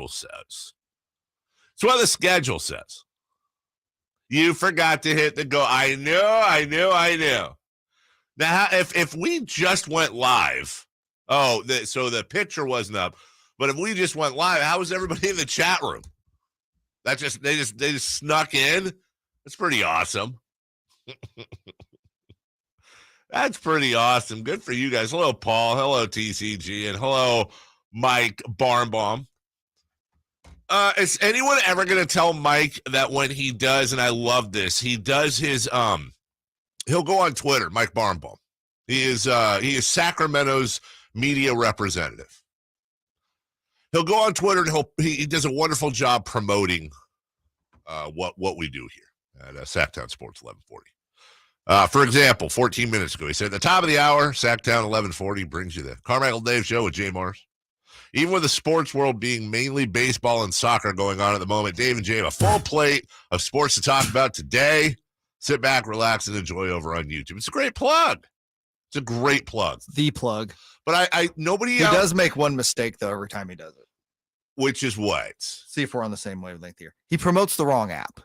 says. It's what the schedule says. You forgot to hit the go. I knew. Now, if we just went live, so the picture wasn't up, but if we just went live, how was everybody in the chat room? They just snuck in. That's pretty awesome. That's pretty awesome. Good for you guys. Hello, Paul. Hello, TCG, and hello, Mike Barnbaum. Is anyone ever going to tell Mike that when he does, and I love this, he does his he'll go on Twitter, Mike Barnbaum. He is Sacramento's media representative. He'll go on Twitter and he does a wonderful job promoting what we do here at Sactown Sports 1140. For example, 14 minutes ago, he said, at the top of the hour, Sactown 1140 brings you the Carmichael Dave Show with Jay Mars. Even with the sports world being mainly baseball and soccer going on at the moment, Dave and Jay have a full plate of sports to talk about today. Sit back, relax, and enjoy over on YouTube. It's a great plug. It's a great plug. The plug. But nobody He does make one mistake, though, every time he does it. Which is what? See if we're on the same wavelength here. He promotes the wrong app.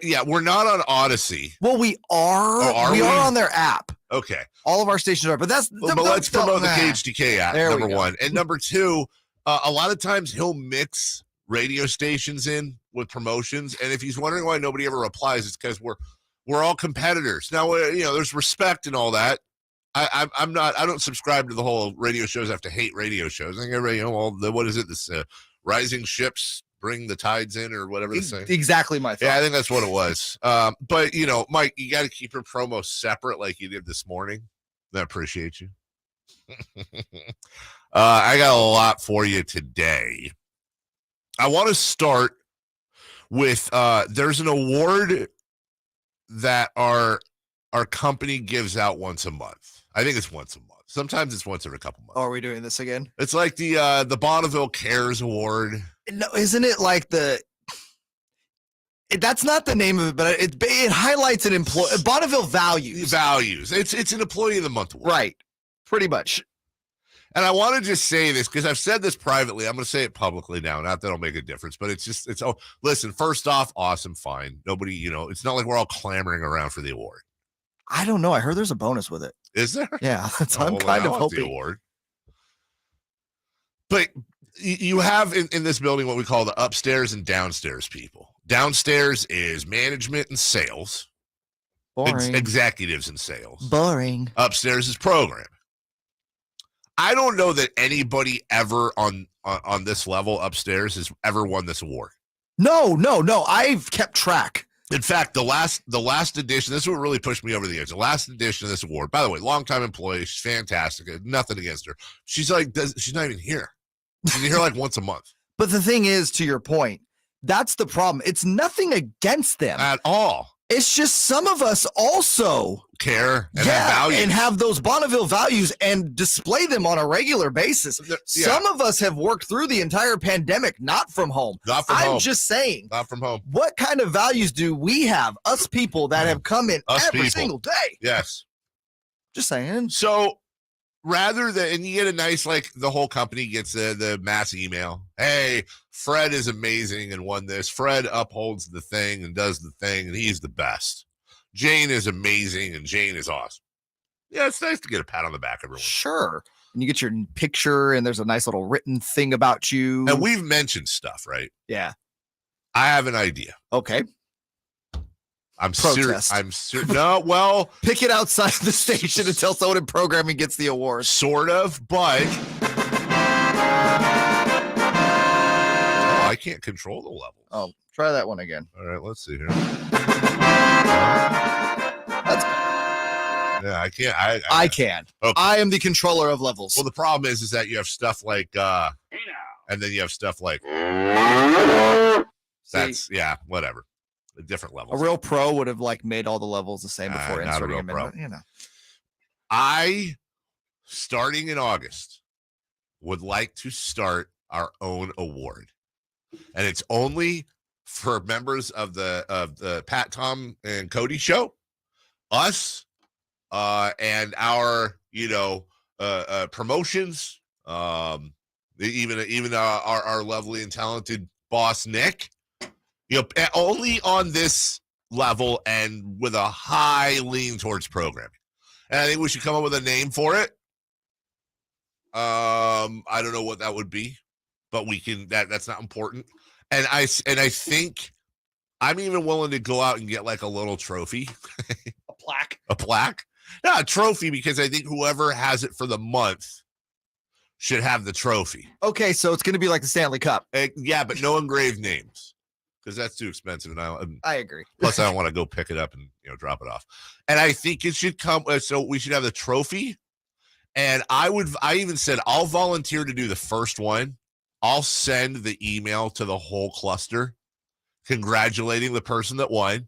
Yeah, we're not on Odyssey. Well, we are. Oh, we are on their app. Okay. All of our stations are, but but let's promote the KHTK app, there number one. And number two, a lot of times he'll mix radio stations in with promotions. And if he's wondering why nobody ever replies, it's because we're all competitors. Now, there's respect and all that. I don't subscribe to the whole radio shows have to hate radio shows. I think everybody, what is it? This rising ships bring the tides in or whatever they say. Exactly my thought. Yeah, I think that's what it was. But, Mike, you got to keep your promo separate like you did this morning. I appreciate you. I got a lot for you today. I want to start with there's an award that our company gives out once a month. I think it's once a month. Sometimes it's once every couple months. Oh, are we doing this again? It's like the Bonneville Cares Award. No, isn't it like that's not the name of it, but it highlights an employee. Bonneville Values. It's an Employee of the Month award. Right. Pretty much. And I want to just say this because I've said this privately. I'm going to say it publicly now. Not that it'll make a difference, but listen, first off, awesome, fine. Nobody, it's not like we're all clamoring around for the award. I don't know. I heard there's a bonus with it. Is there? Yeah. I'm kind of hoping. The award. But you have in this building what we call the upstairs and downstairs people. Downstairs is management and sales. Boring. Executives and sales. Boring. Upstairs is programming. I don't know that anybody ever on this level upstairs has ever won this award. No. I've kept track. In fact, the last edition, this is what really pushed me over the edge. The last edition of this award, by the way, longtime employee, she's fantastic. Nothing against her. She's she's not even here. She's here like once a month. But the thing is, to your point, that's the problem. It's nothing against them at all. It's just some of us also care and have values. And have those Bonneville values and display them on a regular basis. Yeah. Some of us have worked through the entire pandemic, not from home. I'm just saying. Not from home. What kind of values do we have, us people that have come in every single day? Yes. Just saying. So rather than, and you get a nice, the whole company gets the mass email. Hey, Fred is amazing and won this. Fred upholds the thing and does the thing, and he's the best. Jane is amazing, and Jane is awesome. Yeah, it's nice to get a pat on the back, everyone. Sure. And you get your picture, and there's a nice little written thing about you. And we've mentioned stuff, right? Yeah. I have an idea. Okay. I'm serious. No, well. Pick it outside the station until someone in programming gets the award. Sort of, but I can't control the levels. Oh, try that one again. All right, let's see here. Yeah, I can't. I can. Okay. I am the controller of levels. Well, the problem is that you have stuff like, and then you have stuff like, that's, whatever. A different level. A real pro would have made all the levels the same before inserting them in. I, starting in August, would like to start our own award. And it's only for members of the Pat, Tom, and Cody show, us, and our promotions, Even our lovely and talented boss Nick, only on this level and with a high lean towards programming. And I think we should come up with a name for it. I don't know what that would be, but we can. That's not important. And I think I'm even willing to go out and get like a little trophy, a plaque, not a trophy, because I think whoever has it for the month should have the trophy. Okay, so it's going to be like the Stanley Cup. Yeah, but no engraved names, because that's too expensive. And I agree. Plus, I don't want to go pick it up and drop it off. And I think it should come. So we should have the trophy. And I even said I'll volunteer to do the first one. I'll send the email to the whole cluster, congratulating the person that won,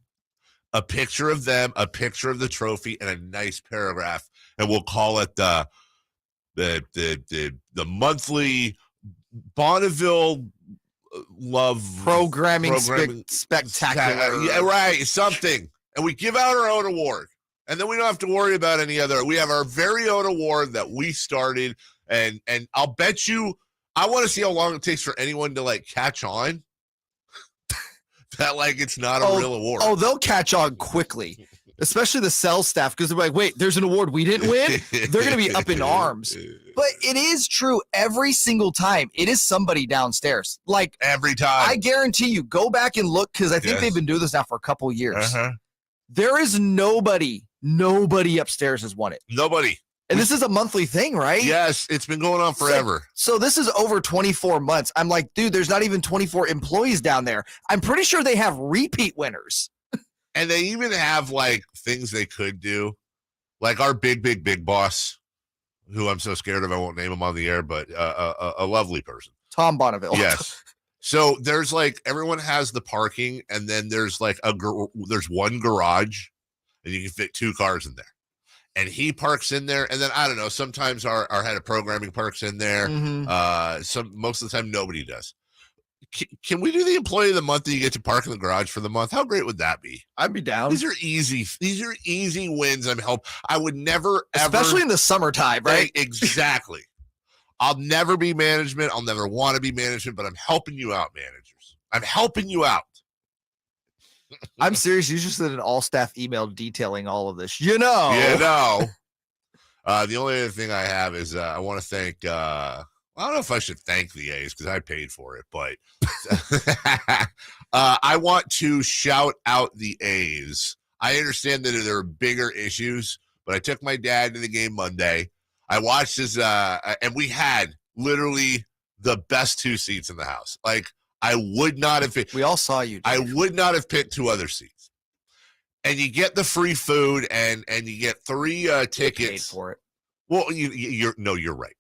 a picture of them, a picture of the trophy, and a nice paragraph, and we'll call it the monthly Bonneville Love Programming Spectacular. Yeah, right, something. And we give out our own award. And then we don't have to worry about any other. We have our very own award that we started. And I'll bet you, I want to see how long it takes for anyone to like catch on that like it's not a real award. Oh, they'll catch on quickly, especially the sales staff, because they're like, wait, there's an award we didn't win? They're going to be up in arms. But it is true every single time. It is somebody downstairs. Like every time. I guarantee you, go back and look, because I think they've been doing this now for a couple of years. Uh-huh. There is nobody upstairs has won it. Nobody. And this is a monthly thing, right? Yes, it's been going on forever. So this is over 24 months. I'm like, dude, there's not even 24 employees down there. I'm pretty sure they have repeat winners. And they even have like things they could do. Like our big boss, who I'm so scared of, I won't name him on the air, but a lovely person. Tom Bonneville. Yes. So there's like, everyone has the parking, and then there's like there's one garage, and you can fit 2 cars in there. And he parks in there, and then I don't know. Sometimes our head of programming parks in there. Mm-hmm. Most of the time, nobody does. Can we do the employee of the month that you get to park in the garage for the month? How great would that be? I'd be down. These are easy wins. I would never, especially in the summertime, right? Exactly. I'll never be management. I'll never want to be management, but I'm helping you out, managers. I'm helping you out. I'm serious. You just did an all-staff email detailing all of this. The only other thing I have is I want to thank, I don't know if I should thank the A's because I paid for it, but I want to shout out the A's. I understand that there are bigger issues, but I took my dad to the game Monday. I watched this, and we had literally the best 2 seats in the house. Like, I would not have. We all saw you, Dave. I would not have picked 2 other seats. And you get the free food, and you get 3 tickets. Paid for it. Well, you're right.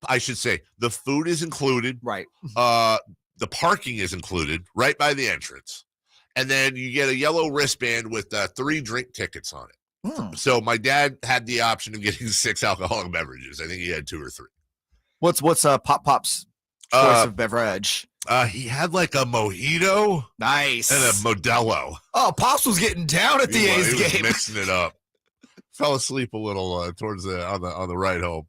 I should say the food is included. Right. The parking is included right by the entrance, and then you get a yellow wristband with 3 drink tickets on it. So my dad had the option of getting 6 alcoholic beverages. I think he had 2 or 3. What's Pop's choice of beverage? He had like a mojito, nice, and a Modelo. Oh, Pops was getting down at the A's game, mixing it up. Fell asleep a little towards on the ride home.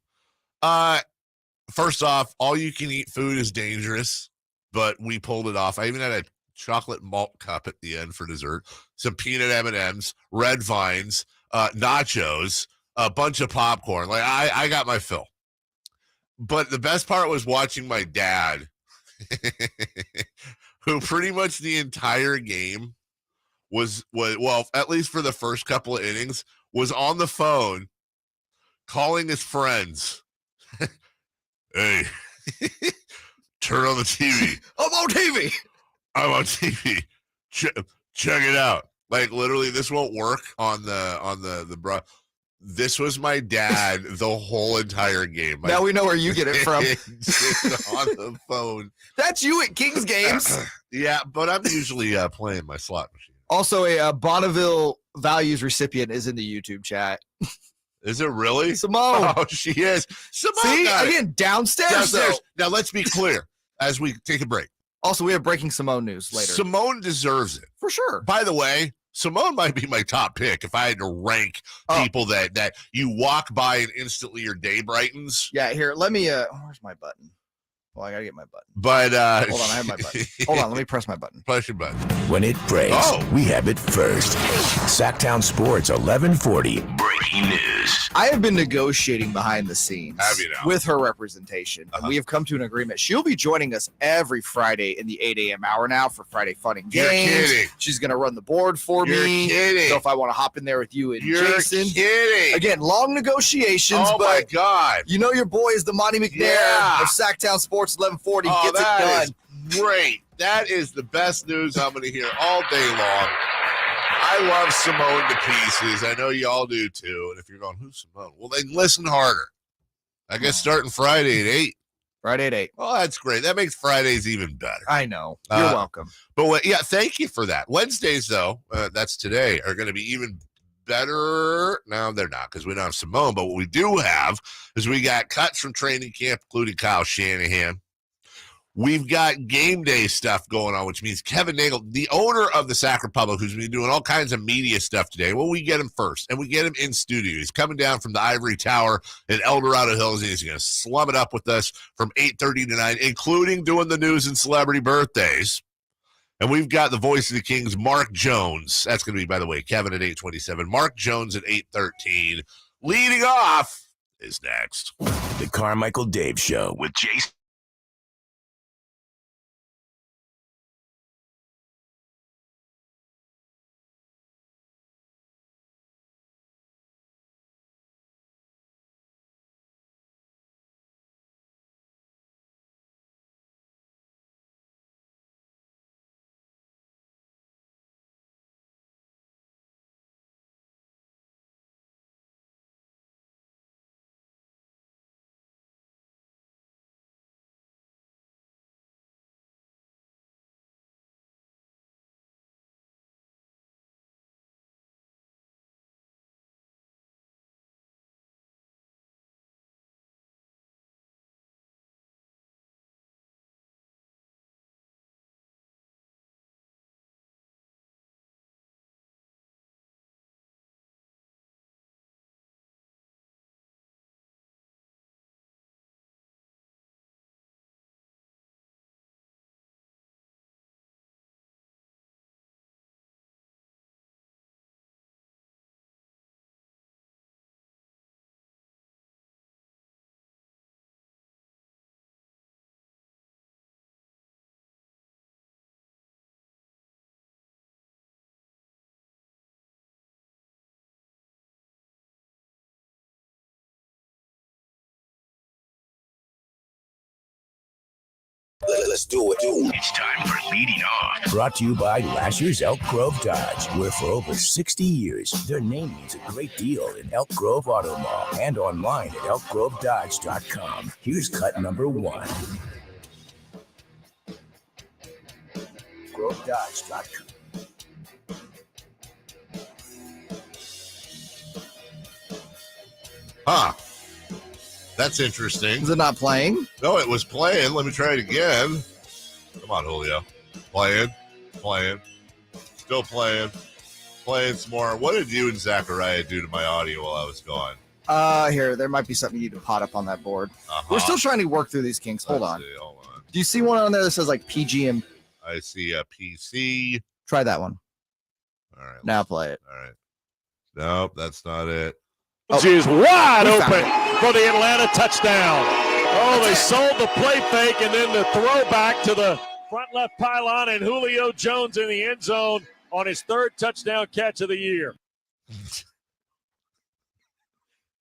First off, all you can eat food is dangerous, but we pulled it off. I even had a chocolate malt cup at the end for dessert, some peanut M&Ms, red vines, nachos, a bunch of popcorn. Like I got my fill. But the best part was watching my dad, who pretty much the entire game was well, at least for the first couple of innings, was on the phone calling his friends. Hey, turn on the TV. I'm on TV. I'm on TV. Check it out. Like literally, this won't work on the bro. This was my dad the whole entire game. Now we know where you get it from. On the phone. That's you at Kings games. Yeah, but I'm usually playing my slot machine. Also, a Bonneville Values recipient is in the YouTube chat. Is it really? Simone. Oh, she is. Simone. See, again, downstairs. Now, let's be clear as we take a break. Also, we have breaking Simone news later. Simone deserves it. For sure. By the way, Simone might be my top pick if I had to rank people that you walk by and instantly your day brightens. Yeah, here, let me, where's my button? Well, I gotta get my button. But hold on, I have my button. Hold on, let me press my button. Press your button. When it breaks, we have it first. Sactown Sports 1140. Breaking news. I have been negotiating behind the scenes with her representation, and we have come to an agreement. She'll be joining us every Friday in the 8 a.m. hour now for Friday Fun and Games. You're kidding. She's going to run the board for me. Kidding. So if I want to hop in there with you and You're Jason. Kidding. Again, long negotiations. Oh, my God. You know your boy is the Monty McNair of Sactown Sports 1140. Gets it done. Great. That is the best news I'm going to hear all day long. I love Simone to pieces. I know you all do too. And if you're going, who's Simone? Well, then listen harder. I guess starting Friday at 8. Friday at 8. Oh, that's great. That makes Fridays even better. I know. You're welcome. But thank you for that. Wednesdays, though, that's today, are going to be even better. No, they're not because we don't have Simone. But what we do have is we got cuts from training camp, including Kyle Shanahan. We've got game day stuff going on, which means Kevin Nagle, the owner of the Sac Republic, who's been doing all kinds of media stuff today. Well, we get him first, and we get him in studio. He's coming down from the Ivory Tower in El Dorado Hills, and he's going to slum it up with us from 8:30 to 9, including doing the news and celebrity birthdays. And we've got the voice of the Kings, Mark Jones. That's going to be, by the way, Kevin at 8:27. Mark Jones at 8:13. Leading off is next. The Carmichael Dave Show with Jason. Let's do it. It's time for Leading Off. Brought to you by Lasher's Elk Grove Dodge, where for over 60 years, their name means a great deal in Elk Grove Auto Mall and online at elkgrovedodge.com. Here's cut number 1. GroveDodge.com. Huh. That's interesting. Is it not playing? No, it was playing. Let me try it again. Come on, Julio. Playing. Still playing. Playing some more. What did you and Zachariah do to my audio while I was gone? Here, there might be something you need to pot up on that board. We're still trying to work through these kinks. Hold on. Do you see one on there that says like PGM? I see a PC. Try that one. All right. Now play it. All right. Nope, that's not it. She is wide open for the Atlanta touchdown. Oh, they sold the play fake and then the throwback to the front left pylon, and Julio Jones in the end zone on his 3rd touchdown catch of the year.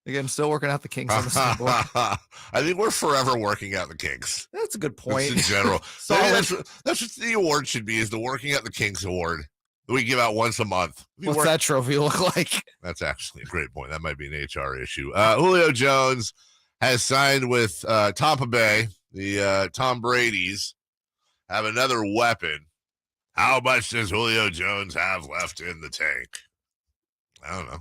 Again, still working out the kinks on the scoreboard. I think we're forever working out the kinks. That's a good point. Just in general. that's what the award should be, is the Working Out the Kinks Award that we give out once a month. What's that trophy look like? That's actually a great point. That might be an HR issue. Julio Jones has signed with Tampa Bay. The Tom Brady's have another weapon. How much does Julio Jones have left in the tank? I don't know.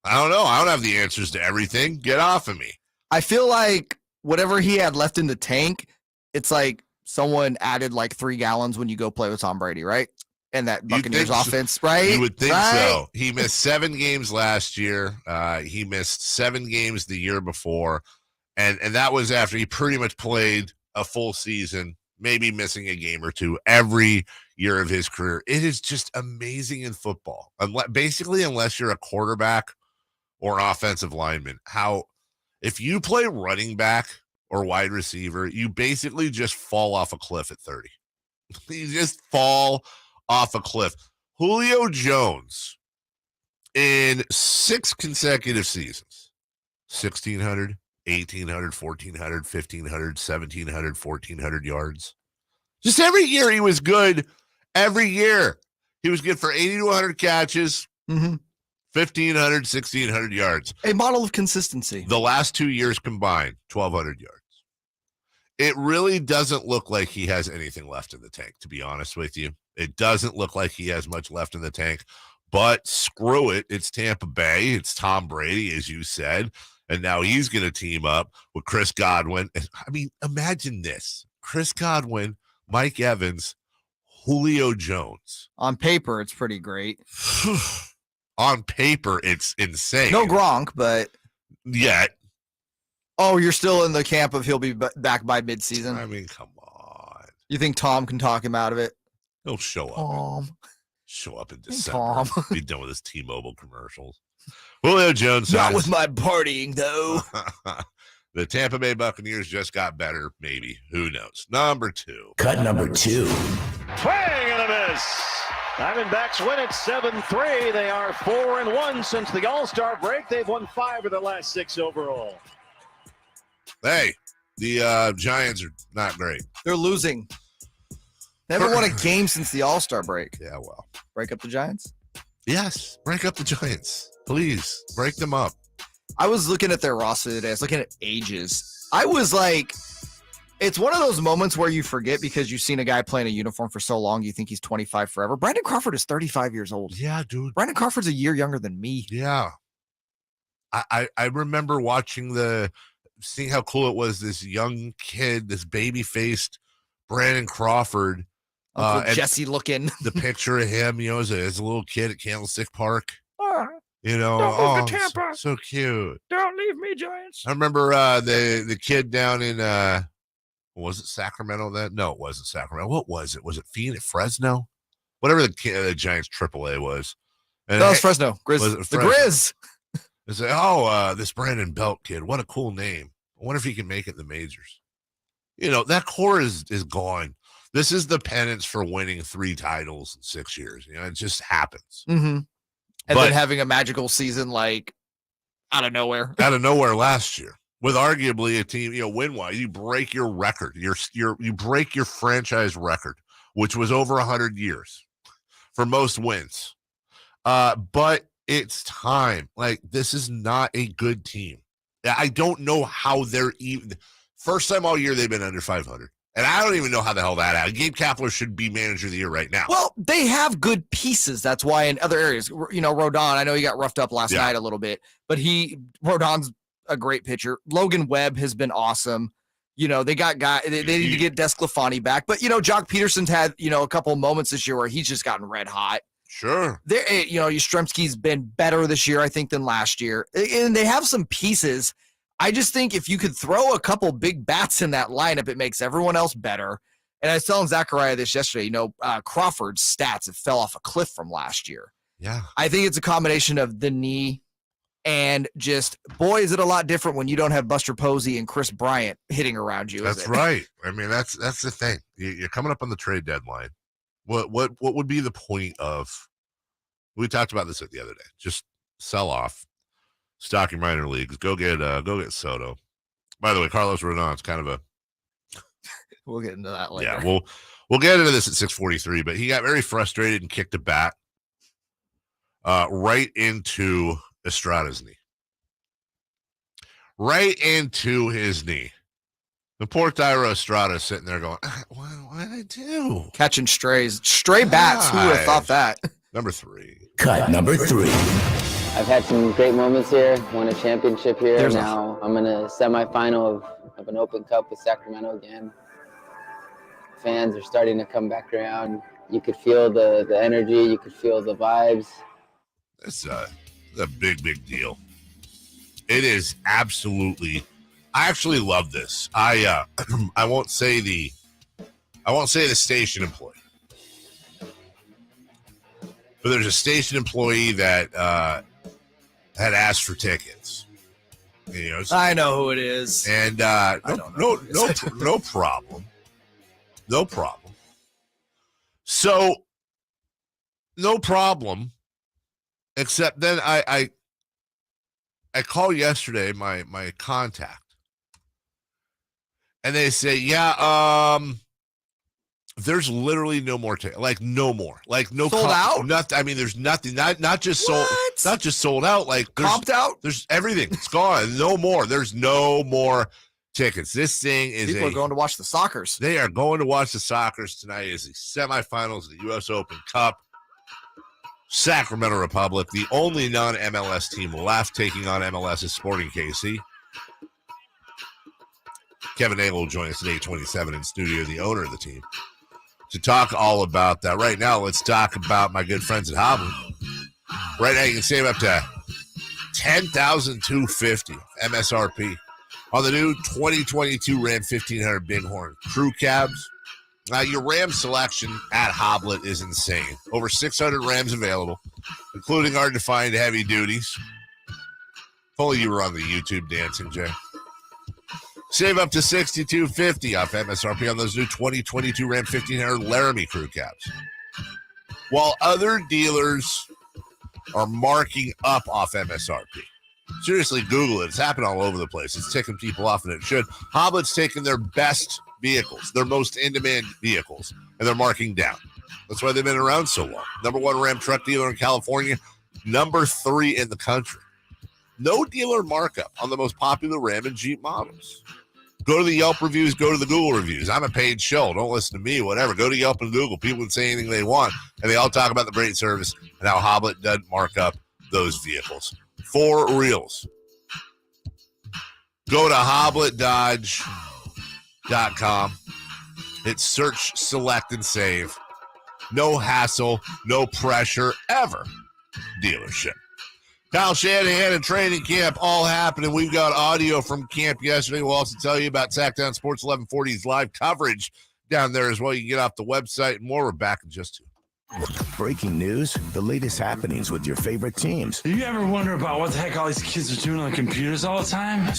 I don't have the answers to everything. Get off of me. I feel like whatever he had left in the tank, it's like someone added like 3 gallons when you go play with Tom Brady, right? And that Buccaneers offense, right? You would think so. He missed 7 games last year. He missed 7 games the year before. And that was after he pretty much played a full season, maybe missing a game or two every year of his career. It is just amazing in football. Unless you're a quarterback or an offensive lineman, how if you play running back or wide receiver, you basically just fall off a cliff at 30. You just fall off a cliff. Julio Jones in 6 consecutive seasons, 1,600, 1,800, 1,400, 1,500, 1,700, 1,400 yards. Just every year he was good. Every year he was good for 80 to 100 catches, 1,500, 1,600 yards. A model of consistency. The last 2 years combined, 1,200 yards. It really doesn't look like he has anything left in the tank, to be honest with you. It doesn't look like he has much left in the tank, but screw it. It's Tampa Bay. It's Tom Brady, as you said, and now he's going to team up with Chris Godwin. I mean, imagine this. Chris Godwin, Mike Evans, Julio Jones. On paper, it's pretty great. On paper, it's insane. No Gronk, but... Yet. Oh, you're still in the camp of he'll be back by midseason? I mean, come on. You think Tom can talk him out of it? He'll show up. Show up in December. Tom. Be done with his T-Mobile commercials. Julio Jones. Not with my partying, though. The Tampa Bay Buccaneers just got better, maybe. Who knows? Number 2. Cut number 2. Swing and a miss. Diamondbacks win it 7-3. They are 4-1 since the All-Star break. They've won 5 of the last 6 overall. Hey, the Giants are not great. They're losing. They haven't won a game since the All-Star break. Yeah, well. Break up the Giants? Yes, break up the Giants. Please, break them up. I was looking at their roster today. I was looking at ages. I was like, it's one of those moments where you forget because you've seen a guy playing a uniform for so long, you think he's 25 forever. Brandon Crawford is 35 years old. Yeah, dude. Brandon Crawford's a year younger than me. Yeah. I remember seeing how cool it was, this young kid, this baby-faced Brandon Crawford. Jesse looking. The picture of him, as a little kid at Candlestick Park. Don't move to Tampa. So cute. Don't leave me, Giants. I remember the kid down in was it Sacramento then? No, it wasn't Sacramento. What was it? Was it Phoenix, Fresno? Whatever the Giants AAA was. And that was Fresno. Grizz. Was it Fresno? The Grizz. It's like, this Brandon Belt kid. What a cool name. I wonder if he can make it in the majors. That core is gone. This is the penance for winning 3 titles in 6 years. It just happens. Mm-hmm. And then having a magical season like out of nowhere. Out of nowhere last year. With arguably a team, win-wise, you break your record. You break your franchise record, which was over 100 years for most wins. But it's time. Like, this is not a good team. I don't know how they're even. First time all year they've been under 500. And I don't even know how the hell that happened. Gabe Kapler should be manager of the year right now. Well, they have good pieces. That's why in other areas, Rodon, I know he got roughed up last night a little bit, but Rodon's a great pitcher. Logan Webb has been awesome. They got they need to get Desclafani back, but Jock Peterson's had, a couple moments this year where he's just gotten red hot. Sure. Yastrzemski's been better this year, I think, than last year. And they have some pieces. I just think if you could throw a couple big bats in that lineup, it makes everyone else better. And I was telling Zachariah this yesterday, Crawford's stats have fell off a cliff from last year. Yeah. I think it's a combination of the knee and just, boy, is it a lot different when you don't have Buster Posey and Chris Bryant hitting around you. That's right. I mean, that's the thing. You're coming up on the trade deadline. What would be the point of, we talked about this the other day, just sell off, stock your minor leagues, go get Soto. By the way, Carlos Rodon's kind of a, we'll get into that later. Yeah, we'll get into this at 6:43, but he got very frustrated and kicked a bat right into Estrada's knee. Right into his knee. The poor Thairo Estrada is sitting there going, what did I do? Catching stray bats. Who would have thought that? Number 3. Cut number 3. I've had some great moments here, won a championship here. Now I'm in a semifinal of an Open Cup with Sacramento again. Fans are starting to come back around. You could feel the energy. You could feel the vibes. It's a big deal. It is absolutely I actually love this. I won't say the station employee, but there's a station employee that had asked for tickets. You know, I know who it is. And no problem. No problem. So no problem. Except then I called yesterday my contact. And they say, yeah, there's literally no more tickets. Like no more. Like no sold out? Nothing. I mean, there's nothing. Not just sold. Not just sold out. Like comped out. There's everything. It's gone. No more. There's no more tickets. This thing is. People are going to watch the Soccers. They are going to watch the Soccers tonight. Is the semifinals of the U.S. Open Cup. Sacramento Republic, the only non-MLS team left, taking on MLS's Sporting KC. Kevin Nagle will join us at 8:27 in studio, the owner of the team, to talk all about that. Right now, let's talk about my good friends at Hobble. Right now, you can save up to $10,250 MSRP on the new 2022 Ram 1500 Bighorn Crew Cabs. Your Ram selection at Hoblet is insane. Over 600 Rams available, including our defined heavy duties. If only you were on the YouTube dancing, Jay. Save up to $6,250 off MSRP on those new 2022 Ram 1500 Laramie Crew Cabs. While other dealers are marking up off MSRP. Seriously, Google it. It's happening all over the place. It's ticking people off, and it should. Hoblet's taking their best vehicles, their most in-demand vehicles, and they're marking down. That's why they've been around so long. Number one Ram truck dealer in California, number 3 in the country. No dealer markup on the most popular Ram and Jeep models. Go to the Yelp reviews, go to the Google reviews. I'm a paid show. Don't listen to me, whatever. Go to Yelp and Google. People can say anything they want, and they all talk about the great service and how Hoblet doesn't mark up those vehicles. For reals. Go to HobletDodge.com. Hit search, select, and save. No hassle, no pressure, ever. Dealership. Kyle Shanahan and training camp all happening. We've got audio from camp yesterday. We'll also tell you about Sactown Sports 1140's live coverage down there as well. You can get off the website and more. We're back in just 2. Breaking news, the latest happenings with your favorite teams. Do you ever wonder about what the heck all these kids are doing on computers all the time?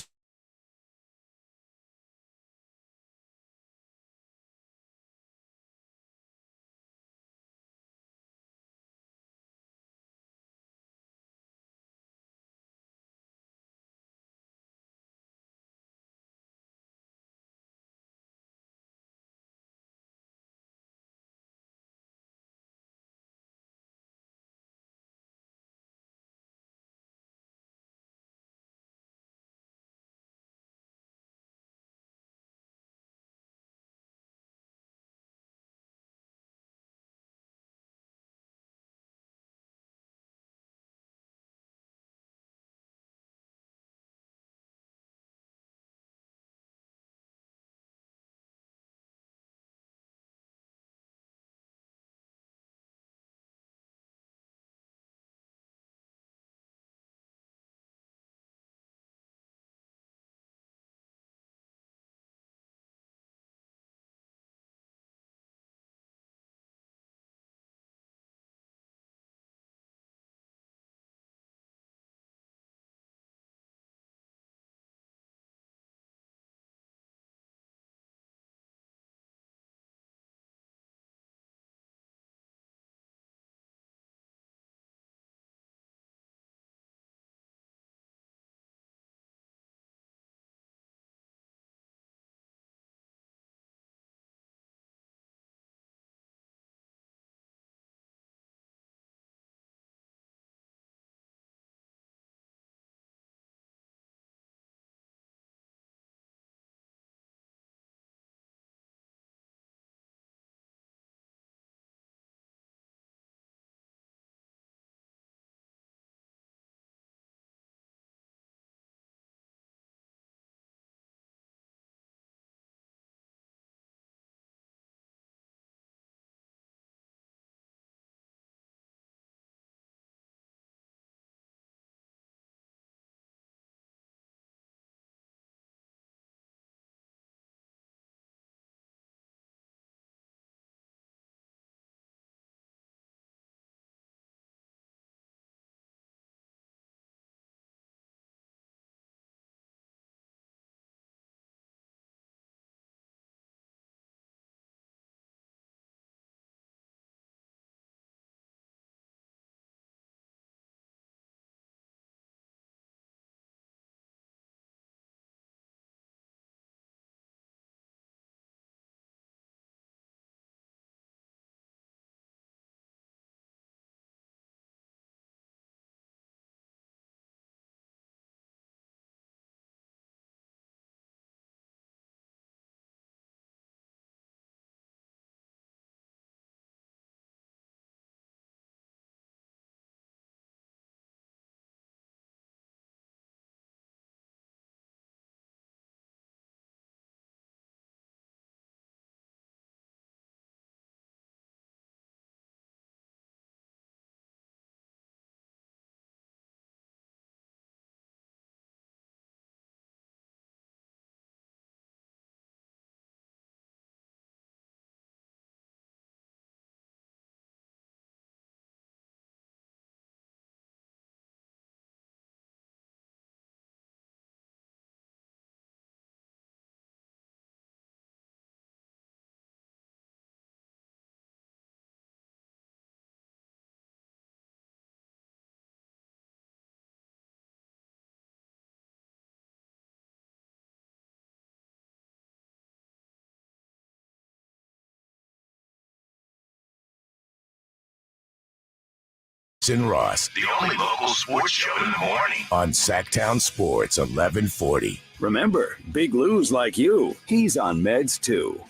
and Ross The only local sports show in the morning. on Sactown Sports 1140. Remember, Big Lou's like you. He's on meds too.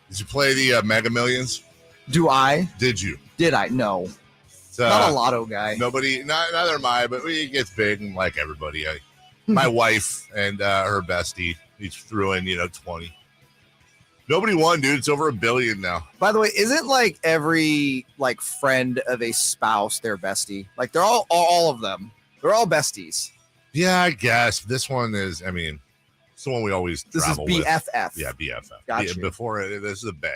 Did you play the Mega Millions? Do I? Did you? Did I? No. It's, Not a lotto guy. Nobody, neither am I, but it gets big, and like everybody, my wife and her bestie each threw in, 20. Nobody won, dude. It's over $1 billion now. By the way, isn't like every like friend of a spouse their bestie? Like they're all of them. They're all besties. Yeah, I guess this one is. I mean, it's the one we always This is travel with. BFF. Yeah, BFF. Gotcha. Before this is a bae.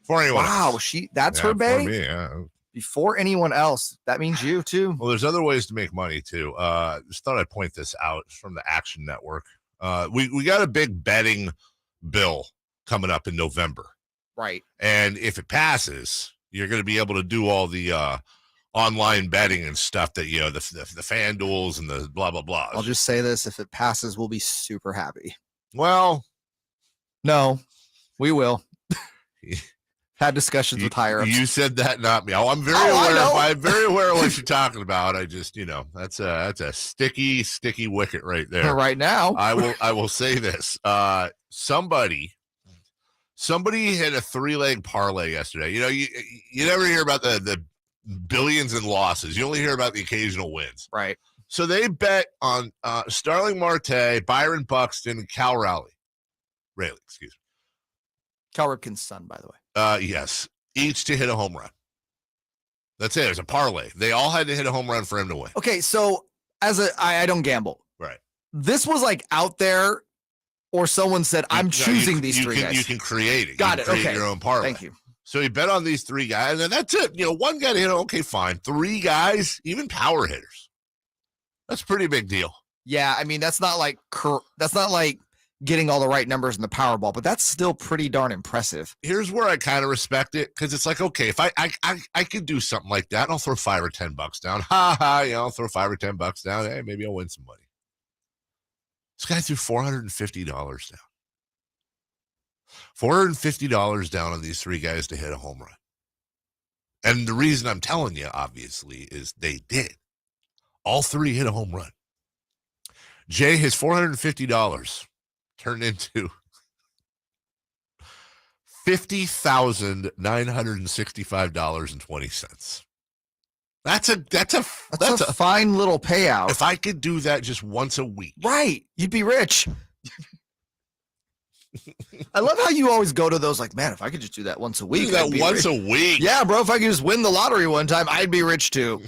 Before anyone Wow, else. that's her before bae. me, yeah. Before anyone else, that means you too. Well, there's other ways to make money too. Just thought I'd point this out. It's from the Action Network. We got a big betting bill coming up in November, Right. and if it passes, you're going to be able to do all the online betting and stuff that the FanDuels and the blah blah blah. I'll just say this: if it passes, we'll be super happy. Well, No, we will. Had discussions with higher ups. You said that, not me. Oh, I'm very I aware. know. I'm very aware of what you're talking about. I just, that's a sticky wicket right there. Right now. I will say this. Somebody hit a 3-leg parlay yesterday. You never hear about the billions in losses. You only hear about the occasional wins. Right. So they bet on Starling Marte, Byron Buxton, and Cal Raleigh, excuse me. Cal Ripken's son, by the way. Yes, each to hit a home run. That's it. There's a parlay. They all had to hit a home run for him to win. Okay, so I don't gamble. Right. This was like out there, or someone said, I'm choosing these three guys. You can create it. Got you it. can create Okay. your own parlay. Thank you. So he bet on these 3 guys, and that's it. One guy to hit. Okay, fine. 3 guys, even power hitters. That's a pretty big deal. Yeah, I mean that's not like getting all the right numbers in the Powerball, but that's still pretty darn impressive. Here's where I kind of respect it, because it's like, okay, if I could do something like that, I'll throw $5 or $10 down. I'll throw $5 or $10 down. Hey, maybe I'll win some money. This guy threw $450 down. $450 down on these 3 guys to hit a home run. And the reason I'm telling you, obviously, is they did. All 3 hit a home run. Jay, his $450 turned into $50,965.20. That's a fine little payout. If I could do that just once a week, right, you'd be rich. I love how you always go to those like, man, if I could just do that once a week. a week. Yeah, bro, if I could just win the lottery one time, I'd be rich too.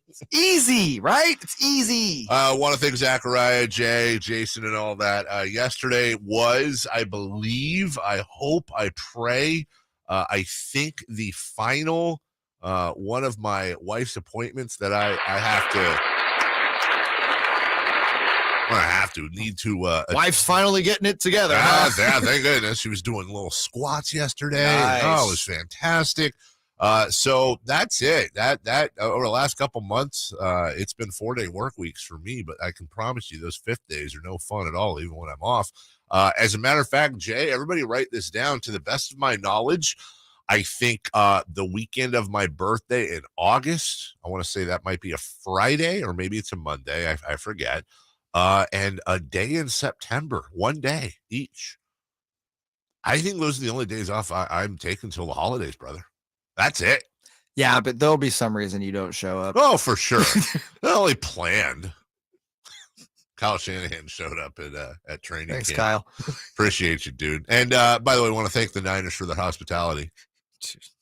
It's easy, right? It's easy. I want to thank Zachariah, Jay, Jason, and all that. Yesterday was, I believe, I hope, I pray, I think the final one of my wife's appointments that I need to Wife's finally getting it together. Yeah, thank goodness. She was doing little squats yesterday. Nice. Oh, it was fantastic. So that's it. That over the last couple months, it's been 4-day work weeks for me, but I can promise you those 5th days are no fun at all, even when I'm off. As a matter of fact, Jay, everybody write this down. To the best of my knowledge, I think the weekend of my birthday in August, I want to say that might be a Friday or maybe it's a Monday. I forget. And a day in September, 1 day each. I think those are the only days off I'm taking till the holidays, brother. That's it. Yeah, but there'll be some reason you don't show up. Oh, for sure. Not only planned. Kyle Shanahan showed up at training Thanks, camp. Kyle. Appreciate you, dude. And by the way, I want to thank the Niners for their hospitality.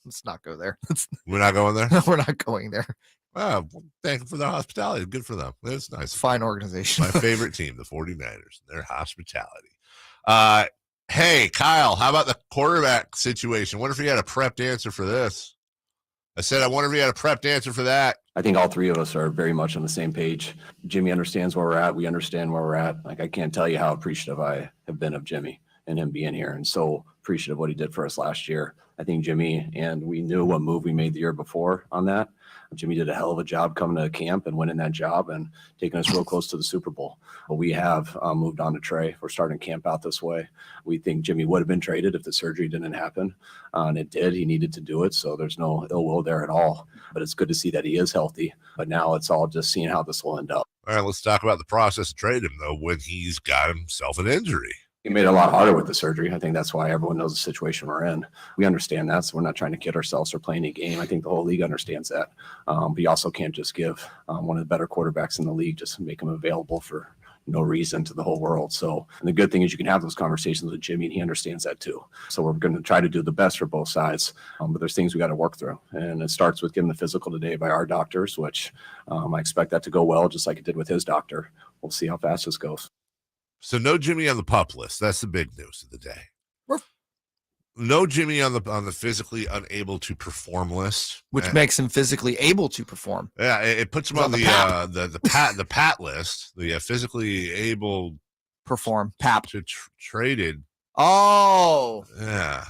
Let's not go there. We're not going there? No, we're not going there. Well, thank them for their hospitality. Good for them. It's nice. Fine organization. My favorite team, the 49ers, their hospitality. Hey, Kyle, how about the quarterback situation? Wonder if you had a prepped answer for this. I said, I wonder if you had a prepped answer for that. I think all 3 of us are very much on the same page. Jimmy understands where we're at. We understand where we're at. Like, I can't tell you how appreciative I have been of Jimmy and him being here, and so appreciative of what he did for us last year. I think Jimmy, and we knew what move we made the year before on that. Jimmy did a hell of a job coming to camp and winning that job and taking us real close to the Super Bowl. But we have moved on to Trey. We're starting camp out this way. We think Jimmy would have been traded if the surgery didn't happen, and it did. He needed to do it, so there's no ill will there at all. But it's good to see that he is healthy. But now it's all just seeing how this will end up. All right, let's talk about the process of trading him, though, when he's got himself an injury. It made it a lot harder with the surgery. I think that's why everyone knows the situation we're in. We understand that, so we're not trying to kid ourselves or play any game. I think the whole league understands that. But you also can't just give one of the better quarterbacks in the league, just make him available for no reason to the whole world. So, and the good thing is you can have those conversations with Jimmy, and he understands that too. So we're going to try to do the best for both sides. But there's things we got to work through. And it starts with getting the physical today by our doctors, which I expect that to go well, just like it did with his doctor. We'll see how fast this goes. So no Jimmy on the PUP list. That's the big news of the day. No Jimmy on the physically unable to perform list, which makes him physically able to perform. Yeah, it puts him on the PAT list. The physically able perform PAP to traded. Oh, yeah,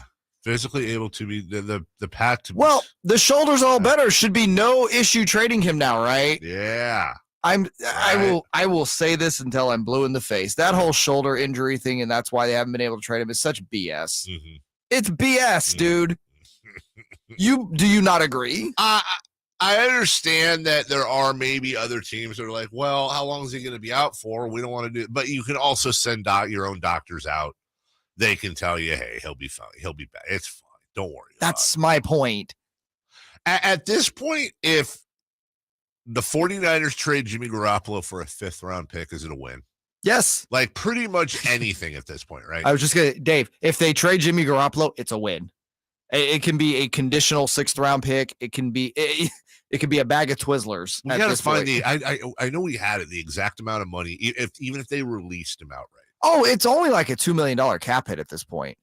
physically able to be the PAT. To well, the shoulders all better. Should be no issue trading him now, right? Yeah. I will say this until I'm blue in the face. That whole shoulder injury thing, and that's why they haven't been able to trade him, is such BS. Mm-hmm. It's BS, dude. Do you not agree? I understand that there are maybe other teams that are like, well, how long is he going to be out for? We don't want to do it. But you can also send out your own doctors out. They can tell you, hey, he'll be fine. He'll be back. It's fine. Don't worry. That's my point. At this point, if the 49ers trade Jimmy Garoppolo for a 5th-round pick, is it a win? Yes. Like pretty much anything at this point, right? I was just going to, Dave, if they trade Jimmy Garoppolo, it's a win. It can be a conditional 6th-round pick. It can be a bag of Twizzlers. We got to find I know we had it, the exact amount of money, even if they released him outright. Oh, it's only like a $2 million cap hit at this point.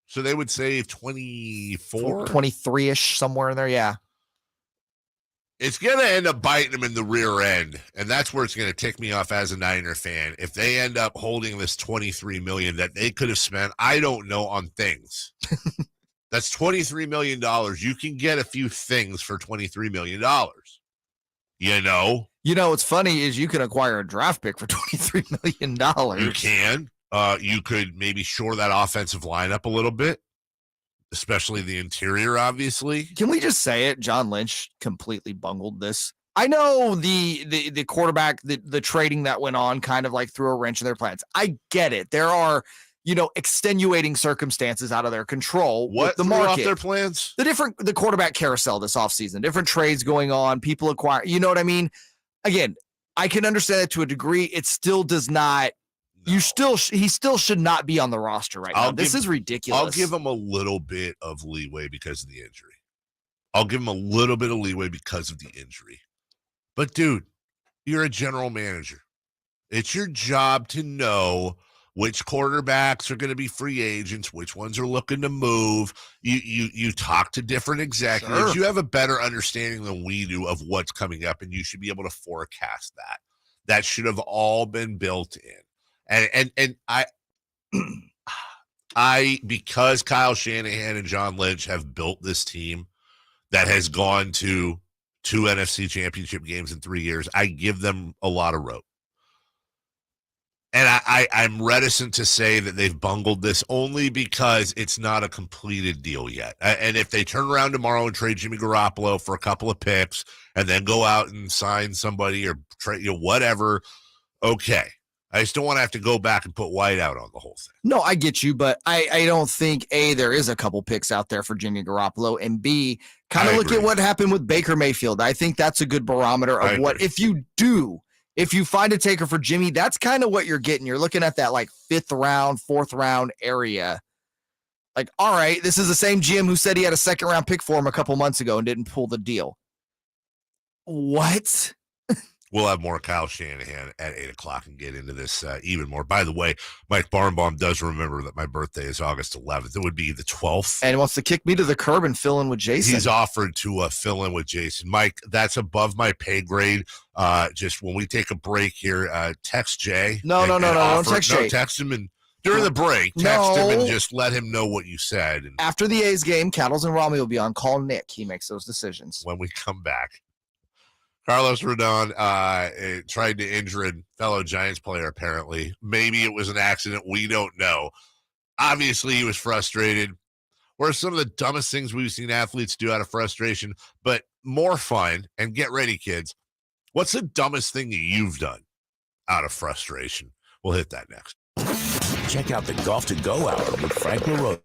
So they would save 24? 23-ish, somewhere in there, yeah. It's going to end up biting them in the rear end, and that's where it's going to tick me off as a Niner fan. If they end up holding this $23 million that they could have spent, I don't know, on things. That's $23 million. You can get a few things for $23 million. You know? You know, what's funny is you can acquire a draft pick for $23 million. You can. You could maybe shore that offensive line up a little bit. Especially the interior, obviously. Can we just say it? John Lynch completely bungled this. I know the quarterback, the trading that went on kind of like threw a wrench in their plans. I get it. There are, extenuating circumstances out of their control. What with the market, off their plans? The quarterback carousel this offseason, different trades going on, people acquire, you know what I mean? Again, I can understand it to a degree. It still does not. He still should not be on the roster right now. This is ridiculous. I'll give him a little bit of leeway because of the injury. But, dude, you're a general manager. It's your job to know which quarterbacks are going to be free agents, which ones are looking to move. You talk to different executives. Sure. You have a better understanding than we do of what's coming up, and you should be able to forecast that. That should have all been built in. And I because Kyle Shanahan and John Lynch have built this team that has gone to 2 NFC championship games in 3 years, I give them a lot of rope. And I'm reticent to say that they've bungled this only because it's not a completed deal yet. And if they turn around tomorrow and trade Jimmy Garoppolo for a couple of picks and then go out and sign somebody or trade, whatever, okay. I just don't want to have to go back and put White out on the whole thing. No, I get you, but I don't think, A, there is a couple picks out there for Jimmy Garoppolo, and B, kind of look at what happened with Baker Mayfield. I think that's a good barometer of what, if you find a taker for Jimmy, that's kind of what you're getting. You're looking at that like 5th round, 4th round area. Like, all right, this is the same GM who said he had a 2nd round pick for him a couple months ago and didn't pull the deal. What? We'll have more Kyle Shanahan at 8 o'clock and get into this even more. By the way, Mike Barnbaum does remember that my birthday is August 11th. It would be the 12th. And wants to kick me to the curb and fill in with Jason. He's offered to fill in with Jason. Mike, that's above my pay grade. Just when we take a break here, text Jay. No, don't text Jay. Text him and During the break, text him and No. just let him know what you said. And After the A's game, Cattles and Rami will be on. Call Nick. He makes those decisions. when we come back, Carlos Rodon tried to injure a fellow Giants player, apparently. Maybe it was an accident. We don't know. Obviously, he was frustrated. What are some of the dumbest things we've seen athletes do out of frustration, but more fun? And get ready, kids. What's the dumbest thing that you've done out of frustration? We'll hit that next. Check out the Golf to Go Hour with Frank LaRosa.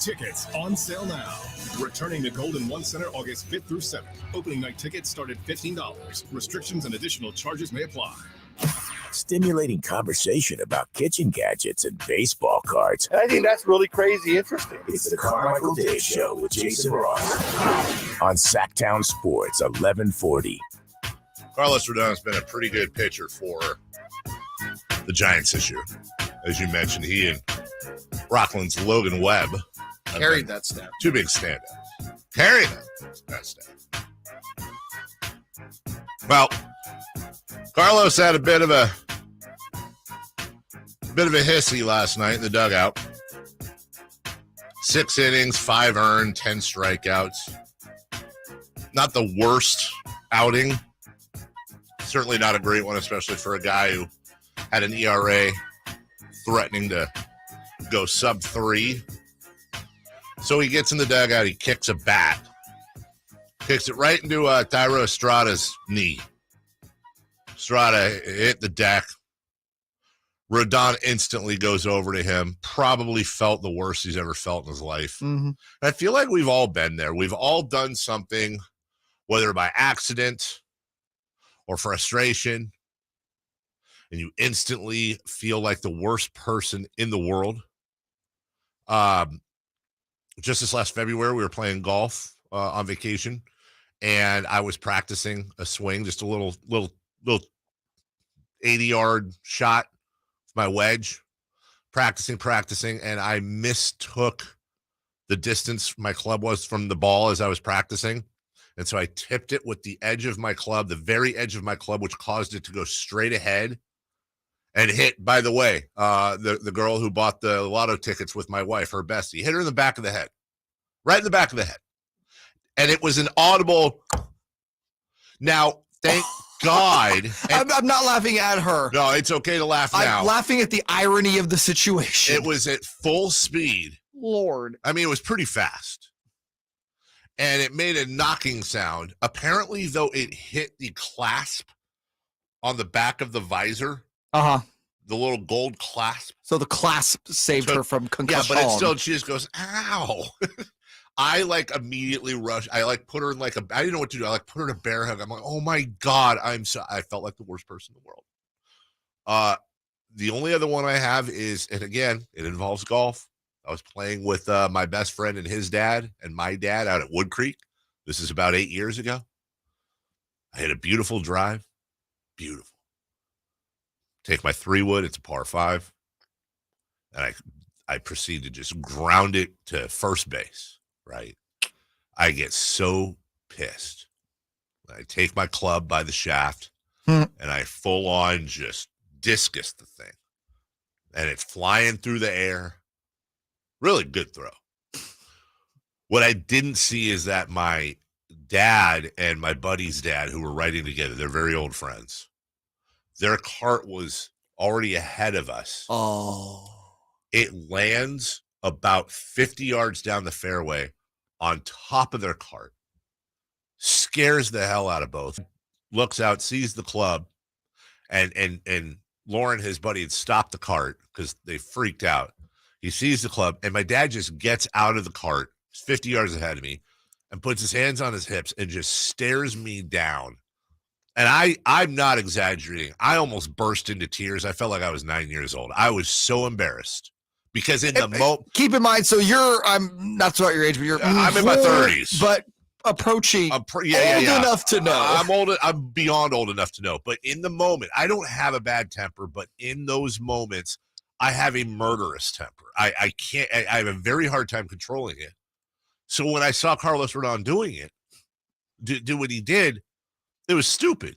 Tickets on sale now. Returning to Golden One Center August 5th through 7th. Opening night tickets start at $15. Restrictions and additional charges may apply. Stimulating conversation about kitchen gadgets and baseball cards. I think that's really crazy interesting. It's the Carmichael Dave Show with Jason Ross on Sactown Sports 1140. Carlos Rodon's been a pretty good pitcher for the Giants this year. As you mentioned, he and Rockland's Logan Webb carried that staff. Two big standouts. Carried that staff. Well, Carlos had a bit of a hissy last night in the dugout. 6 innings, 5 earned, 10 strikeouts. Not the worst outing. Certainly not a great one, especially for a guy who had an ERA threatening to go sub 3. So he gets in the dugout, he kicks a bat. Kicks it right into Thairo Estrada's knee. Estrada hit the deck. Rodon instantly goes over to him. Probably felt the worst he's ever felt in his life. Mm-hmm. I feel like we've all been there. We've all done something, whether by accident or frustration, and you instantly feel like the worst person in the world. Just this last February, we were playing golf on vacation, and I was practicing a swing, just a little 80-yard shot with my wedge, practicing, and I mistook the distance my club was from the ball as I was practicing. And so I tipped it with the edge of my club, the very edge of my club, which caused it to go straight ahead and hit, by the way, the girl who bought the lotto tickets with my wife, her bestie, hit her in the back of the head, right in the back of the head. And it was an audible. Now, thank God. I'm not laughing at her. No, it's okay to laugh now. I'm laughing at the irony of the situation. It was at full speed. Lord. I mean, it was pretty fast. And it made a knocking sound. Apparently, though, it hit the clasp on the back of the visor. Uh-huh. The little gold clasp. So the clasp saved her from concussion. Yeah, but it still, she just goes, ow. I immediately rushed. I put her in I didn't know what to do. I put her in a bear hug. I'm like, oh my God. I felt like the worst person in the world. The only other one I have is, and again, it involves golf. I was playing with my best friend and his dad and my dad out at Wood Creek. This is about 8 years ago. I hit a beautiful drive. Beautiful. Take my 3-wood. It's a par 5. And I proceed to just ground it to first base, right? I get so pissed. I take my club by the shaft and I full on just discus the thing. And it's flying through the air. Really good throw. What I didn't see is that my dad and my buddy's dad, who were riding together, they're very old friends. Their cart was already ahead of us. Oh. It lands about 50 yards down the fairway on top of their cart. Scares the hell out of both. Looks out, sees the club, and Lauren, his buddy, had stopped the cart because they freaked out. He sees the club, and my dad just gets out of the cart, 50 yards ahead of me, and puts his hands on his hips and just stares me down. And I'm not exaggerating. I almost burst into tears. I felt like I was 9 years old. I was so embarrassed because in the moment. Keep in mind, so I'm not about your age, but I'm in my 30s. But approaching old enough to know. I'm beyond old enough to know. But in the moment, I don't have a bad temper, but in those moments, I have a murderous temper. I can't. I have a very hard time controlling it. So when I saw Carlos Rodon doing it, do what he did, it was stupid.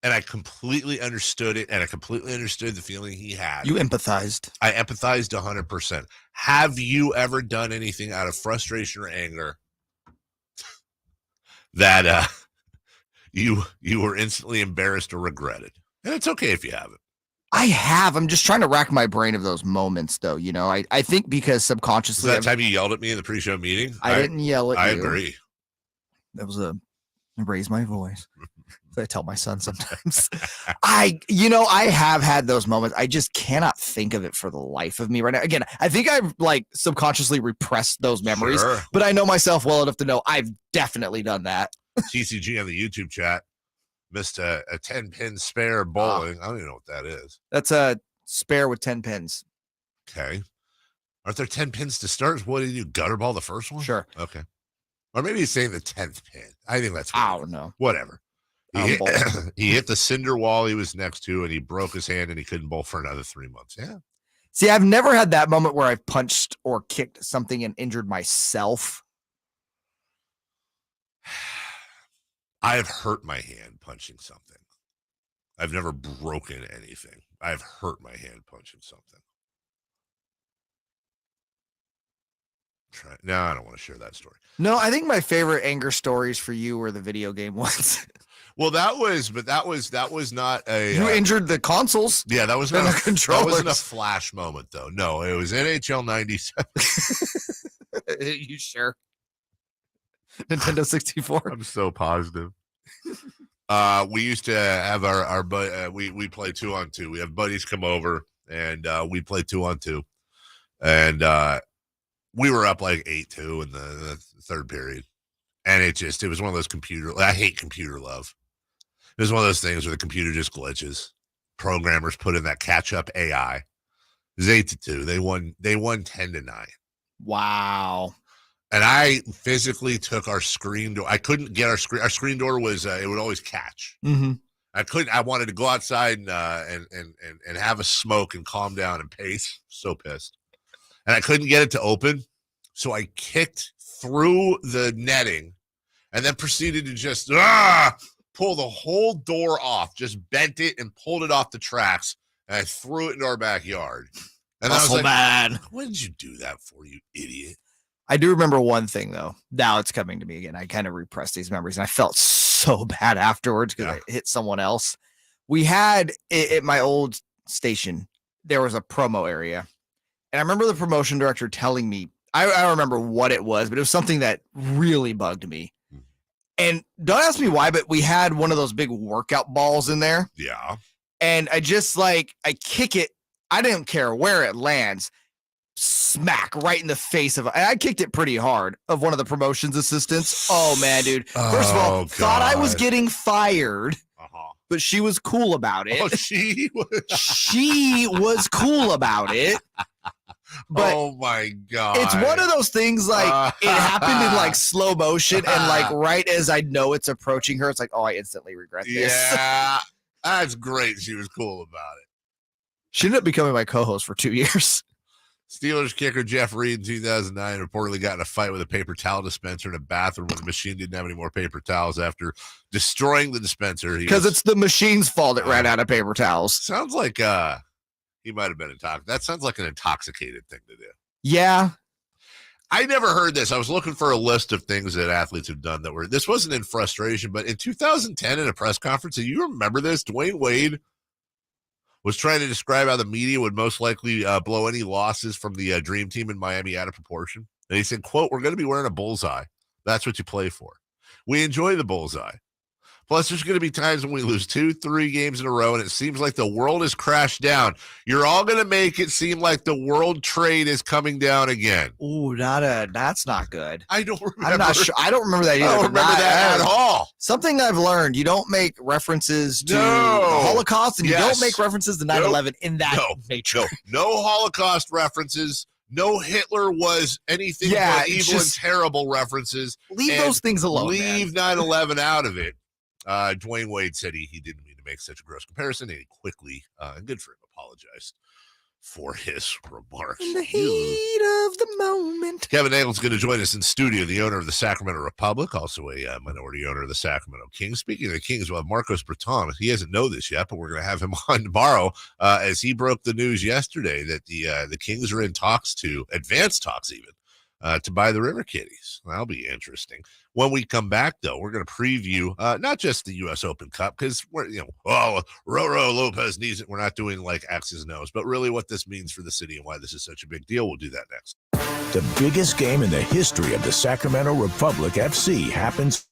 And I completely understood it, and I completely understood the feeling he had. You empathized. I empathized 100%. Have you ever done anything out of frustration or anger that you were instantly embarrassed or regretted? And it's okay if you haven't. I have. I'm just trying to rack my brain of those moments, though. You know, I think because subconsciously. Is that time you yelled at me in the pre-show meeting? I didn't yell at you. I agree. That was a raise my voice. I tell my son sometimes. I have had those moments. I just cannot think of it for the life of me right now. Again, I think I've like subconsciously repressed those memories, but I know myself well enough to know I've definitely done that. TCG on the YouTube chat missed a 10-pin spare bowling. I don't even know what that is. That's a spare with 10 pins. Okay. Aren't there 10 pins to start? What did you gutter ball the first one? Sure. Okay. Or maybe he's saying the 10th pin. I think that's I don't know. Whatever. He hit the cinder wall he was next to, and he broke his hand, and he couldn't bowl for another 3 months. Yeah. See, I've never had that moment where I've punched or kicked something and injured myself. I have hurt my hand punching something. I've never broken anything. I've hurt my hand punching something. No, I don't want to share that story. No, I think my favorite anger stories for you were the video game ones. Well, that was not a. You injured the consoles. Yeah, that was not not a controller. That wasn't a flash moment, though. No, it was NHL 97. You sure? Nintendo 64. I'm so positive. We used to have our we play 2-on-2. We have buddies come over and we play 2-on-2, and we were up like 8-2 in the third period, and it was one of those I hate computer love. It was one of those things where the computer just glitches. Programmers put in that catch-up AI. It was 8-2. They won 10-9. Wow. And I physically took our screen door. I couldn't get our screen. Our screen door was it would always catch. Mm-hmm. I wanted to go outside and have a smoke and calm down and pace. So pissed. And I couldn't get it to open. So I kicked through the netting and then proceeded to just pull the whole door off, just bent it and pulled it off the tracks. And I threw it into our backyard. And I was like, man, what did you do that for, you idiot? I do remember one thing, though. Now it's coming to me again. I kind of repressed these memories, and I felt so bad afterwards because I hit someone else. We had at my old station, there was a promo area. And I remember the promotion director telling me, I don't remember what it was, but it was something that really bugged me. And don't ask me why, but we had one of those big workout balls in there. Yeah. And I just I kick it. I didn't care where it lands. Smack right in the face of, I kicked it pretty hard, of one of the promotions assistants. Oh man, dude. First of all, thought I was getting fired, but she was cool about it. Oh, she was cool about it. But oh my God. It's one of those things it happened in slow motion, and right as I know it's approaching her, it's like, oh, I instantly regret this. Yeah. That's great. She was cool about it. She ended up becoming my co-host for 2 years. Steelers kicker Jeff Reed in 2009 reportedly got in a fight with a paper towel dispenser in a bathroom when the machine didn't have any more paper towels after destroying the dispenser. Because it's the machine's fault it ran out of paper towels. Sounds like he might have been intoxicated. That sounds like an intoxicated thing to do. Yeah. I never heard this. I was looking for a list of things that athletes have done that were, this wasn't in frustration, but in 2010 in a press conference, do you remember this? Dwayne Wade was trying to describe how the media would most likely blow any losses from the Dream Team in Miami out of proportion. And he said, quote, "We're going to be wearing a bullseye. That's what you play for. We enjoy the bullseye. Plus, there's going to be times when we lose 2-3 games in a row, and it seems like the world has crashed down. You're all going to make it seem like the world trade is coming down again." Ooh, that's not good. I don't remember. I'm not sure. I don't remember that either. I don't remember that at all. Something I've learned: you don't make references to the Holocaust, and you don't make references to 9/11 in that nature. No Holocaust references. No Hitler was anything but evil and terrible references. Leave those things alone. Leave 9/11 out of it. Dwayne Wade said he didn't mean to make such a gross comparison, and he quickly, and good for him, apologized for his remarks. In the heat of the moment. Kevin Nagle is going to join us in studio, the owner of the Sacramento Republic, also a minority owner of the Sacramento Kings. Speaking of the Kings, we'll have Marcos Breton. He doesn't know this yet, but we're going to have him on tomorrow as he broke the news yesterday that the Kings are in talks advanced talks even, to buy the River Kitties. That'll be interesting. When we come back, though, we're going to preview not just the U.S. Open Cup, because we're, Roro Lopez needs it. We're not doing like X's and O's, but really what this means for the city and why this is such a big deal. We'll do that next. The biggest game in the history of the Sacramento Republic FC happens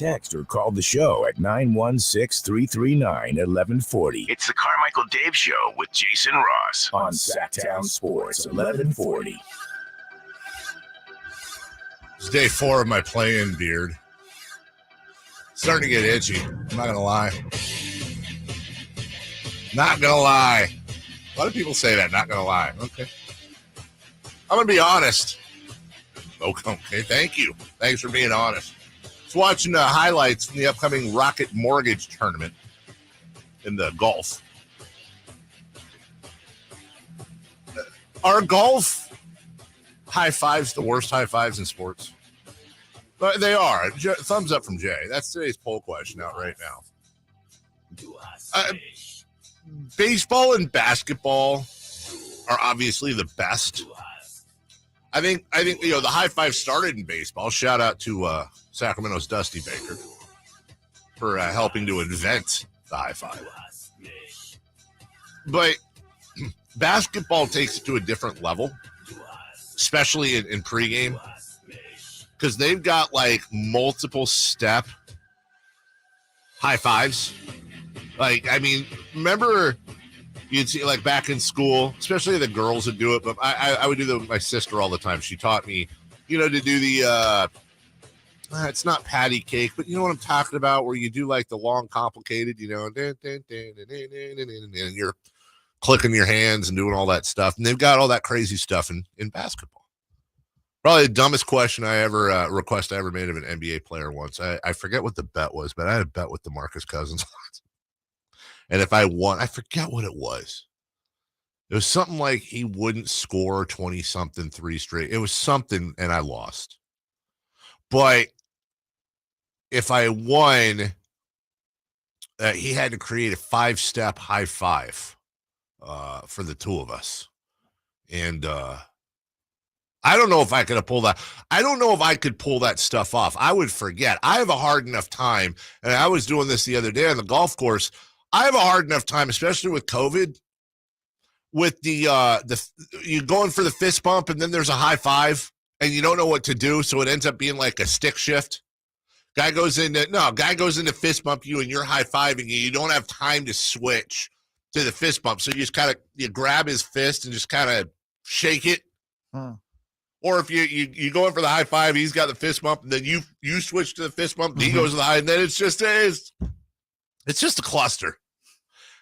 text or call the show at 916-339-1140. It's the Carmichael Dave Show with Jason Ross on Sactown Sports 1140. It's day 4 of my play-in beard. Starting to get itchy. I'm not going to lie. Not going to lie. A lot of people say that, not going to lie. Okay. I'm going to be honest. Okay, thank you. Thanks for being honest. Just watching highlights from the upcoming Rocket Mortgage Tournament in the golf. Are golf high fives the worst high fives in sports? But they are. Thumbs up from Jay. That's today's poll question out right now. Baseball and basketball are obviously the best. I think the high five started in baseball. Shout out to Sacramento's Dusty Baker for helping to invent the high five. But basketball takes it to a different level, especially in pregame, because they've got like multiple step high fives. Like, I mean, remember you'd see like back in school, especially the girls would do it, but I would do that with my sister all the time. She taught me, to do the, it's not patty cake, but you know what I'm talking about, where you do like the long, complicated, and you're clicking your hands and doing all that stuff. And they've got all that crazy stuff in basketball. Probably the dumbest question request I ever made of an NBA player once. I forget what the bet was, but I had a bet with DeMarcus Cousins once. And if I won, I forget what it was. It was something like he wouldn't score 20-something 3 straight. It was something, and I lost. But if I won, he had to create a 5-step high five for the two of us. And I don't know if I could have pulled that. I don't know if I could pull that stuff off. I would forget. I have a hard enough time, and I was doing this the other day on the golf course. I have a hard enough time, especially with COVID, with you going for the fist bump and then there's a high five and you don't know what to do, so it ends up being like a stick shift. Guy goes into fist bump you and you're high fiving you. You don't have time to switch to the fist bump, so you just you grab his fist and just kind of shake it. Or if you go in for the high five, he's got the fist bump, and then you switch to the fist bump, and he goes to the high, and then it's just a cluster.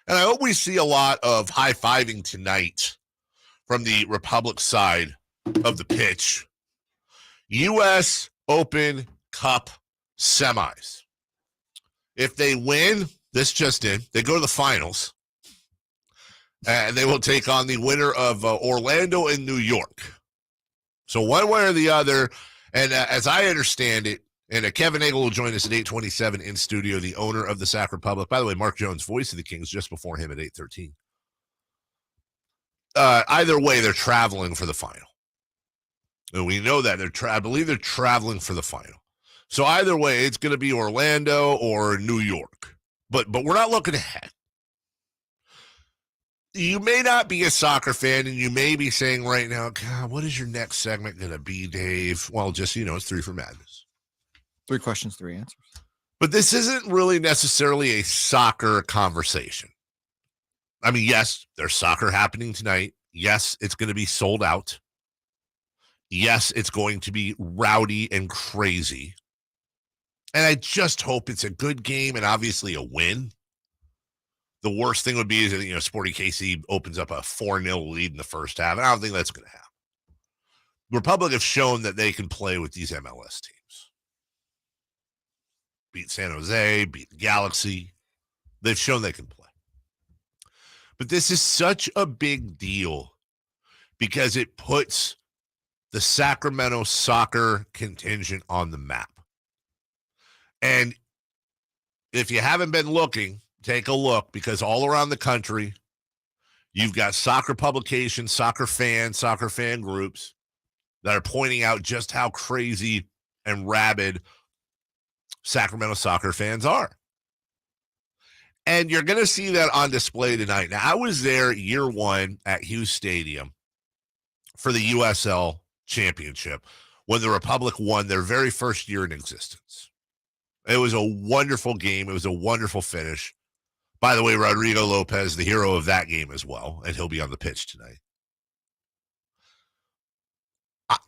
And I hope we see a lot of high-fiving tonight from the Republic side of the pitch. U.S. Open Cup semis. If they win, this just in, they go to the finals. And they will take on the winner of Orlando and New York. So one way or the other, and as I understand it, and Kevin Nagle will join us at 8:27 in studio, the owner of the Sac Republic. By the way, Mark Jones, voice of the Kings, just before him at 8:13. Either way, they're traveling for the final. And we know that. I believe they're traveling for the final. So either way, it's going to be Orlando or New York. But we're not looking ahead. You may not be a soccer fan, and you may be saying right now, God, what is your next segment going to be, Dave? Well, just, it's 3 for Madness. 3 questions, 3 answers. But this isn't really necessarily a soccer conversation. I mean, yes, there's soccer happening tonight. Yes, it's going to be sold out. Yes, it's going to be rowdy and crazy. And I just hope it's a good game and obviously a win. The worst thing would be is that, Sporting KC opens up a 4-0 lead in the first half. And I don't think that's going to happen. The Republic have shown that they can play with these MLS teams. Beat San Jose, beat the Galaxy. They've shown they can play. But this is such a big deal because it puts the Sacramento soccer contingent on the map. And if you haven't been looking, take a look, because all around the country, you've got soccer publications, soccer fan groups that are pointing out just how crazy and rabid Sacramento soccer fans are. And you're going to see that on display tonight. Now, I was there year 1 at Hughes Stadium for the USL Championship when the Republic won their very first year in existence. It was a wonderful game. It was a wonderful finish. By the way, Rodrigo Lopez, the hero of that game as well, and he'll be on the pitch tonight.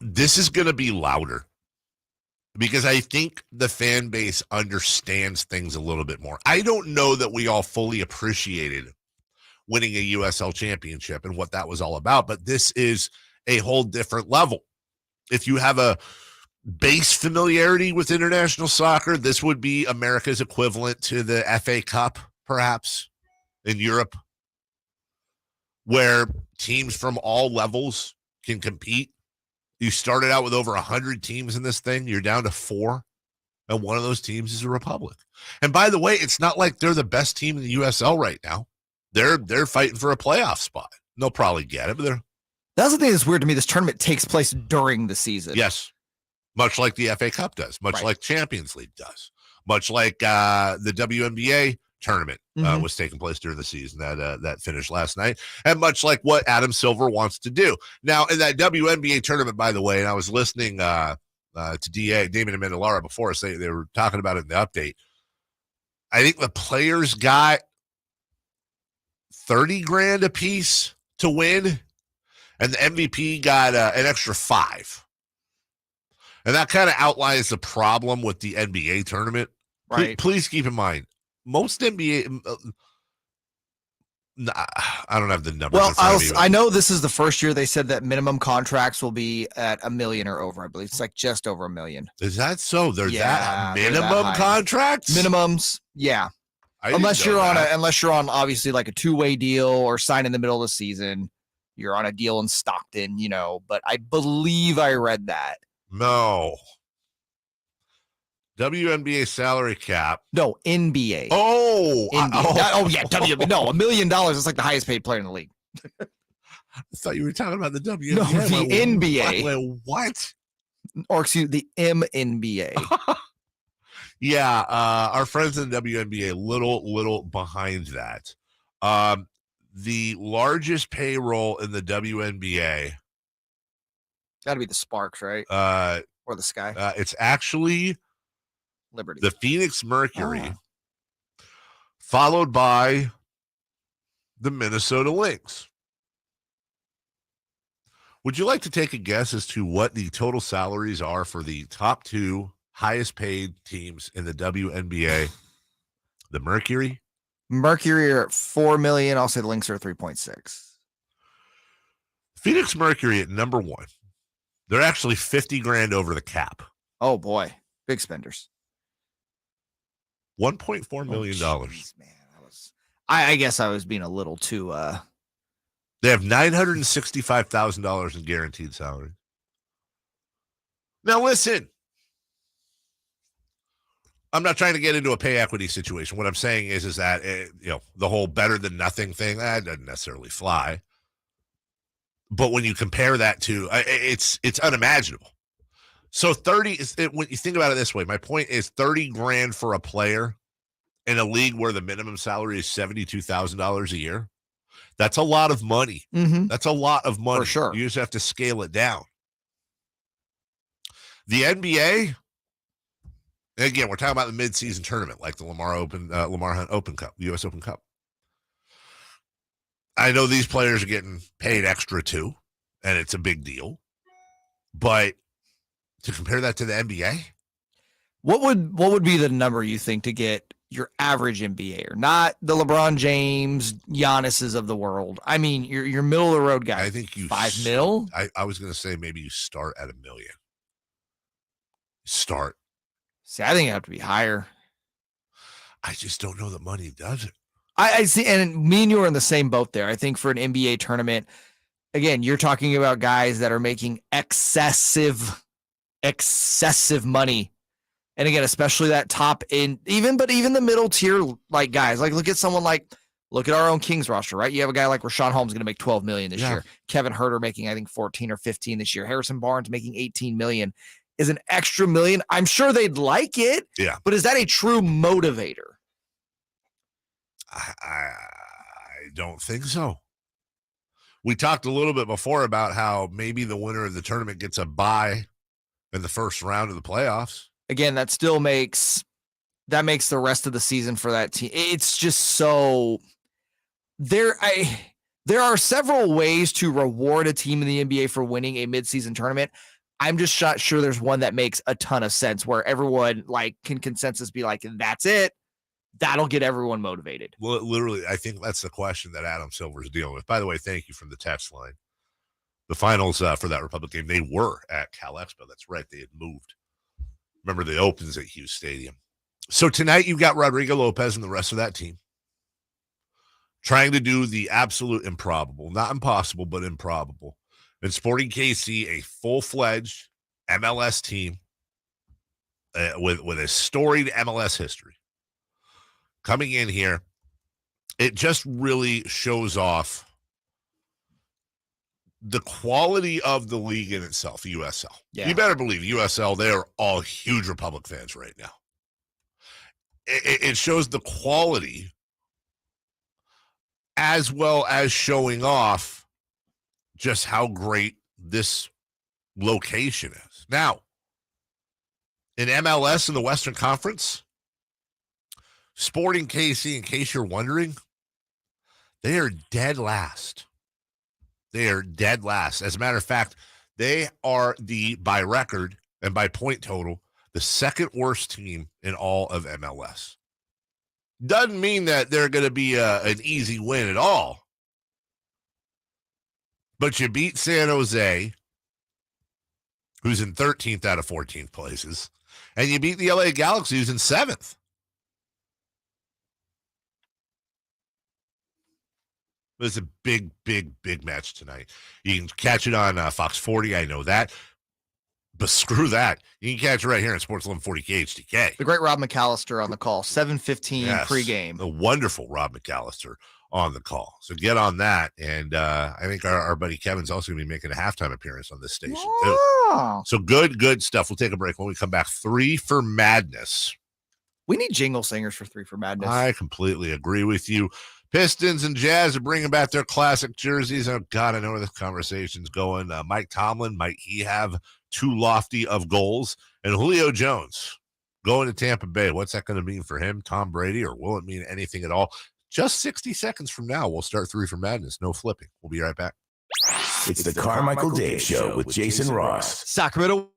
This is going to be louder because I think the fan base understands things a little bit more. I don't know that we all fully appreciated winning a USL championship and what that was all about, but this is a whole different level. If you have a base familiarity with international soccer, this would be America's equivalent to the FA Cup, perhaps, in Europe, where teams from all levels can compete. You started out with over 100 teams in this thing. You're down to 4, and one of those teams is a republic. And by the way, it's not like they're the best team in the USL right now. They're fighting for a playoff spot. They'll probably get it, but that's the thing that's weird to me. This tournament takes place during the season. Yes. Much like the FA Cup does, much like Champions League does, much like the WNBA tournament was taking place during the season that finished last night, and much like what Adam Silver wants to do. Now, in that WNBA tournament, by the way, and I was listening to Damon and Mendelara before us, they were talking about it in the update. I think the players got $30,000 a piece to win, and the MVP got an extra $5,000. And that kind of outlines the problem with the NBA tournament. Right. Please keep in mind, most NBA, I don't have the numbers. Well, I know this is the first year they said that minimum contracts will be at $1 million or over. I believe it's like just over $1 million. Is that so? They're that minimum contracts? Minimums, yeah. Unless you're on obviously like a 2-way deal or sign in the middle of the season, you're on a deal in Stockton, But I believe I read that. No. WNBA salary cap. No, NBA. Oh. Yeah. WNBA. No, $1 million is like the highest paid player in the league. I thought you were talking about the WNBA. No, the NBA. What? Or excuse the MNBA. Yeah, our friends in the WNBA, little behind that. The largest payroll in the WNBA. Got to be the Sparks, right? Or the Sky. It's actually Liberty. The Phoenix Mercury, followed by the Minnesota Lynx. Would you like to take a guess as to what the total salaries are for the top 2 highest paid teams in the WNBA? The Mercury are at $4 million. I'll say the Lynx are 3.6. Phoenix Mercury at number 1. They're actually $50,000 over the cap. Oh boy, big spenders. $1.4 million. Geez, man, I guess I was being a little too. They have $965,000 in guaranteed salary. Now listen, I'm not trying to get into a pay equity situation. What I'm saying is that the whole better than nothing thing that doesn't necessarily fly. But when you compare that to, it's unimaginable. So when you think about it this way, my point is $30,000 for a player in a league where the minimum salary is $72,000 a year. That's a lot of money. Mm-hmm. That's a lot of money. For sure. You just have to scale it down. The NBA, again, we're talking about the midseason tournament, like the Lamar Hunt Open Cup, the U.S. Open Cup. I know these players are getting paid extra too, and it's a big deal. But to compare that to the NBA, what would be the number you think to get your average NBAer, not the LeBron James, Giannis's of the world? I mean, your middle of the road guy. I think you $5 million. I was going to say maybe you start at $1 million. Start. See, I think it have to be higher. I just don't know that money does it. I see, and me and you are in the same boat there. I think for an NBA tournament, again, you're talking about guys that are making excessive money. And again, especially that top end, even the middle tier, like guys, like look at our own Kings roster, right? You have a guy like Rashawn Holmes going to make $12 million this year. Kevin Herter making, I think, 14 or 15 this year. Harrison Barnes making $18 million. Is an extra $1 million. I'm sure they'd like it. Yeah. But is that a true motivator? I don't think so. We talked a little bit before about how maybe the winner of the tournament gets a bye in the first round of the playoffs. Again, that still makes that makes the rest of the season for that team. It's just so there are several ways to reward a team in the NBA for winning a midseason tournament. I'm just not sure there's one that makes a ton of sense where everyone like can consensus be like, that's it. That'll get everyone motivated. Well, literally, I think that's the question that Adam Silver is dealing with. By the way, thank you from the text line. The finals for that Republic game, they were at Cal Expo. That's right. They had moved. Remember, the opens at Hughes Stadium. So tonight you've got Rodrigo Lopez and the rest of that team trying to do the absolute improbable, not impossible, but improbable. And Sporting KC, a full-fledged MLS team with a storied MLS history. Coming in here, it just really shows off the quality of the league in itself, USL. Yeah. You better believe USL, they are all huge Republic fans right now. It shows the quality as well as showing off just how great this location is. Now, in MLS in the Western Conference, Sporting KC, in case you're wondering, they are dead last. They are dead last. As a matter of fact, they are by record and by point total, the second worst team in all of MLS. Doesn't mean that they're going to be an easy win at all. But you beat San Jose, who's in 13th out of 14th places, and you beat the LA Galaxy, who's in 7th. It's a big, big, big match tonight. You can catch it on Fox 40. I know that. But screw that. You can catch it right here on Sports 1140 KHTK. The great Rob McAllister on the call, 7:15 pregame. The wonderful Rob McAllister on the call. So get on that. And I think our buddy Kevin's also going to be making a halftime appearance on this station, too. So good stuff. We'll take a break. When we come back, 3 for Madness. We need jingle singers for 3 for Madness. I completely agree with you. Pistons and Jazz are bringing back their classic jerseys. Oh, God, I know where this conversation's going. Mike Tomlin, might he have too lofty of goals? And Julio Jones going to Tampa Bay. What's that going to mean for him, Tom Brady, or will it mean anything at all? Just 60 seconds from now, we'll start 3 for Madness. No flipping. We'll be right back. It's the Carmichael Dave Show with Jason Ross. Sacramento.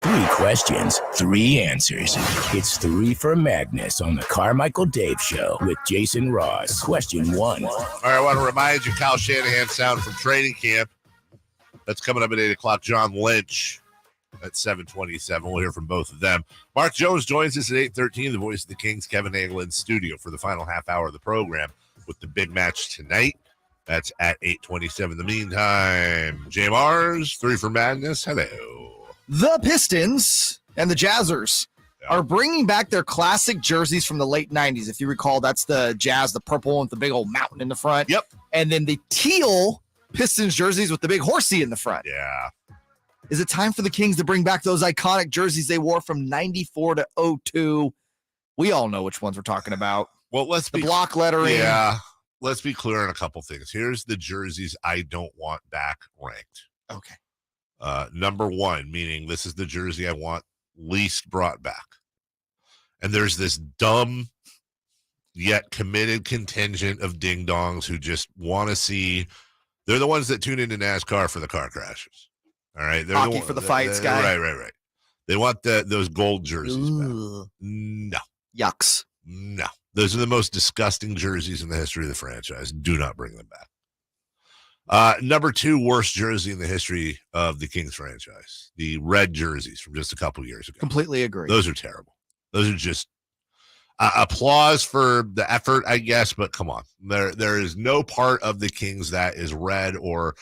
Three questions, 3 answers. It's 3 for Madness on the Carmichael Dave Show with Jason Ross. Question 1. All right, I want to remind you, Kyle Shanahan sound from training camp. That's coming up at 8 o'clock. John Lynch at 7:27. We'll hear from both of them. Mark Jones joins us at 8:13, the voice of the Kings, Kevin Nagle in studio for the final half hour of the program with the big match tonight. That's at 8:27. In the meantime, JMR's 3 for Madness. Hello. The Pistons and the Jazzers are bringing back their classic jerseys from the late 90s. If you recall, that's the Jazz, the purple with the big old mountain in the front. Yep. And then the teal Pistons jerseys with the big horsey in the front. Yeah. Is it time for the Kings to bring back those iconic jerseys they wore from 94 to 02? We all know which ones we're talking about. Well, the block lettering. Yeah. Let's be clear on a couple things. Here's the jerseys I don't want back ranked. Okay. Number 1, meaning this is the jersey I want least brought back. And there's this dumb yet committed contingent of ding-dongs who just want to see. They're the ones that tune into NASCAR for the car crashes. All right. They're Hockey for the fights, guy. Right. They want those gold jerseys back. No. Yucks. No. Those are the most disgusting jerseys in the history of the franchise. Do not bring them back. Number 2 worst jersey in the history of the Kings franchise. The red jerseys from just a couple years ago. Completely agree. Those are terrible. Those are just applause for the effort, I guess, but come on. There is no part of the Kings that is red or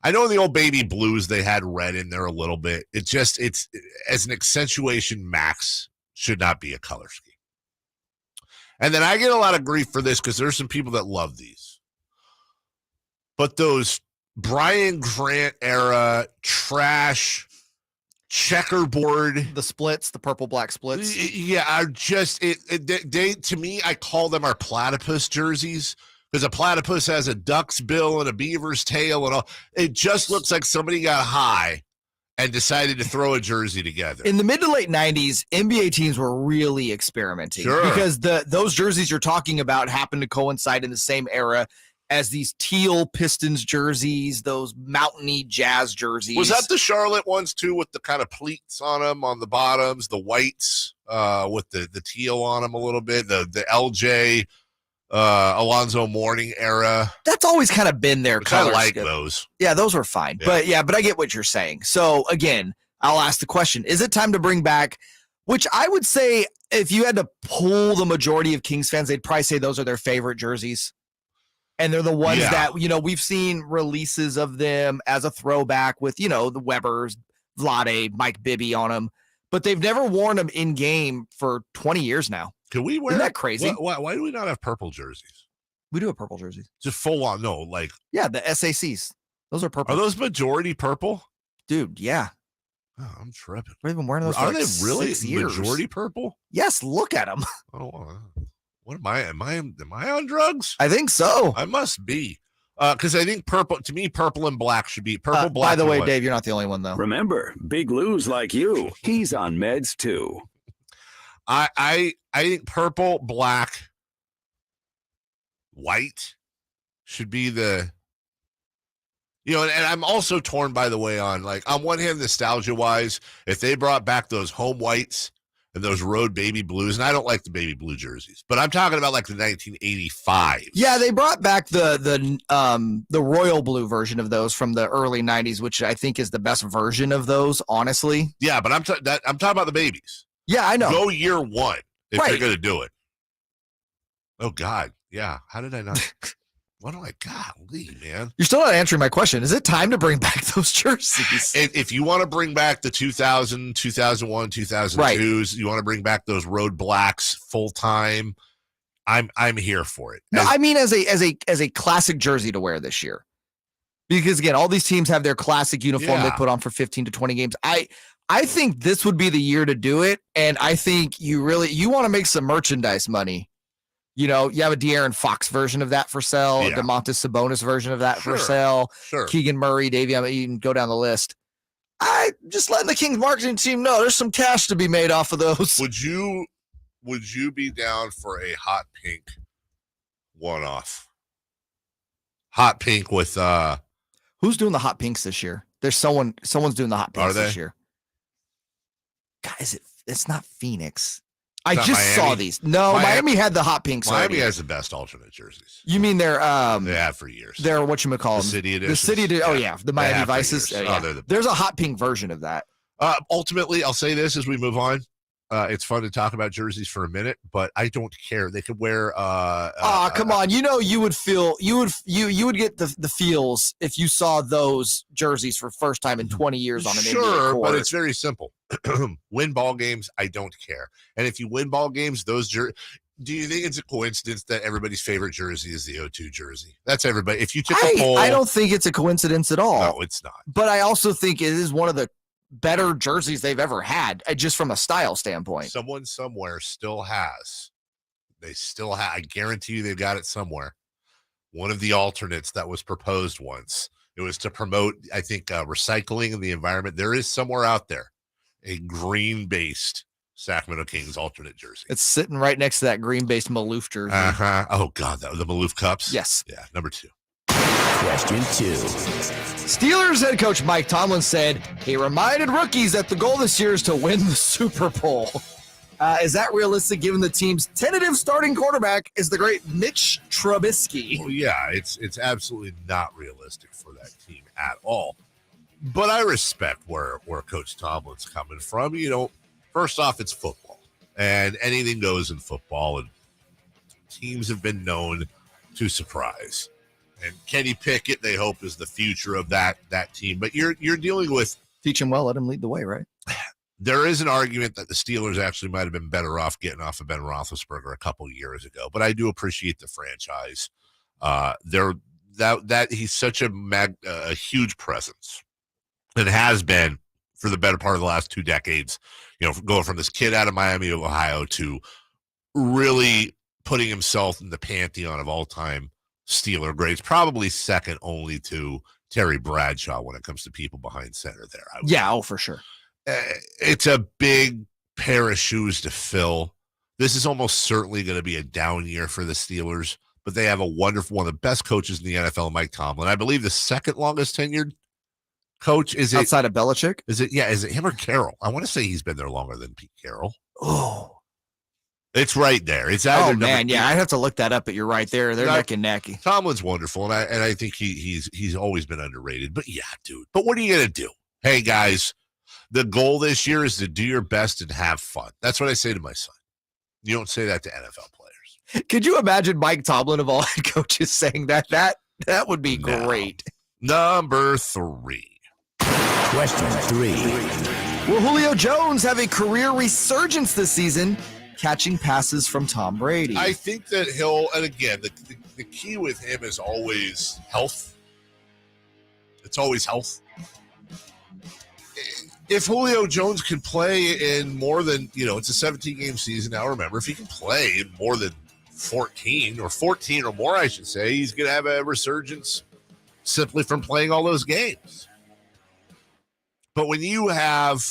I know in the old baby blues they had red in there a little bit. It's as an accentuation max should not be a color scheme. And then I get a lot of grief for this because there's some people that love these. But those Brian Grant era trash checkerboard, the splits, the purple black splits. Yeah, are just they to me, I call them our platypus jerseys because a platypus has a duck's bill and a beaver's tail and all. It just looks like somebody got high and decided to throw a jersey together. In the mid to late 90s, NBA teams were really experimenting because those jerseys you're talking about happened to coincide in the same era as these teal Pistons jerseys, those mountainy Jazz jerseys. Was that the Charlotte ones too, with the kind of pleats on them on the bottoms, the whites with the teal on them a little bit, the LJ Alonzo Mourning era? That's always kind of been their color. I like those. Yeah, those were fine. Yeah. But I get what you're saying. So again, I'll ask the question, is it time to bring back, which I would say if you had to poll the majority of Kings fans, they'd probably say those are their favorite jerseys. And they're the ones that, we've seen releases of them as a throwback with, the Webbers, Vlade, Mike Bibby on them, but they've never worn them in game for 20 years now. Can we wear? Isn't that crazy? Why do we not have purple jerseys? We do have purple jerseys. Just full on. No, yeah, the SACs. Those are purple. Are those majority purple? Dude, yeah. Oh, I'm tripping. We've been wearing those for Are they really 6 years. majority purple? Yes, look at them. Oh, what am I? Am I on drugs? I think so. I must be. Because I think purple, to me, purple and black should be purple, black. By the way, white. Dave, you're not the only one, though. Remember, Big Lou's like you. He's on meds, too. I think purple, black, white should be the, and I'm also torn, by the way, on one hand, nostalgia wise, if they brought back those home whites and those road baby blues, and I don't like the baby blue jerseys, but I'm talking about the 1985. Yeah, they brought back the royal blue version of those from the early 90s, which I think is the best version of those, honestly. Yeah, but I'm talking about the babies. Yeah, I know. Go year one if Right. you're going to do it. Oh, God. Yeah. How did I not? What am I? Golly, man. You're still not answering my question. Is it time to bring back those jerseys? If you want to bring back the 2000, 2001, 2002s, you want to bring back those road blacks full time, I'm here for it. No, I mean as a classic jersey to wear this year. Because again, all these teams have their classic uniform they put on for 15 to 20 games. I think this would be the year to do it, and I think you want to make some merchandise money. You have a De'Aaron Fox version of that for sale, a DeMontis Sabonis version of that for sale, Keegan Murray, Davey, you can go down the list. I just letting the Kings marketing team know there's some cash to be made off of those. Would you be down for a hot pink one-off? Hot pink with who's doing the hot pinks this year? There's someone's doing the hot pinks this year. Guys, it's not Phoenix. I just saw these. No, Miami had the hot pinks. Miami has the best alternate jerseys. You mean they're they have for years. They're whatchamacallit. The city edition. The city edition. Oh yeah, the Miami Vices. There's a hot pink version of that. Ultimately, I'll say this as we move on. It's fun to talk about jerseys for a minute, but I don't care. They could wear. Come on! You would get the feels if you saw those jerseys for first time in 20 years on an NBA court. But it's very simple. Win ball games, I don't care. And if you win ball games, Do you think it's a coincidence that everybody's favorite jersey is the 0-2 jersey? That's everybody. If you took a poll, I don't think it's a coincidence at all. No, it's not. But I also think it is one of the better jerseys they've ever had, just from a style standpoint. Someone somewhere still has. They still have. I guarantee you they've got it somewhere. One of the alternates that was proposed once. It was to promote, I think, recycling in the environment. There is somewhere out there a green-based Sacramento Kings alternate jersey. It's sitting right next to that green-based Maloof jersey. Oh, God, the Maloof Cups? Yes. Yeah, number 2. Question 2. Steelers head coach Mike Tomlin said he reminded rookies that the goal this year is to win the Super Bowl. Is that realistic given the team's tentative starting quarterback is the great Mitch Trubisky? Well, yeah, it's absolutely not realistic for that team at all. But I respect where Coach Tomlin's coming from. You know, first off, it's football, and anything goes in football, and teams have been known to surprise. And Kenny Pickett, they hope, is the future of that team. But you're dealing with teach him well, let him lead the way, right? There is an argument that the Steelers actually might have been better off getting off of Ben Roethlisberger a couple of years ago. But I do appreciate the franchise. That he's such a huge presence, and has been for the better part of the last 2 decades. You know, going from this kid out of Miami, Ohio, to really putting himself in the pantheon of all-time Steeler greats, probably second only to Terry Bradshaw when it comes to people behind center there. For sure. It's a big pair of shoes to fill. This is almost certainly going to be a down year for the Steelers, but they have a wonderful, one of the best coaches in the NFL, Mike Tomlin. I believe the second longest tenured coach is outside of Belichick. Is it him or Carroll? I want to say he's been there longer than Pete Carroll. Oh, it's right there. It's either I'd have to look that up, but you're right there. They're neck and neck. Tomlin's wonderful, and I think he's always been underrated. But yeah, dude. But what are you gonna do? Hey guys, the goal this year is to do your best and have fun. That's what I say to my son. You don't say that to NFL players. Could you imagine Mike Tomlin of all head coaches saying that? That would be great. Number 3. Question 3. Will Julio Jones have a career resurgence this season, catching passes from Tom Brady? I think that he'll, and again, the key with him is always health. It's always health. If Julio Jones can play in more than, it's a 17-game season now, remember, if he can play in more than 14 or more, I should say, he's going to have a resurgence simply from playing all those games. But when you have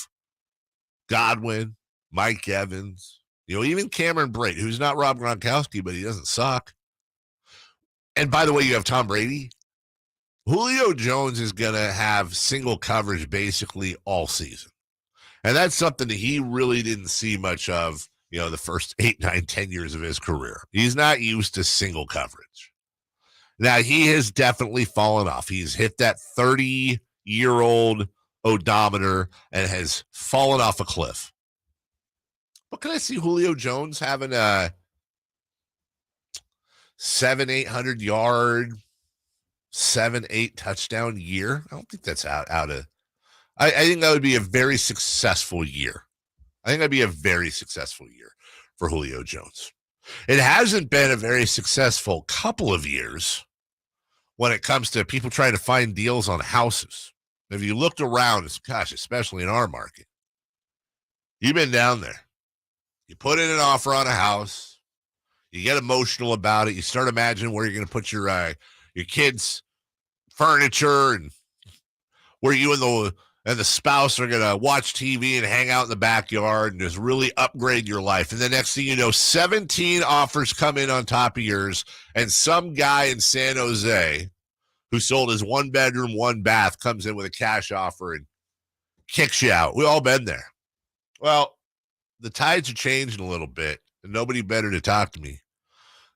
Godwin, Mike Evans, even Cameron Brate, who's not Rob Gronkowski, but he doesn't suck. And by the way, you have Tom Brady. Julio Jones is going to have single coverage basically all season. And that's something that he really didn't see much of, the first 8, 9, 10 years of his career. He's not used to single coverage. Now, he has definitely fallen off. He's hit that 30-year-old odometer and has fallen off a cliff. But can I see Julio Jones having a 700-800 yard, 7-8 touchdown year? I don't think that's out of. I think that would be a very successful year. I think that'd be a very successful year for Julio Jones. It hasn't been a very successful couple of years when it comes to people trying to find deals on houses. If you looked around, especially in our market, you've been down there. You put in an offer on a house. You get emotional about it. You start imagining where you're going to put your kids' furniture and where you and the spouse are going to watch TV and hang out in the backyard and just really upgrade your life. And the next thing you know, 17 offers come in on top of yours, and some guy in San Jose who sold his 1-bedroom, 1-bath comes in with a cash offer and kicks you out. We've all been there. Well, the tides are changing a little bit, and nobody better to talk to me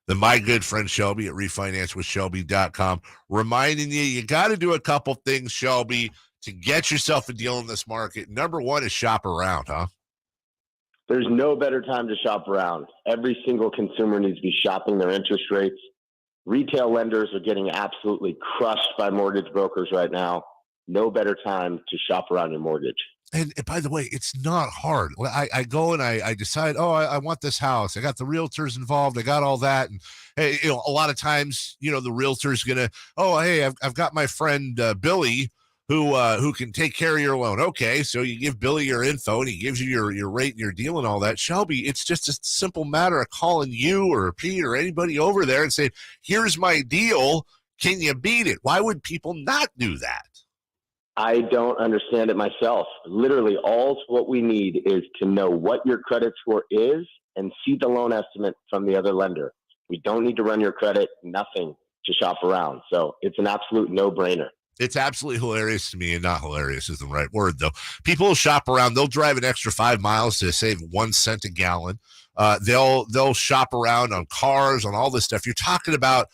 than my good friend Shelby at refinancewithshelby.com, reminding you got to do a couple things, Shelby, to get yourself a deal in this market. Number one is shop around, huh? There's no better time to shop around. Every single consumer needs to be shopping their interest rates. Retail lenders are getting absolutely crushed by mortgage brokers right now. No better time to shop around your mortgage. And by the way, it's not hard. I go and I decide, I want this house. I got the realtors involved. I got all that. And hey, a lot of times, the realtor's gonna, hey, I've got my friend Billy who can take care of your loan. Okay, so you give Billy your info and he gives you your rate and your deal and all that. Shelby, it's just a simple matter of calling you or Pete or anybody over there and saying, here's my deal. Can you beat it? Why would people not do that? I don't understand it myself. Literally, all what we need is to know what your credit score is and see the loan estimate from the other lender. We don't need to run your credit, nothing to shop around. So it's an absolute no-brainer. It's absolutely hilarious to me, and not hilarious is the right word, though. People will shop around. They'll drive an extra 5 miles to save 1 cent a gallon. They'll shop around on cars, on all this stuff. You're talking about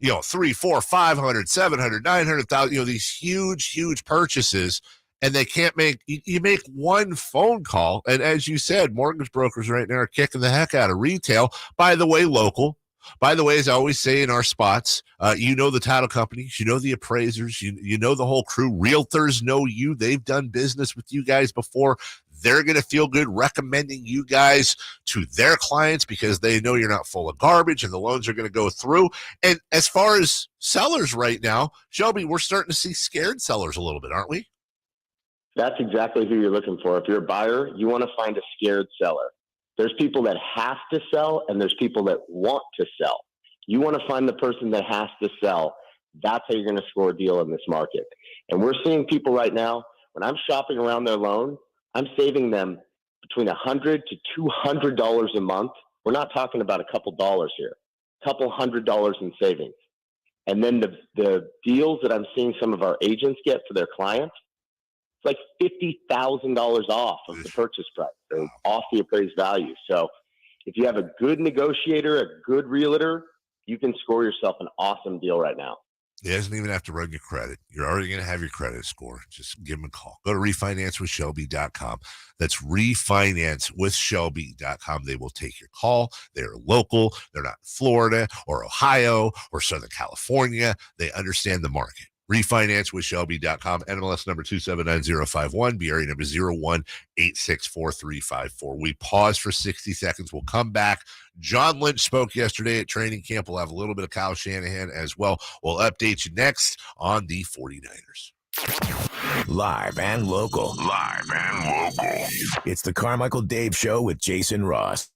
300, 400, 500, 700, 900,000, these huge purchases, and they can't you make one phone call. And as you said, mortgage brokers right now are kicking the heck out of retail. By the way, local. By the way, as I always say in our spots, the title companies, the appraisers, you know the whole crew. Realtors know you. They've done business with you guys before. They're going to feel good recommending you guys to their clients because they know you're not full of garbage and the loans are going to go through. And as far as sellers right now, Shelby, we're starting to see scared sellers a little bit, aren't we? That's exactly who you're looking for. If you're a buyer, you want to find a scared seller. There's people that have to sell and there's people that want to sell. You want to find the person that has to sell. That's how you're going to score a deal in this market. And we're seeing people right now, when I'm shopping around their loan, I'm saving them between $100 to $200 a month. We're not talking about a couple dollars here, a couple $100 in savings. And then the deals that I'm seeing some of our agents get for their clients, it's like $50,000 off of the purchase price, so off the appraised value. So if you have a good negotiator, a good realtor, you can score yourself an awesome deal right now. It doesn't even have to run your credit. You're already going to have your credit score. Just give them a call. Go to refinancewithshelby.com. That's refinancewithshelby.com. They will take your call. They're local. They're not Florida or Ohio or Southern California. They understand the market. refinancewithshelby.com, NMLS number 279051, BRE number 01864354. We pause for 60 seconds. We'll come back. John Lynch spoke yesterday at training camp. We'll have a little bit of Kyle Shanahan as well. We'll update you next on the 49ers. Live and local. Live and local. It's the Carmichael Dave Show with Jason Ross.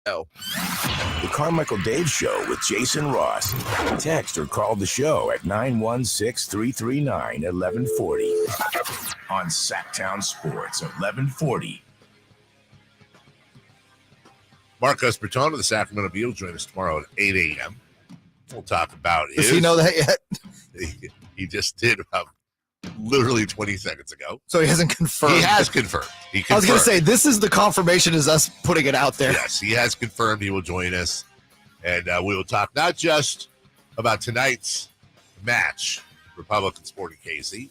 The Carmichael Dave Show with Jason Ross. Text or call the show at 916-339-1140 on Sactown Sports 1140. Marcos Bertone of the Sacramento Bee will join us tomorrow at 8 a.m. We'll talk about Does he know that yet? He just did about literally 20 seconds ago. So he hasn't confirmed. He has confirmed. I was going to say, this is the confirmation is us putting it out there. Yes, he has confirmed he will join us. And we will talk not just about tonight's match, Republican Sporting KC,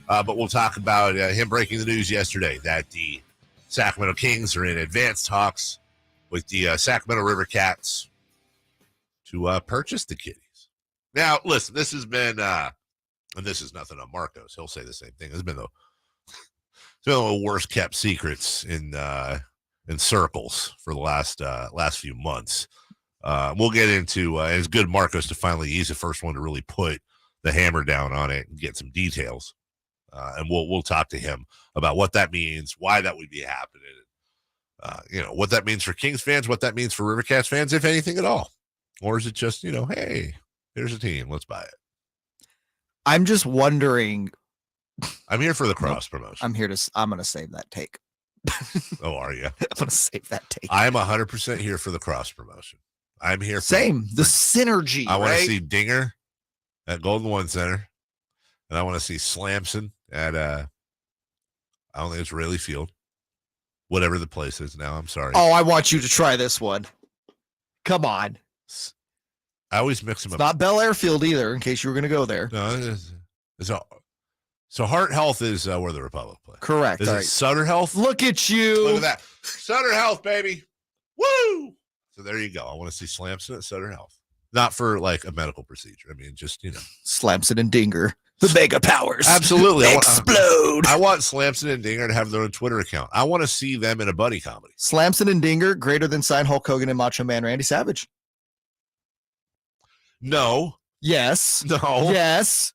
but we'll talk about him breaking the news yesterday that the Sacramento Kings are in advanced talks with the Sacramento River Cats to purchase the Kitties. Now, listen, this has been, and this is nothing on Marcos. He'll say the same thing. It's been the worst kept secrets in circles for the last few months. We'll get into it's good Marcos to finally, he's the first one to really put the hammer down on it and get some details. And we'll talk to him about what that means, why that would be happening, what that means for Kings fans, what that means for Rivercats fans, if anything at all. Or is it just, hey, here's a team, let's buy it. I'm just wondering. I'm here for the cross promotion. I'm going to save that take. Oh, are you? I'm going to save that take. I'm 100% here for the cross promotion. I'm here for the synergy. I want to see Dinger at Golden One Center, and I want to see Slamson at I don't think it's Rayleigh Field, whatever the place is now. I'm sorry. Oh, I want you to try this one. Come on. I always mix them up. It's not Bel Air Field either, in case you were going to go there. No, so Heart Health is where the Republic play. Correct. Is it Sutter Health? Look at you. Look at that. Sutter Health, baby. Woo! So there you go. I want to see Slamson at Sutter Health. Not for like a medical procedure. I mean, just, Slamson and Dinger. The mega powers. Absolutely. Explode. I want Slamson and Dinger to have their own Twitter account. I want to see them in a buddy comedy. Slamson and Dinger greater than sign Hulk Hogan and Macho Man Randy Savage. No. Yes. No. Yes.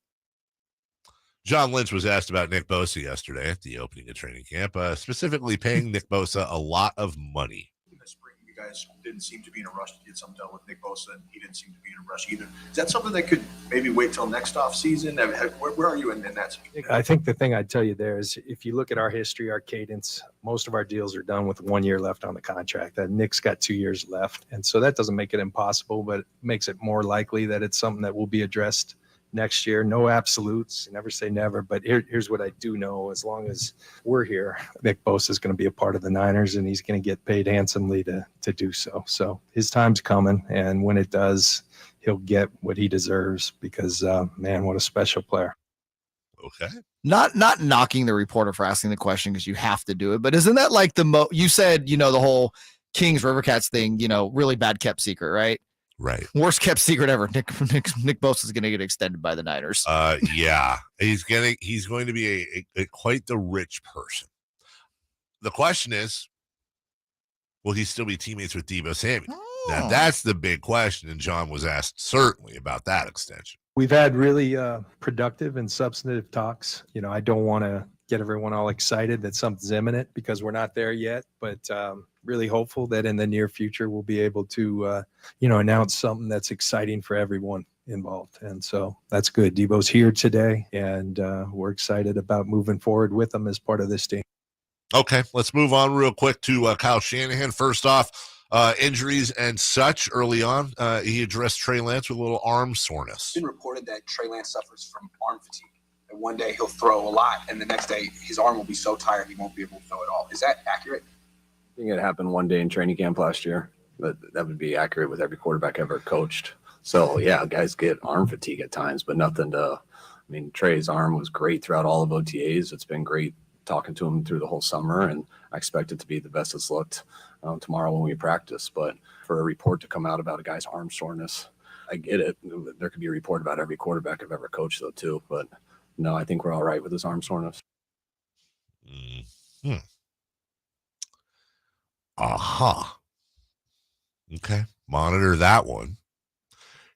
John Lynch was asked about Nick Bosa yesterday at the opening of training camp, specifically paying Nick Bosa a lot of money. In the spring, you guys didn't seem to be in a rush to get something done with Nick Bosa, and he didn't seem to be in a rush either. Is that something that could maybe wait till next off season? Where are you in that? I think the thing I'd tell you there is if you look at our history, our cadence, most of our deals are done with 1 year left on the contract. Nick's got 2 years left. And so that doesn't make it impossible, but it makes it more likely that it's something that will be addressed next year. No absolutes, never say never, but here's what I do know. As long as we're here, Nick Bosa is going to be a part of the Niners, and he's going to get paid handsomely to do so. So his time's coming, and when it does, he'll get what he deserves because, man, what a special player. Okay. Not knocking the reporter for asking the question because you have to do it, but isn't that like you said, the whole Kings Rivercats thing, really bad kept secret, right? Right. Worst kept secret ever. Nick Bosa is going to get extended by the Niners. Yeah. He's going to be a quite the rich person. The question is, will he still be teammates with Deebo Samuel? Now that's the big question, and John was asked certainly about that extension. We've had really productive and substantive talks. I don't want to get everyone all excited that something's imminent because we're not there yet, but really hopeful that in the near future we'll be able to, announce something that's exciting for everyone involved. And so that's good. Deebo's here today, and we're excited about moving forward with him as part of this team. Okay, let's move on real quick to Kyle Shanahan. First off, injuries and such early on. He addressed Trey Lance with a little arm soreness. It's been reported that Trey Lance suffers from arm fatigue. And one day he'll throw a lot, and the next day his arm will be so tired he won't be able to throw at all. Is that accurate? I think it happened one day in training camp last year, but that would be accurate with every quarterback ever coached. So, yeah, guys get arm fatigue at times, but nothing to – Trey's arm was great throughout all of OTAs. It's been great talking to him through the whole summer, and I expect it to be the best it's looked tomorrow when we practice. But for a report to come out about a guy's arm soreness, I get it. There could be a report about every quarterback I've ever coached, though, too. But, no, I think we're all right with his arm soreness. Mm-hmm. Aha. Okay. Monitor that one.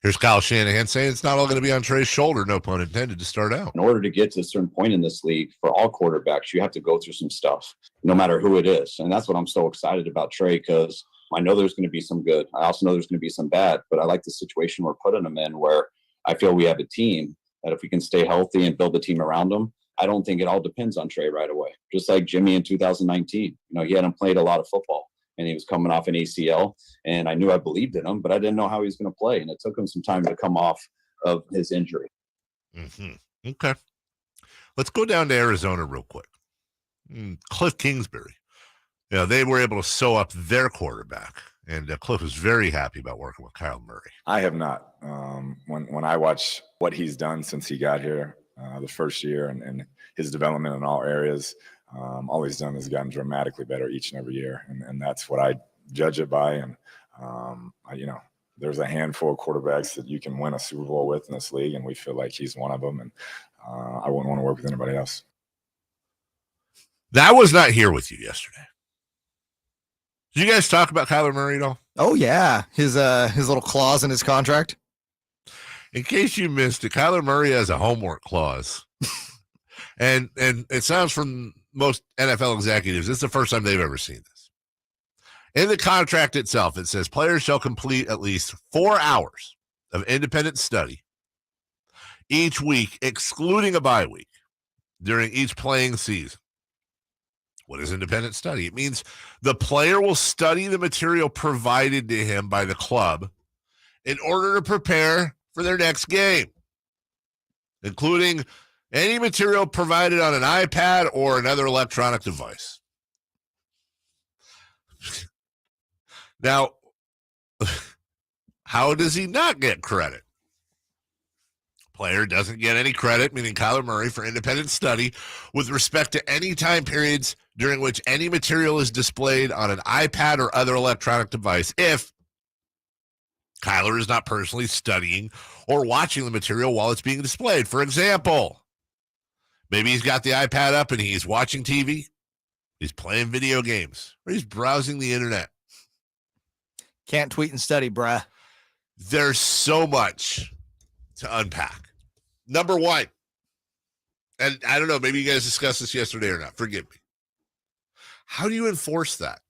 Here's Kyle Shanahan saying it's not all going to be on Trey's shoulder, no pun intended, to start out. In order to get to a certain point in this league, for all quarterbacks, you have to go through some stuff, no matter who it is. And that's what I'm so excited about Trey, because I know there's going to be some good. I also know there's going to be some bad, but I like the situation we're putting him in where I feel we have a team that if we can stay healthy and build a team around them, I don't think it all depends on Trey right away. Just like Jimmy in 2019. He hadn't played a lot of football, and he was coming off an ACL, and I knew I believed in him, but I didn't know how he was going to play, and it took him some time to come off of his injury. Mm-hmm. Okay. Let's go down to Arizona real quick. Cliff Kingsbury. They were able to sew up their quarterback, and Cliff was very happy about working with Kyle Murray. I have not. When I watch what he's done since he got here the first year and his development in all areas, all he's done is gotten dramatically better each and every year. And that's what I judge it by. And, there's a handful of quarterbacks that you can win a Super Bowl with in this league, and we feel like he's one of them. And I wouldn't want to work with anybody else. That was not here with you yesterday. Did you guys talk about Kyler Murray at all? Oh yeah, his little clause in his contract. In case you missed it, Kyler Murray has a homework clause. and it sounds from most NFL executives, it's the first time they've ever seen this. In the contract itself, it says players shall complete at least 4 hours of independent study each week, excluding a bye week, during each playing season. What is independent study? It means the player will study the material provided to him by the club in order to prepare for their next game, including any material provided on an iPad or another electronic device. Now, how does he not get credit? Player doesn't get any credit, meaning Kyler Murray, for independent study with respect to any time periods during which any material is displayed on an iPad or other electronic device if Kyler is not personally studying or watching the material while it's being displayed. For example, maybe he's got the iPad up and he's watching TV, he's playing video games, or he's browsing the internet. Can't tweet and study, bruh. There's so much to unpack. Number one, and I don't know, maybe you guys discussed this yesterday or not. Forgive me. How do you enforce that?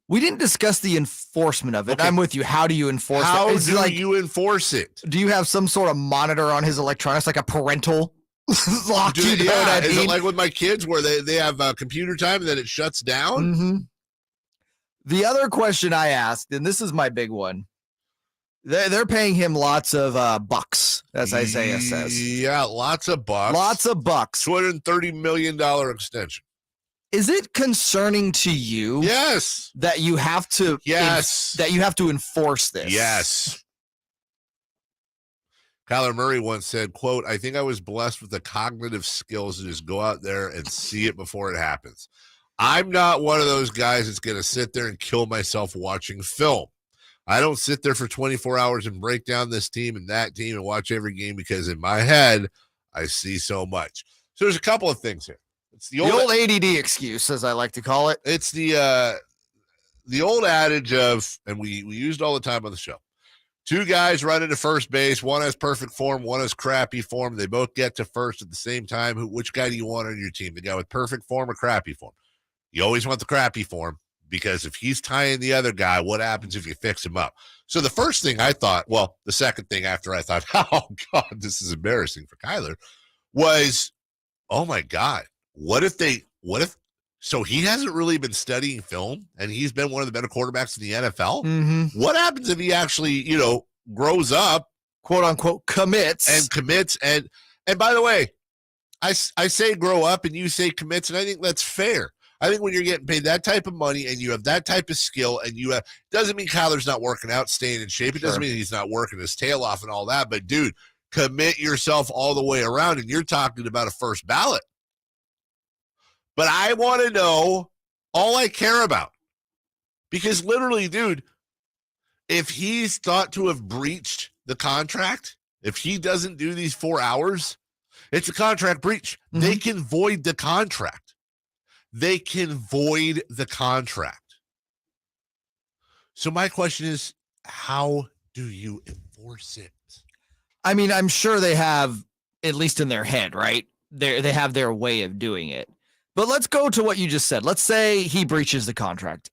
We didn't discuss the enforcement of it. Okay. I'm with you. How do you enforce it? How Is it do you enforce it? Do you have some sort of monitor on his electronics, like a parental lock? Is it like with my kids where they have computer time and then it shuts down? Mm-hmm. The other question I asked, and this is my big one, they're paying him lots of bucks, as Isaiah says. Yeah, lots of bucks. Lots of bucks. $230 million extension. Is it concerning to you? Yes. That you have to that you have to enforce this? Yes. Kyler Murray once said, quote, "I think I was blessed with the cognitive skills to just go out there and see it before it happens. I'm not one of those guys that's going to sit there and kill myself watching film. I don't sit there for 24 hours and break down this team and that team and watch every game because in my head, I see so much." So there's a couple of things here. It's the old ADD excuse, as I like to call it. It's the old adage of, and we used all the time on the show, two guys run into first base. One has perfect form, one has crappy form. They both get to first at the same time. Which guy do you want on your team? The guy with perfect form or crappy form? You always want the crappy form, because if he's tying the other guy, what happens if you fix him up? So the first thing I thought, well, the second thing after I thought, oh, God, this is embarrassing for Kyler, was, oh, my God, so he hasn't really been studying film and he's been one of the better quarterbacks in the NFL? Mm-hmm. What happens if he actually, grows up, quote unquote, commits? And by the way, I say grow up and you say commits, and I think that's fair. I think when you're getting paid that type of money and you have that type of skill and doesn't mean Kyler's not working out, staying in shape. It doesn't mean he's not working his tail off and all that. But, dude, commit yourself all the way around, and you're talking about a first ballot. But I want to know all I care about. Because literally, dude, if he's thought to have breached the contract, if he doesn't do these 4 hours, it's a contract breach. Mm-hmm. They can void the contract. So my question is, how do you enforce it? I mean, I'm sure they have, at least in their head, right? They have their way of doing it. But let's go to what you just said. Let's say he breaches the contract.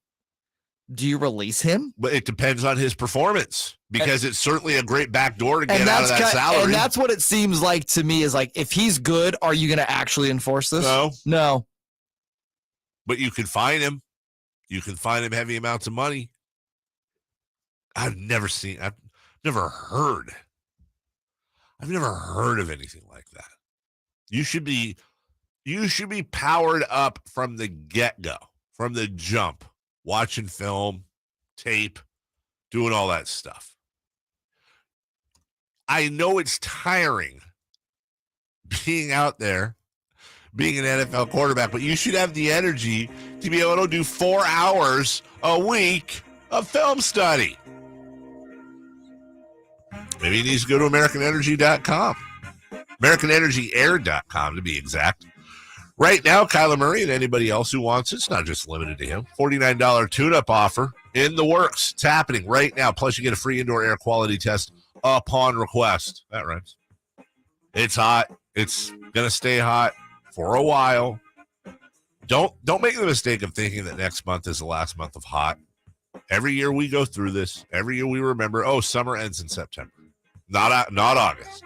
Do you release him? But it depends on his performance, because it's certainly a great backdoor to get out of that salary. And that's what it seems like to me, is like, if he's good, are you going to actually enforce this? No. But you can fine him. You can fine him heavy amounts of money. I've never heard of anything like that. You should be powered up from the get-go, from the jump, watching film, tape, doing all that stuff. I know it's tiring being out there, being an NFL quarterback, but you should have the energy to be able to do 4 hours a week of film study. Maybe he needs to go to AmericanEnergy.com. AmericanEnergyAir.com to be exact. Right now, Kyler Murray and anybody else who wants it's not just limited to him. $49 tune-up offer in the works. It's happening right now. Plus, you get a free indoor air quality test upon request. That rhymes. It's hot. It's going to stay hot for a while. Don't make the mistake of thinking that next month is the last month of hot. Every year we go through this. Every year we remember, summer ends in September. Not August.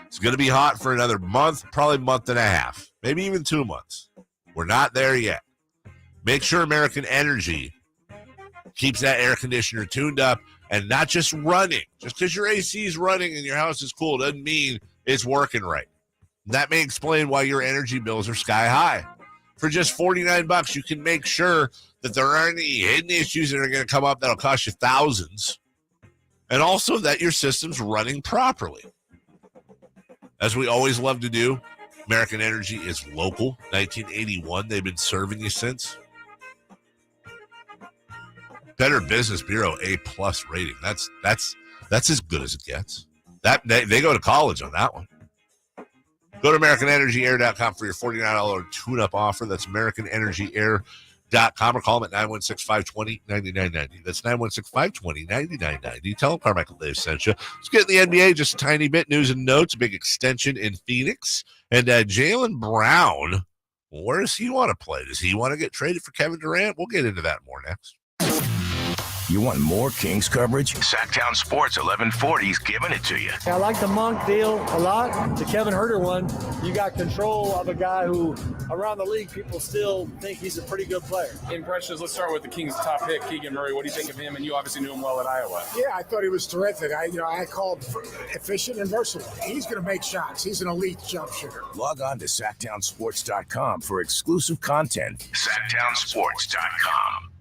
It's going to be hot for another month, probably month and a half, maybe even 2 months. We're not there yet. Make sure American Energy keeps that air conditioner tuned up and not just running. Just because your AC is running and your house is cool doesn't mean it's working right. That may explain why your energy bills are sky high. For just $49, you can make sure that there aren't any hidden issues that are going to come up that'll cost you thousands. And also that your system's running properly. As we always love to do, American Energy is local. 1981, they've been serving you since. Better Business Bureau A+ rating. That's as good as it gets. They go to college on that one. Go to AmericanEnergyAir.com for your $49 tune-up offer. That's AmericanEnergyAir.com or call them at 916-520-9990. That's 916-520-9990. Tell them Carmichael Dave sent you. Let's get in the NBA, just a tiny bit. News and notes, a big extension in Phoenix. And Jaylen Brown, where does he want to play? Does he want to get traded for Kevin Durant? We'll get into that more next. You want more Kings coverage? Sactown Sports 1140's giving it to you. I like the Monk deal a lot. The Kevin Huerter one, you got control of a guy who, around the league, people still think he's a pretty good player. Impressions, let's start with the Kings' top pick, Keegan Murray. What do you think of him? And you obviously knew him well at Iowa. Yeah, I thought he was terrific. I called efficient and versatile. He's going to make shots. He's an elite jump shooter. Log on to SactownSports.com for exclusive content. SactownSports.com.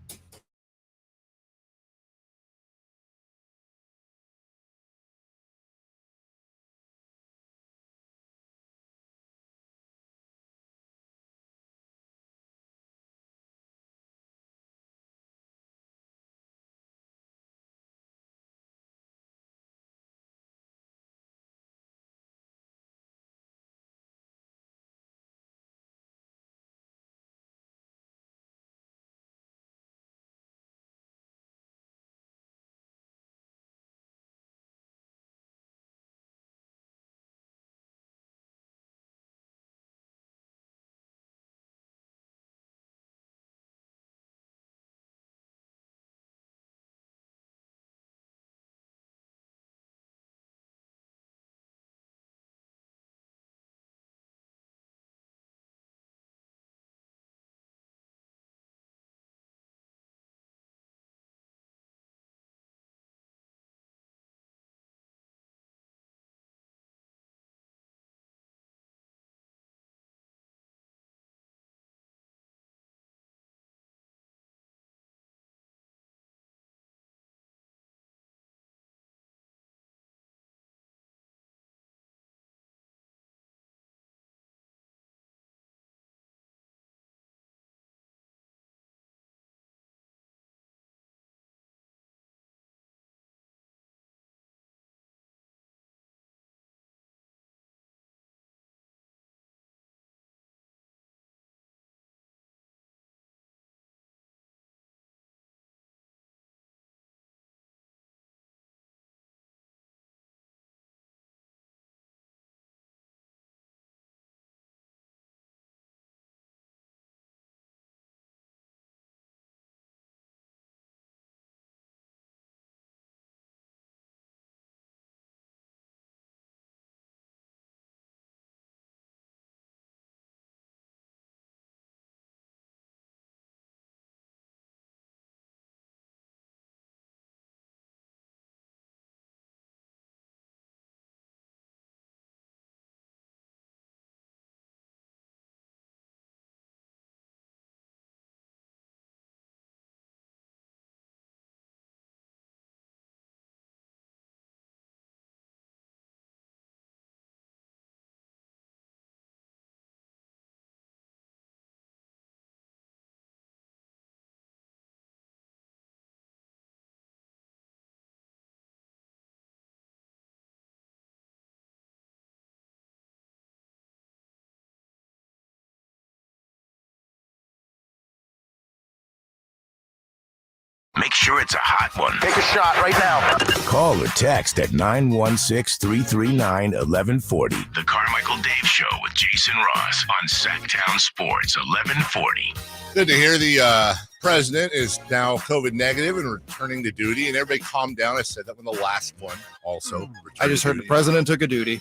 Make sure it's a hot one. Take a shot right now. Call or text at 916-339-1140. The Carmichael Dave Show with Jason Ross on Sactown Sports 1140. Good to hear the president is now COVID negative and returning to duty, and everybody calm down. I said that when the last one also. I just heard the president took a duty.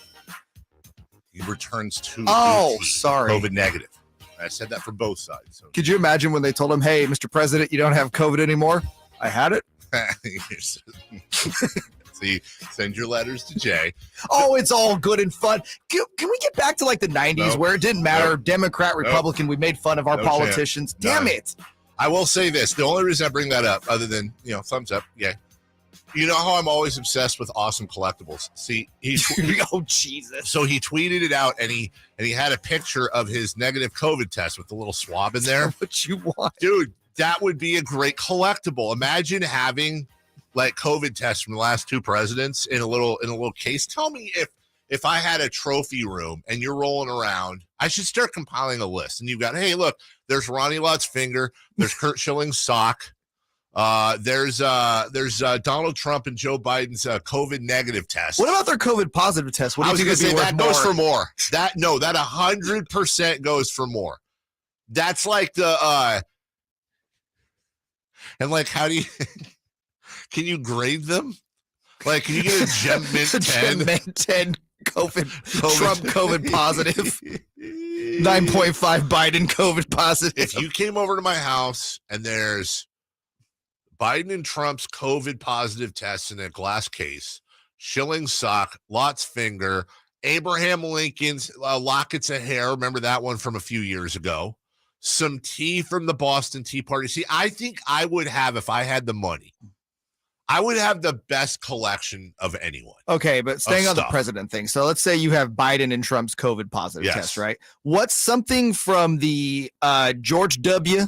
He returns to duty, sorry. COVID negative. I said that for both sides. So. Could you imagine when they told him, hey, Mr. President, you don't have COVID anymore? I had it. See, send your letters to Jay. Oh, it's all good and fun. Can we get back to like the 90s where it didn't matter, Democrat, Republican, we made fun of our politicians? Damn it. I will say this. The only reason I bring that up, other than, thumbs up, yeah. You know how I'm always obsessed with awesome collectibles. See, oh Jesus! So he tweeted it out, and he had a picture of his negative COVID test with the little swab in there. What you want, dude? That would be a great collectible. Imagine having like COVID tests from the last two presidents in a little case. Tell me if I had a trophy room and you're rolling around, I should start compiling a list. And you've got, hey, look, there's Ronnie Lott's finger, there's Kurt Schilling's sock. There's Donald Trump and Joe Biden's COVID negative test. What about their COVID positive test? What do you think say that goes for more? That 100% goes for more. That's like the and like how do you can you grade them? Like can you get a Gem Mint 10? Gem Mint 10 COVID Trump COVID positive. 9.5 Biden COVID positive. If you came over to my house and there's Biden and Trump's COVID positive tests in a glass case, Schilling's sock, Lott's finger, Abraham Lincoln's lockets of hair. Remember that one from a few years ago? Some tea from the Boston Tea Party. See, I think I would have, if I had the money, I would have the best collection of anyone. Okay, but staying on the president thing. So let's say you have Biden and Trump's COVID positive test, right? What's something from the George W.,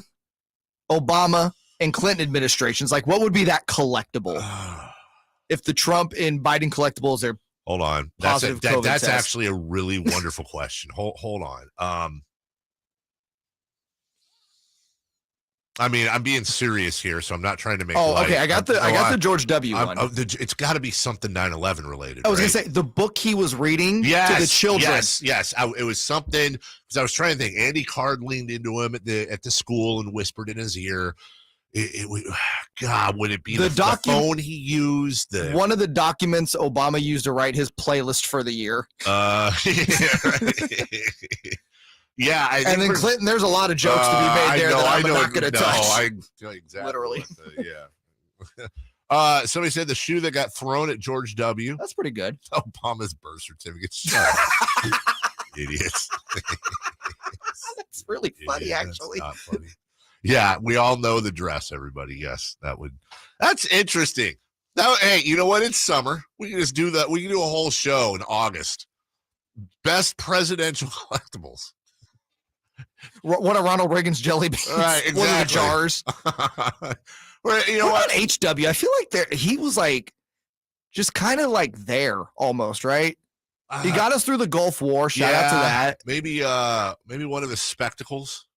Obama, and Clinton administrations? Like, what would be that collectible? If the Trump and Biden collectibles are hold on, that's actually a really wonderful question. Hold on. I mean, I'm being serious here, so I'm not trying to make. Okay. I got the George W. one. It's got to be something 9/11 related. I was gonna say the book he was reading to the children. Yes. It was something because I was trying to think. Andy Card leaned into him at the school and whispered in his ear. God, would it be the phone he used? One of the documents Obama used to write his playlist for the year. Yeah, and then Clinton, there's a lot of jokes to be made there that I'm not going to touch. I know exactly. Literally. Somebody said the shoe that got thrown at George W. That's pretty good. Obama's birth certificate. Idiots. That's really funny, actually. That's not funny. Yeah, we all know the dress, everybody. Yes, that's interesting. Now, hey, you know what? It's summer. We can just do that. We can do a whole show in August. Best presidential collectibles. One of Ronald Reagan's jelly beans. Right, exactly. One of the jars. You know what? HW, I feel like he was like just kind of like there almost, right? He got us through the Gulf War. Shout out to that. Maybe one of his spectacles.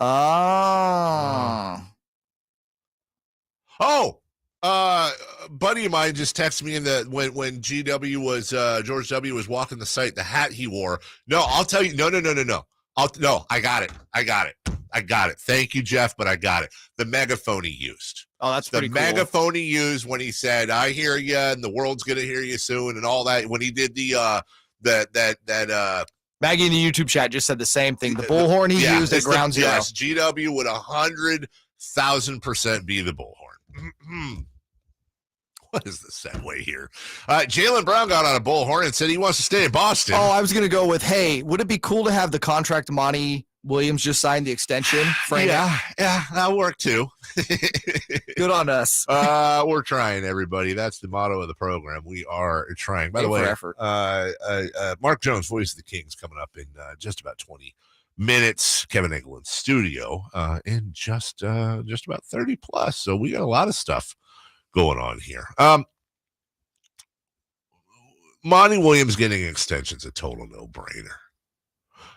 Oh. Buddy of mine just texted me when GW was George W. was walking the site, the hat he wore. No, I'll tell you. No. I got it. Thank you, Jeff, but I got it. The megaphone he used. Oh, that's pretty cool. The megaphone he used when he said, "I hear you," and the world's gonna hear you soon, and all that. When he did the Maggie in the YouTube chat just said the same thing. The bullhorn he used at Ground Zero. Yes, GW would 100,000% be the bullhorn. What is the segue here? Jaylen Brown got on a bullhorn and said he wants to stay in Boston. Oh, I was going to go with, hey, would it be cool to have the contract Monty Williams just signed the extension? Yeah, that'll work too. Good on us. We're trying, everybody. That's the motto of the program. We are trying. By the way, Mark Jones, voice of the Kings, coming up in just about 20 minutes. Kevin Nagle in studio in just about 30 plus. So we got a lot of stuff going on here. Monty Williams getting extension's a total no-brainer.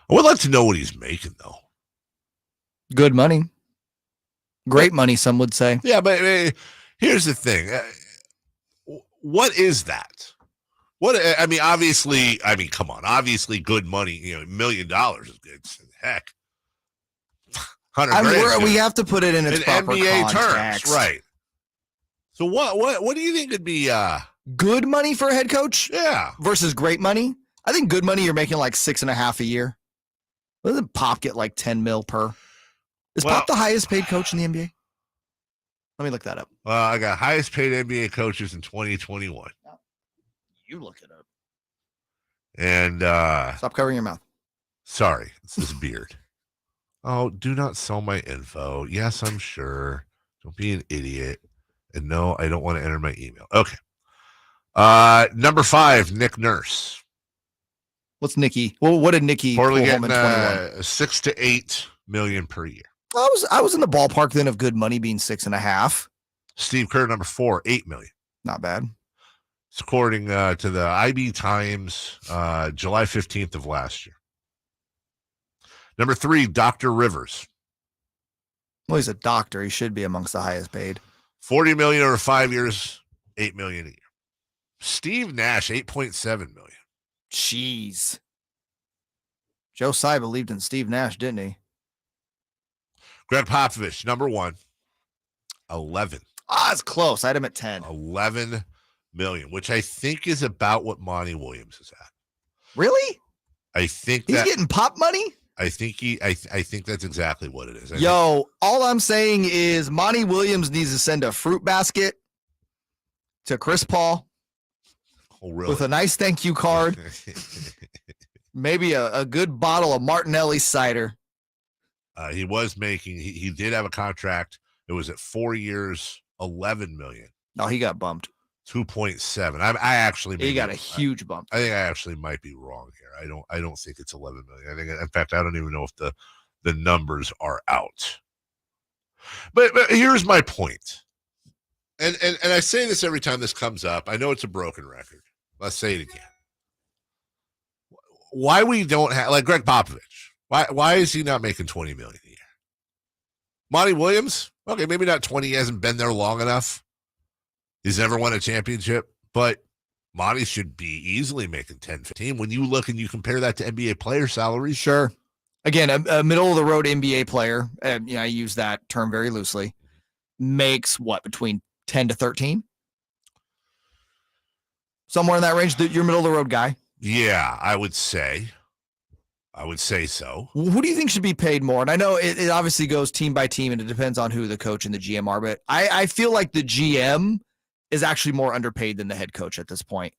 I would like to know what he's making, though. Good money. Great money, some would say. Yeah, but here's the thing. What is that? Obviously, come on. Obviously, good money, $1 million is good. Heck. 100 grand. We have to put it in its proper NBA context. terms. Right. So what do you think would be good money for a head coach? Yeah. Versus great money? I think good money, you're making like 6.5 a year. Doesn't Pop get like 10 mil per? Is Pop the highest paid coach in the NBA? Let me look that up. I got highest paid NBA coaches in 2021. You look it up. And stop covering your mouth. Sorry, it's this beard. Oh, do not sell my info. Yes, I'm sure. Don't be an idiot. And no, I don't want to enter my email. Okay. Number 5, Nick Nurse. What's Nicky? Well, what did Nicky pull home in 21? 6 to 8 million per year. I was in the ballpark then of good money being 6.5. Steve Kerr, number 4, 8 million. Not bad. It's according to the IB Times, July 15th of last year. Number 3, Dr. Rivers. Well, he's a doctor. He should be amongst the highest paid. 40 million over 5 years, 8 million a year. Steve Nash, 8.7 million. Jeez. Joe Tsai believed in Steve Nash, didn't he? Greg Popovich, number 1, 11. It's close. I had him at 10. 11 million, which I think is about what Monty Williams is at. Really? I think he's getting Pop money. I think that's exactly what it is. All I'm saying is Monty Williams needs to send a fruit basket to Chris Paul with a nice thank you card. Maybe a good bottle of Martinelli cider. He was making, he did have a contract. It was at 4 years, 11 million. No, he got bumped. 2.7. I actually, he got a huge bump. I think I actually might be wrong here. I don't think it's 11 million. I think, in fact, I don't even know if the numbers are out. But here's my point. And I say this every time this comes up. I know it's a broken record. Let's say it again. Why we don't have, like Greg Popovich, why is he not making 20 million a year? Monty Williams, okay, maybe not 20. He hasn't been there long enough. He's never won a championship, but Monty should be easily making 10, 15. When you look and you compare that to NBA player salaries. Sure. Again, a middle of the road NBA player, I use that term very loosely, makes what, between 10 to 13? Somewhere in that range, your middle of the road guy? Yeah, I would say so. Who do you think should be paid more? And I know it obviously goes team by team and it depends on who the coach and the GM are, but I feel like the GM is actually more underpaid than the head coach at this point.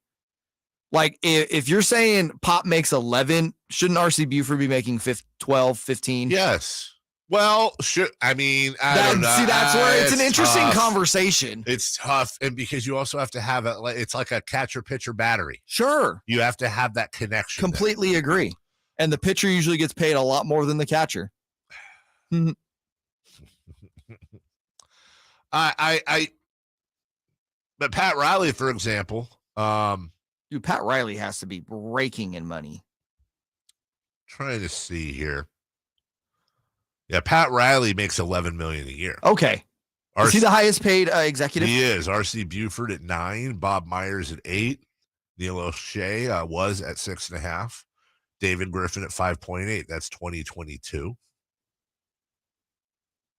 Like if you're saying Pop makes 11, shouldn't RC Buford be making 12, 15? Yes. Well, I don't know. See, that's where it's an interesting conversation. It's tough. And because you also have to have it's like a catcher pitcher battery. Sure. You have to have that connection. Completely agree. And the pitcher usually gets paid a lot more than the catcher. But Pat Riley, for example, dude, Pat Riley has to be raking in money. Trying to see here. Yeah, Pat Riley makes 11 million a year. Okay. Is he the highest paid executive? He is. RC Buford at 9, Bob Myers at 8, Neil O'Shea was at 6.5, David Griffin at 5.8. That's 2022.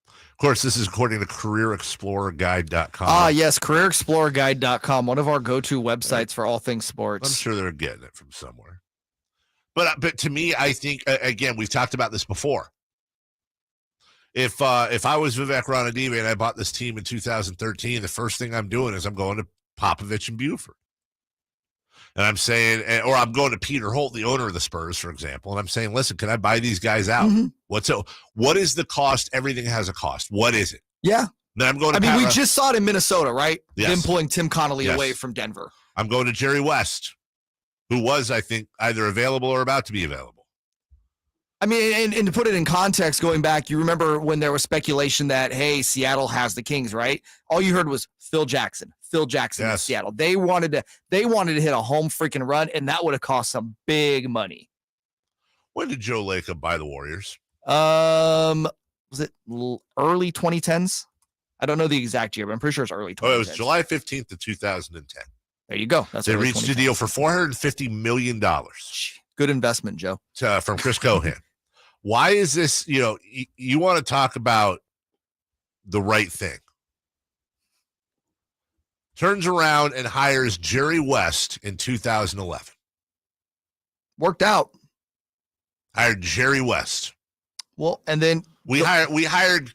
Of course, this is according to CareerExplorerGuide.com. Yes, CareerExplorerGuide.com, one of our go-to websites for all things sports. I'm sure they're getting it from somewhere. But to me, I think, again, we've talked about this before. If I was Vivek Ranadive and I bought this team in 2013, the first thing I'm doing is I'm going to Popovich and Buford. And I'm saying, or I'm going to Peter Holt, the owner of the Spurs, for example, and I'm saying, listen, can I buy these guys out? Mm-hmm. What is the cost? Everything has a cost. What is it? Yeah. Then I'm going to we just saw it in Minnesota, right? Yes. Them pulling Tim Connolly away from Denver. I'm going to Jerry West, who was, I think, either available or about to be available. I mean, and to put it in context, going back, you remember when there was speculation that, hey, Seattle has the Kings, right? All you heard was Phil Jackson in Seattle. They wanted to hit a home freaking run, and that would have cost some big money. When did Joe Laca buy the Warriors? was it early 2010s? I don't know the exact year, but I'm pretty sure it's early 2010s. Oh, it was July 15th of 2010. There you go. They reached a deal for $450 million. Good investment, Joe. From Chris Cohan. Why is this, you want to talk about the right thing. Turns around and hires Jerry West in 2011. Worked out. Hired Jerry West. Well, and then we hired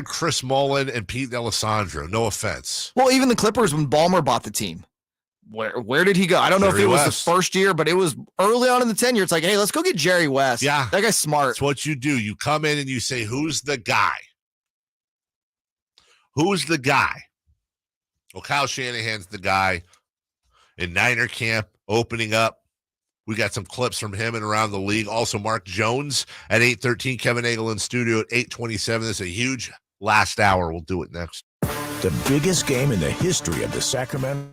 Chris Mullin and Pete D'Alessandro. No offense. Well, even the Clippers, when Ballmer bought the team, where did he go? I don't know if it was the first year, but it was early on in the tenure. It's like, hey, let's go get Jerry West. Yeah, that guy's smart. That's what you do. You come in and you say, who's the guy? Who's the guy? Well, Kyle Shanahan's the guy in Niner camp opening up. We got some clips from him and around the league. Also, Mark Jones at 8:13. Kevin Nagle in studio at 8:27. This is a huge last hour. We'll do it next. The biggest game in the history of the Sacramento.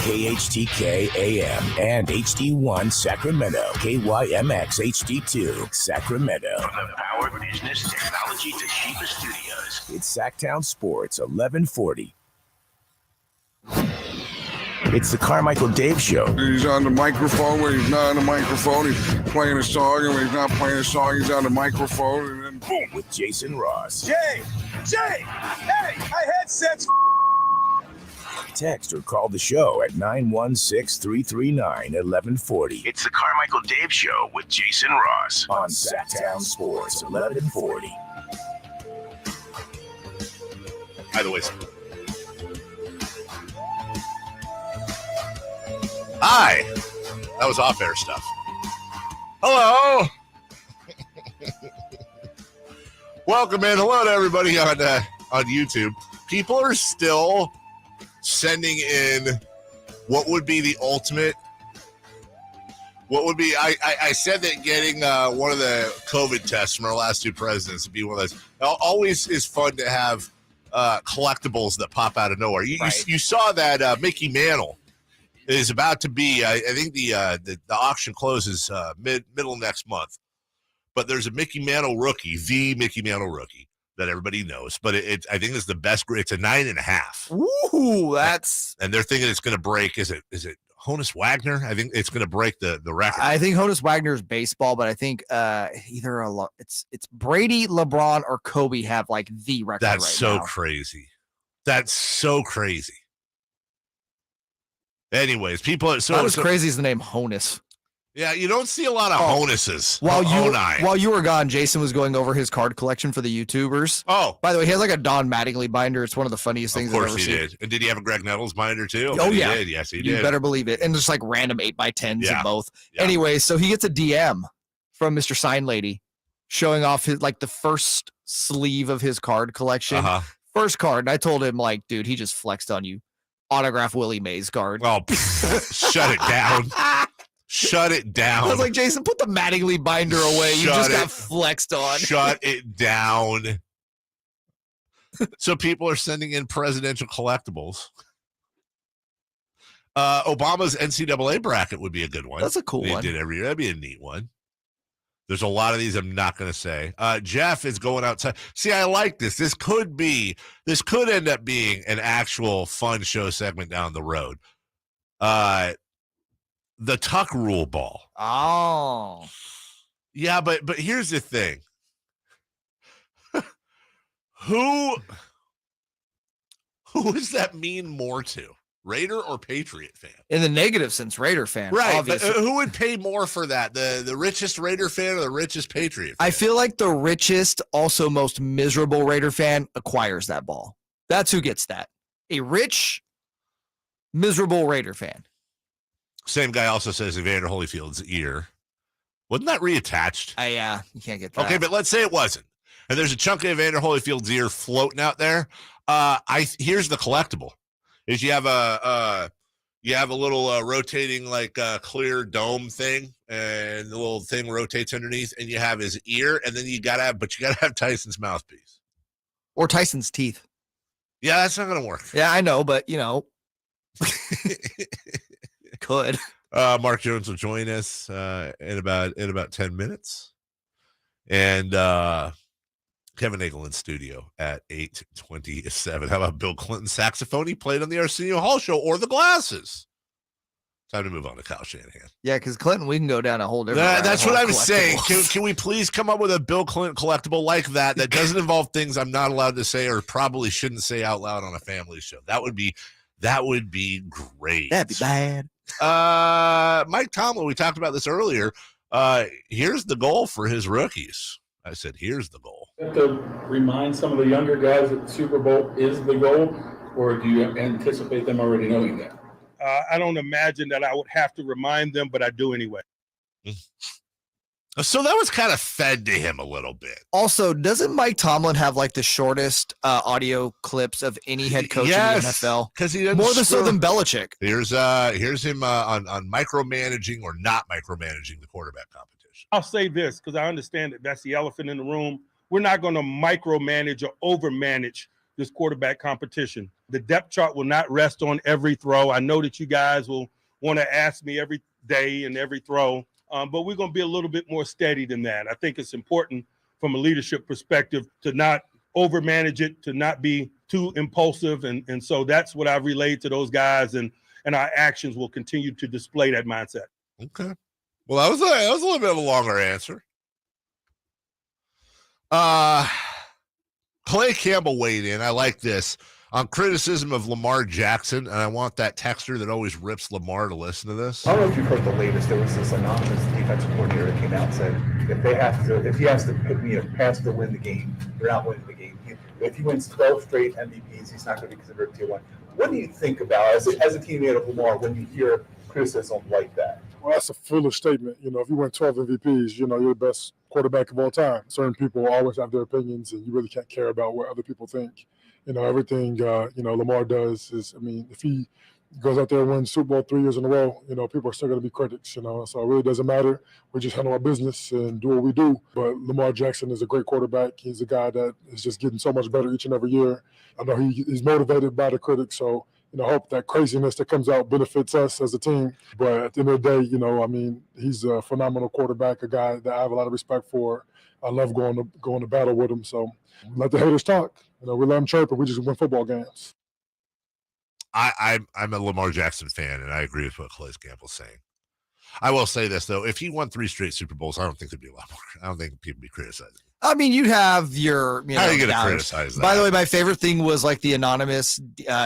KHTK AM and HD1 Sacramento, KYMX HD2 Sacramento. From the Power Business Technology Toshiba Studios. It's Sactown Sports 1140. It's the Carmichael Dave Show. He's on the microphone when he's not on the microphone. He's playing a song, and when he's not playing a song, he's on the microphone, and then boom. With Jason Ross. Jay, hey, my headset's Text or call the show at 916-339-1140. It's the Carmichael Dave Show with Jason Ross on Sactown Sports 1140. By the way, hi. That was off-air stuff. Hello. Welcome in. Hello to everybody on YouTube. People are still sending in what would be the ultimate. What would be? I said that getting one of the COVID tests from our last two presidents would be one of those. Always is fun to have collectibles that pop out of nowhere. You saw that Mickey Mantle is about to be. I think the auction closes middle next month, but there's a Mickey Mantle rookie, the Mickey Mantle rookie that everybody knows. But I think it's the best. It's a 9.5. Ooh, that's. And they're thinking it's going to break. Is it Honus Wagner? I think it's going to break the record. I think Honus Wagner's baseball, but I think either it's Brady, LeBron, or Kobe have like the record. That's right so now. crazy. That's so crazy. Anyways, people are Not as crazy as the name Honus. Yeah, you don't see a lot of Honuses. While you were gone, Jason was going over his card collection for the YouTubers. Oh, by the way, he has like a Don Mattingly binder. It's one of the funniest things I've ever seen. Of course he did. And did he have a Greg Nettles binder too? Oh, yeah. yeah. He did. Yes, he did. You better believe it. And just like random 8x10s Yeah. of both. Yeah. Anyway, so he gets a DM from Mr. Sign Lady showing off his like the first sleeve of his card collection. Uh-huh. First card. And I told him, like, dude, he just flexed on you. Autograph Willie Mays card. Oh, shut it down. Shut it down. I was like, Jason, put the Mattingly binder away. You just got flexed on. Shut it down. So people are sending in presidential collectibles. Obama's NCAA bracket would be a good one. That's a cool one. They did every year. That'd be a neat one. There's a lot of these I'm not going to say. Jeff is going outside. See, I like this. This could end up being an actual fun show segment down the road. The Tuck Rule ball. Oh. Yeah, but here's the thing. Who does that mean more to? Raider or Patriot fan? In the negative sense, Raider fan. Right. Obviously. But who would pay more for that? The richest Raider fan or the richest Patriot fan? I feel like the richest, also most miserable Raider fan acquires that ball. That's who gets that. A rich, miserable Raider fan. Same guy also says Evander Holyfield's ear. Wasn't that reattached? Yeah, you can't get that. Okay, but let's say it wasn't. And there's a chunk of Evander Holyfield's ear floating out there. Here's the collectible. Is you have a little rotating like clear dome thing, and the little thing rotates underneath, and you have his ear, and then you gotta have Tyson's mouthpiece or Tyson's teeth. Yeah, that's not gonna work. Yeah, I know, but could. Mark Jones will join us in about 10 minutes, and Kevin Nagle in studio at 8:27. How about Bill Clinton saxophone he played on the Arsenio Hall show or the glasses? Time to move on to Kyle Shanahan. Yeah, because Clinton, we can go down a whole different. That's what I'm saying. Can we please come up with a Bill Clinton collectible like that doesn't involve things I'm not allowed to say or probably shouldn't say out loud on a family show? That would be great. That'd be bad. Mike Tomlin, we talked about this earlier. Here's the goal for his rookies. I said, here's the goal. You have to remind some of the younger guys that the Super Bowl is the goal, or do you anticipate them already knowing that? I don't imagine that I would have to remind them, but I do anyway. So that was kind of fed to him a little bit. Also, doesn't Mike Tomlin have like the shortest audio clips of any head coach in the NFL? Because he doesn't more so than Belichick. Here's him on micromanaging or not micromanaging the quarterback competition. I'll say this because I understand that that's the elephant in the room. We're not going to micromanage or overmanage this quarterback competition. The depth chart will not rest on every throw. I know that you guys will want to ask me every day and every throw, but we're going to be a little bit more steady than that. I think it's important from a leadership perspective to not overmanage it, to not be too impulsive. And so that's what I've relayed to those guys, and our actions will continue to display that mindset. Okay. Well, that was a little bit of a longer answer. Clay Campbell weighed in. I like this. On criticism of Lamar Jackson, and I want that texter that always rips Lamar to listen to this. I don't know if you've heard the latest. There was this anonymous defensive coordinator that came out and said if he has to pass to win the game, they're not winning the game. If he wins 12 straight MVPs, he's not going to be considered tier 1. What do you think about as a teammate of Lamar when you hear criticism like that? Well, that's a foolish statement. If you win 12 MVPs, you're the best quarterback of all time. Certain people always have their opinions, and you really can't care about what other people think. Everything, Lamar does is, if he goes out there and wins Super Bowl 3 years in a row, people are still going to be critics, so it really doesn't matter. We just handle our business and do what we do. But Lamar Jackson is a great quarterback. He's a guy that is just getting so much better each and every year. I know he's motivated by the critics, so I hope that craziness that comes out benefits us as a team. But at the end of the day, he's a phenomenal quarterback, a guy that I have a lot of respect for. I love going to battle with him. So let the haters talk. We let them chirp, and we just win football games. I'm a Lamar Jackson fan, and I agree with what Clay Campbell's saying. I will say this, though. If he won 3 straight Super Bowls, I don't think there'd be a lot more. I don't think people would be criticizing. You'd have your, How are you going to criticize that? By the way, my favorite thing was like the anonymous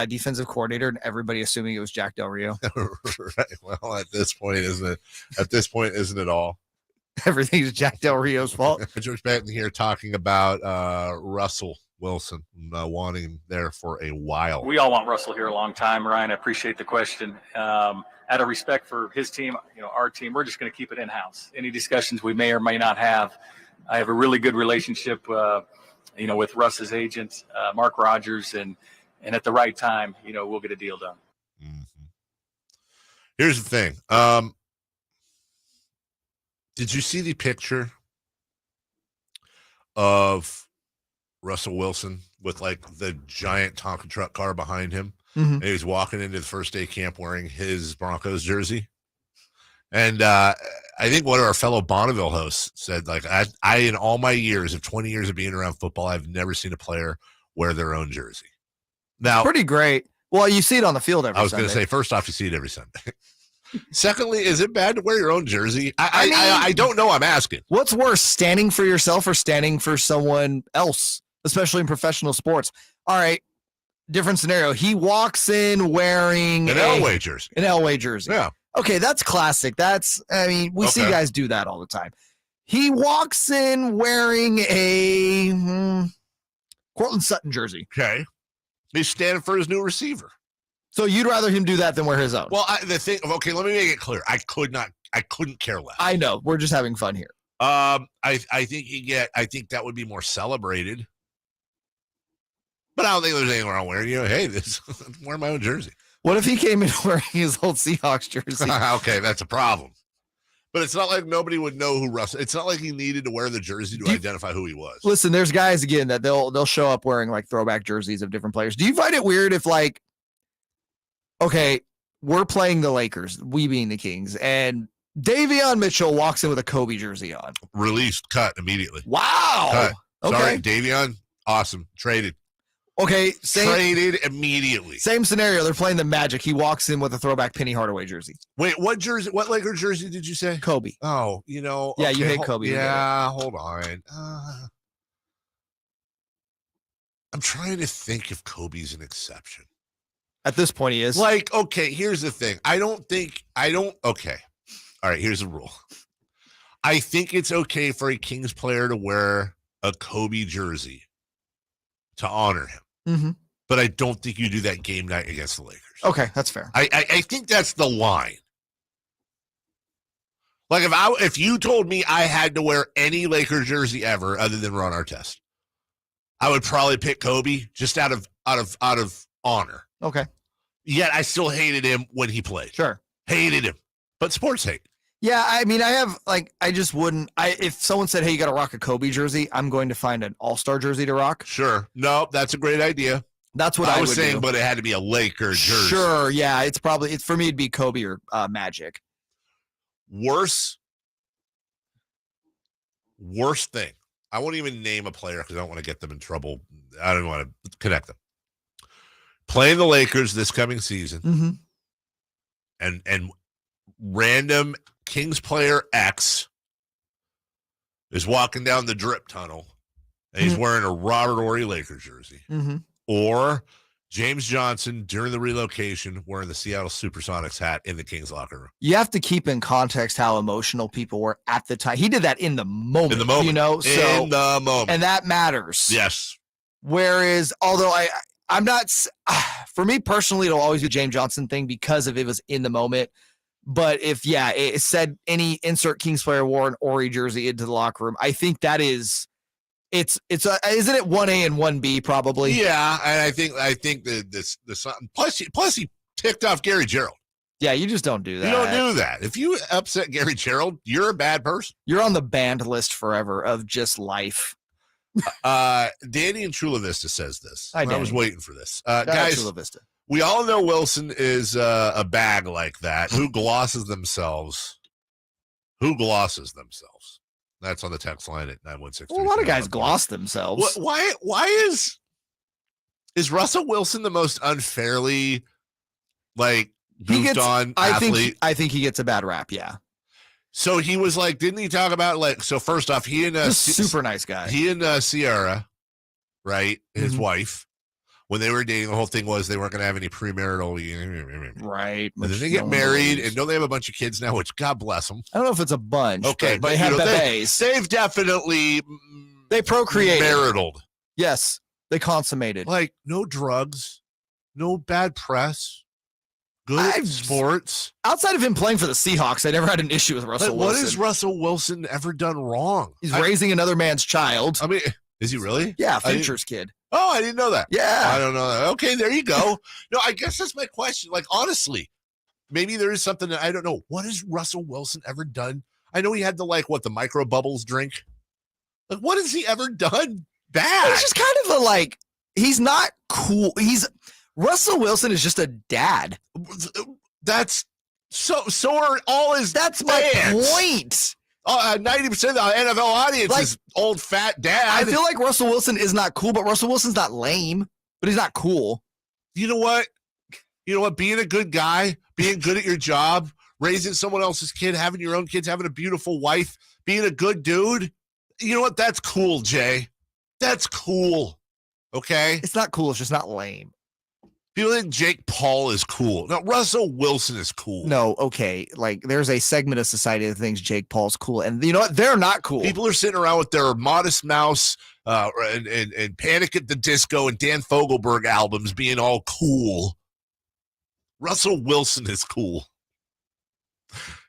defensive coordinator and everybody assuming it was Jack Del Rio. Right. Well, at this point, isn't it all? Everything's Jack Del Rio's fault. George Benton here talking about Russell Wilson wanting him there for a while. We all want Russell here a long time, Ryan. I appreciate the question. Out of respect for his team, our team, we're just going to keep it in-house. Any discussions we may or may not have, I have a really good relationship, with Russ's agent, Mark Rogers, and at the right time, we'll get a deal done. Mm-hmm. Here's the thing. Did you see the picture of Russell Wilson with like the giant Tonka truck car behind him? Mm-hmm. And he's walking into the first day camp wearing his Broncos jersey. And I think one of our fellow Bonneville hosts said, like, I in all my years of 20 years of being around football, I've never seen a player wear their own jersey. Now, pretty great. Well, you see it on the field every Sunday. I was going to say, first off, you see it every Sunday. Secondly, is it bad to wear your own jersey? I don't know. I'm asking. What's worse, standing for yourself or standing for someone else, especially in professional sports? All right, different scenario. He walks in wearing an Elway jersey. An Elway jersey. Yeah. Okay, that's classic. We see guys do that all the time. He walks in wearing a Cortland Sutton jersey. Okay. He's standing for his new receiver. So you'd rather him do that than wear his own? Well, let me make it clear. I couldn't care less. I know. We're just having fun here. I think that would be more celebrated. But I don't think there's anything wrong wearing, I'm wearing my own jersey. What if he came in wearing his old Seahawks jersey? Okay, that's a problem. But it's not like nobody would know who Russell. It's not like he needed to wear the jersey to identify who he was. Listen, there's guys again that they'll show up wearing like throwback jerseys of different players. Do you find it weird if we're playing the Lakers, we being the Kings, and Davion Mitchell walks in with a Kobe jersey on? Released, cut immediately. Wow. Cut. Okay. Sorry, Davion, awesome. Traded. Okay, traded immediately. Same scenario. They're playing the Magic. He walks in with a throwback Penny Hardaway jersey. Wait, what jersey? What Laker jersey did you say? Kobe. Oh, Yeah, okay, you hate Kobe. Yeah, hold on. I'm trying to think if Kobe's an exception. At this point, he is. Okay, here's the thing. Okay. All right, here's the rule. I think it's okay for a Kings player to wear a Kobe jersey to honor him. Mm-hmm. But I don't think you do that game night against the Lakers. Okay, that's fair. I think that's the line. Like if you told me I had to wear any Lakers jersey ever other than Ron Artest, I would probably pick Kobe just out of honor. Okay. Yet I still hated him when he played. Sure. Hated him. But sports hate. Yeah, I mean, I just wouldn't. If someone said, "Hey, you got to rock a Kobe jersey," I'm going to find an All-Star jersey to rock. Sure. No, that's a great idea. That's what I was would saying, do. but it had to be a Laker jersey. Sure, yeah, it's for me. It'd be Kobe or Magic. Worst thing. I won't even name a player because I don't want to get them in trouble. I don't want to connect them. Playing the Lakers this coming season, and random Kings player X is walking down the drip tunnel, and he's wearing a Robert Horry Lakers jersey, or James Johnson during the relocation wearing the Seattle Supersonics hat in the Kings locker room. You have to keep in context how emotional people were at the time. He did that in the moment. In the moment, you know, so in the moment, and that matters. Yes. Whereas, although I'm not, for me personally, it'll always be a James Johnson thing because of it was in the moment. But if it said any insert Kings player wore an Horry jersey into the locker room, I think that is. Isn't it 1A and 1B probably? Yeah, and I think that this plus he ticked off Gary Gerald. Yeah, you just don't do that. You don't do that. If you upset Gary Gerald, you're a bad person. You're on the banned list forever of just life. Danny in Chula Vista says this. Hi, I was Danny. waiting for this. Guys, Chula Vista. We all know Wilson is a bag like that. Who glosses themselves? That's on the text line at 916. Well, a lot of guys gloss themselves. Why is Russell Wilson the most unfairly goofed on athlete? I think he gets a bad rap, yeah. So he was like, didn't he talk about so first off, he and super nice guy. He and Sierra, right? His wife, when they were dating, the whole thing was they weren't going to have any premarital. Right. And then they get married, and don't they have a bunch of kids now? Which God bless them. I don't know if it's a bunch. Okay, but they have bebés. They've definitely procreated. Maritaled. Yes, they consummated. Like no drugs, no bad press, good at sports. Outside of him playing for the Seahawks, I never had an issue with Russell Wilson. What has Russell Wilson ever done wrong? He's raising another man's child. I mean, is he really? Yeah, Fincher's kid. Oh, I didn't know that. Yeah. I don't know that. Okay, there you go. No, I guess that's my question. Like, honestly, maybe there is something that I don't know. What has Russell Wilson ever done? I know he had the micro bubbles drink. Like, what has he ever done bad? He's just kind of he's not cool. Russell Wilson is just a dad. That's so are all his That's fans. My point. 90% of the NFL audience is old fat dad. I feel like Russell Wilson is not cool, but Russell Wilson's not lame, but he's not cool. You know what? Being a good guy, being good at your job, raising someone else's kid, having your own kids, having a beautiful wife, being a good dude. You know what? That's cool, Jay. That's cool. Okay? It's not cool. It's just not lame. People think Jake Paul is cool. No, Russell Wilson is cool. No, okay. There's a segment of society that thinks Jake Paul's cool. And you know what? They're not cool. People are sitting around with their Modest Mouse and Panic at the Disco and Dan Fogelberg albums being all cool. Russell Wilson is cool.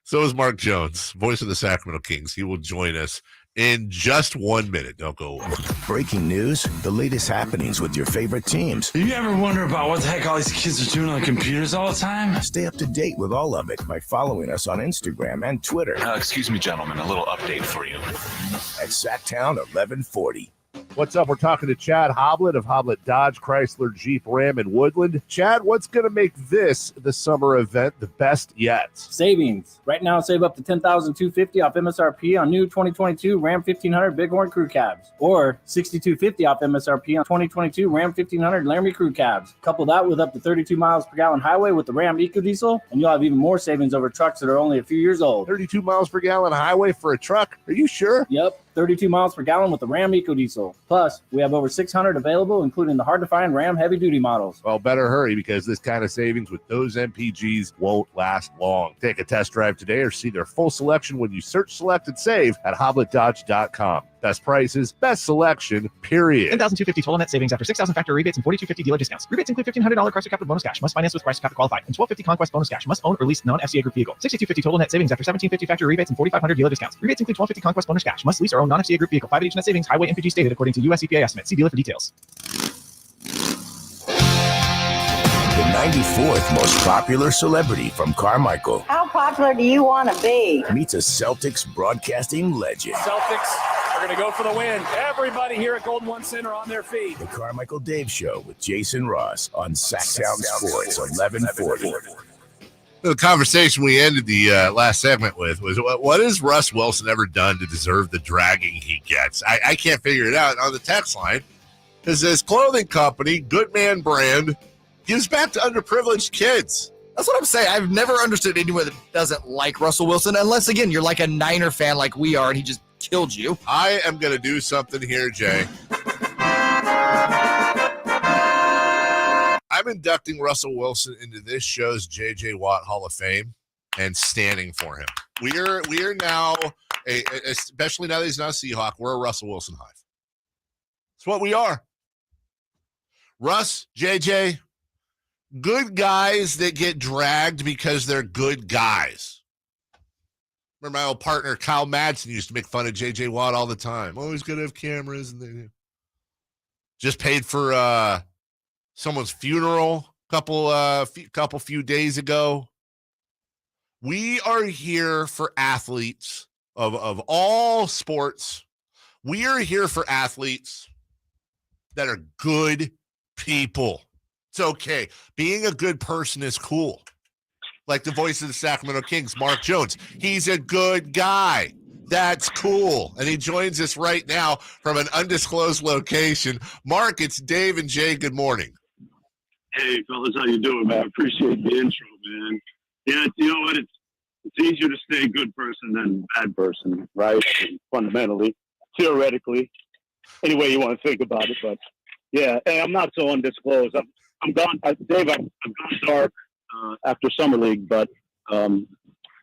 So is Mark Jones, voice of the Sacramento Kings. He will join us in just 1 minute. Don't go away. Breaking news, the latest happenings with your favorite teams. You ever wonder about what the heck all these kids are doing on computers all the time? Stay up to date with all of it by following us on Instagram and Twitter. Excuse me, gentlemen, a little update for you. At Sactown 1140. What's up? We're talking to Chad Hoblet of Hoblet Dodge, Chrysler, Jeep, Ram, and Woodland. Chad, what's going to make this, the summer event, the best yet? Savings. Right now, save up to $10,250 off MSRP on new 2022 Ram 1500 Bighorn Crew Cabs, or $6,250 off MSRP on 2022 Ram 1500 Laramie Crew Cabs. Couple that with up to 32 miles per gallon highway with the Ram EcoDiesel, and you'll have even more savings over trucks that are only a few years old. 32 miles per gallon highway for a truck? Are you sure? Yep. 32 miles per gallon with the Ram EcoDiesel. Plus, we have over 600 available, including the hard-to-find Ram heavy-duty models. Well, better hurry, because this kind of savings with those MPGs won't last long. Take a test drive today or see their full selection when you search, select, and save at HobletDodge.com. Best prices, best selection, period. $10,250 total net savings after $6,000 factory rebates and $4,250 dealer discounts. Rebates include $1,500 Chrysler Capital bonus cash. Must finance with Chrysler Capital qualified. And $1,250 Conquest bonus cash. Must own or lease non-FCA group vehicle. $6,250 total net savings after $1,750 factory rebates and $4,500 dealer discounts. Rebates include $1,250 Conquest bonus cash. Must lease or own non-FCA group vehicle. 5 net savings. Highway MPG stated according to US EPA estimate. See dealer for details. The 94th most popular celebrity from Carmichael. How popular do you want to be? Meets a Celtics broadcasting legend. Celtics are going to go for the win. Everybody here at Golden One Center on their feet. The Carmichael Dave Show with Jason Ross on Sactown Sports 1140. The conversation we ended the last segment with was, what has Russ Wilson ever done to deserve the dragging he gets? I can't figure it out. On the text line, it says clothing company, Good Man Brand, gives back to underprivileged kids. That's what I'm saying. I've never understood anyone that doesn't like Russell Wilson, unless, again, you're like a Niner fan like we are, and he just killed you. I am going to do something here, Jay. I'm inducting Russell Wilson into this show's J.J. Watt Hall of Fame and standing for him. We are now, especially now that he's not a Seahawk, we're a Russell Wilson hive. It's what we are. Russ, J.J., good guys that get dragged because they're good guys. Remember my old partner Kyle Madsen used to make fun of J.J. Watt all the time. Always going to have cameras. And they just paid for someone's funeral a few days ago. We are here for athletes of all sports. We are here for athletes that are good people. It's okay. Being a good person is cool. Like the voice of the Sacramento Kings, Mark Jones. He's a good guy. That's cool. And he joins us right now from an undisclosed location. Mark, it's Dave and Jay. Good morning. Hey, fellas, how you doing, man? I appreciate the intro, man. Yeah, you know what? It's easier to stay a good person than a bad person, right? Fundamentally, theoretically, any way you want to think about it. But yeah, hey, I'm not so undisclosed. I'm gone, Dave. I've gone dark after summer league, but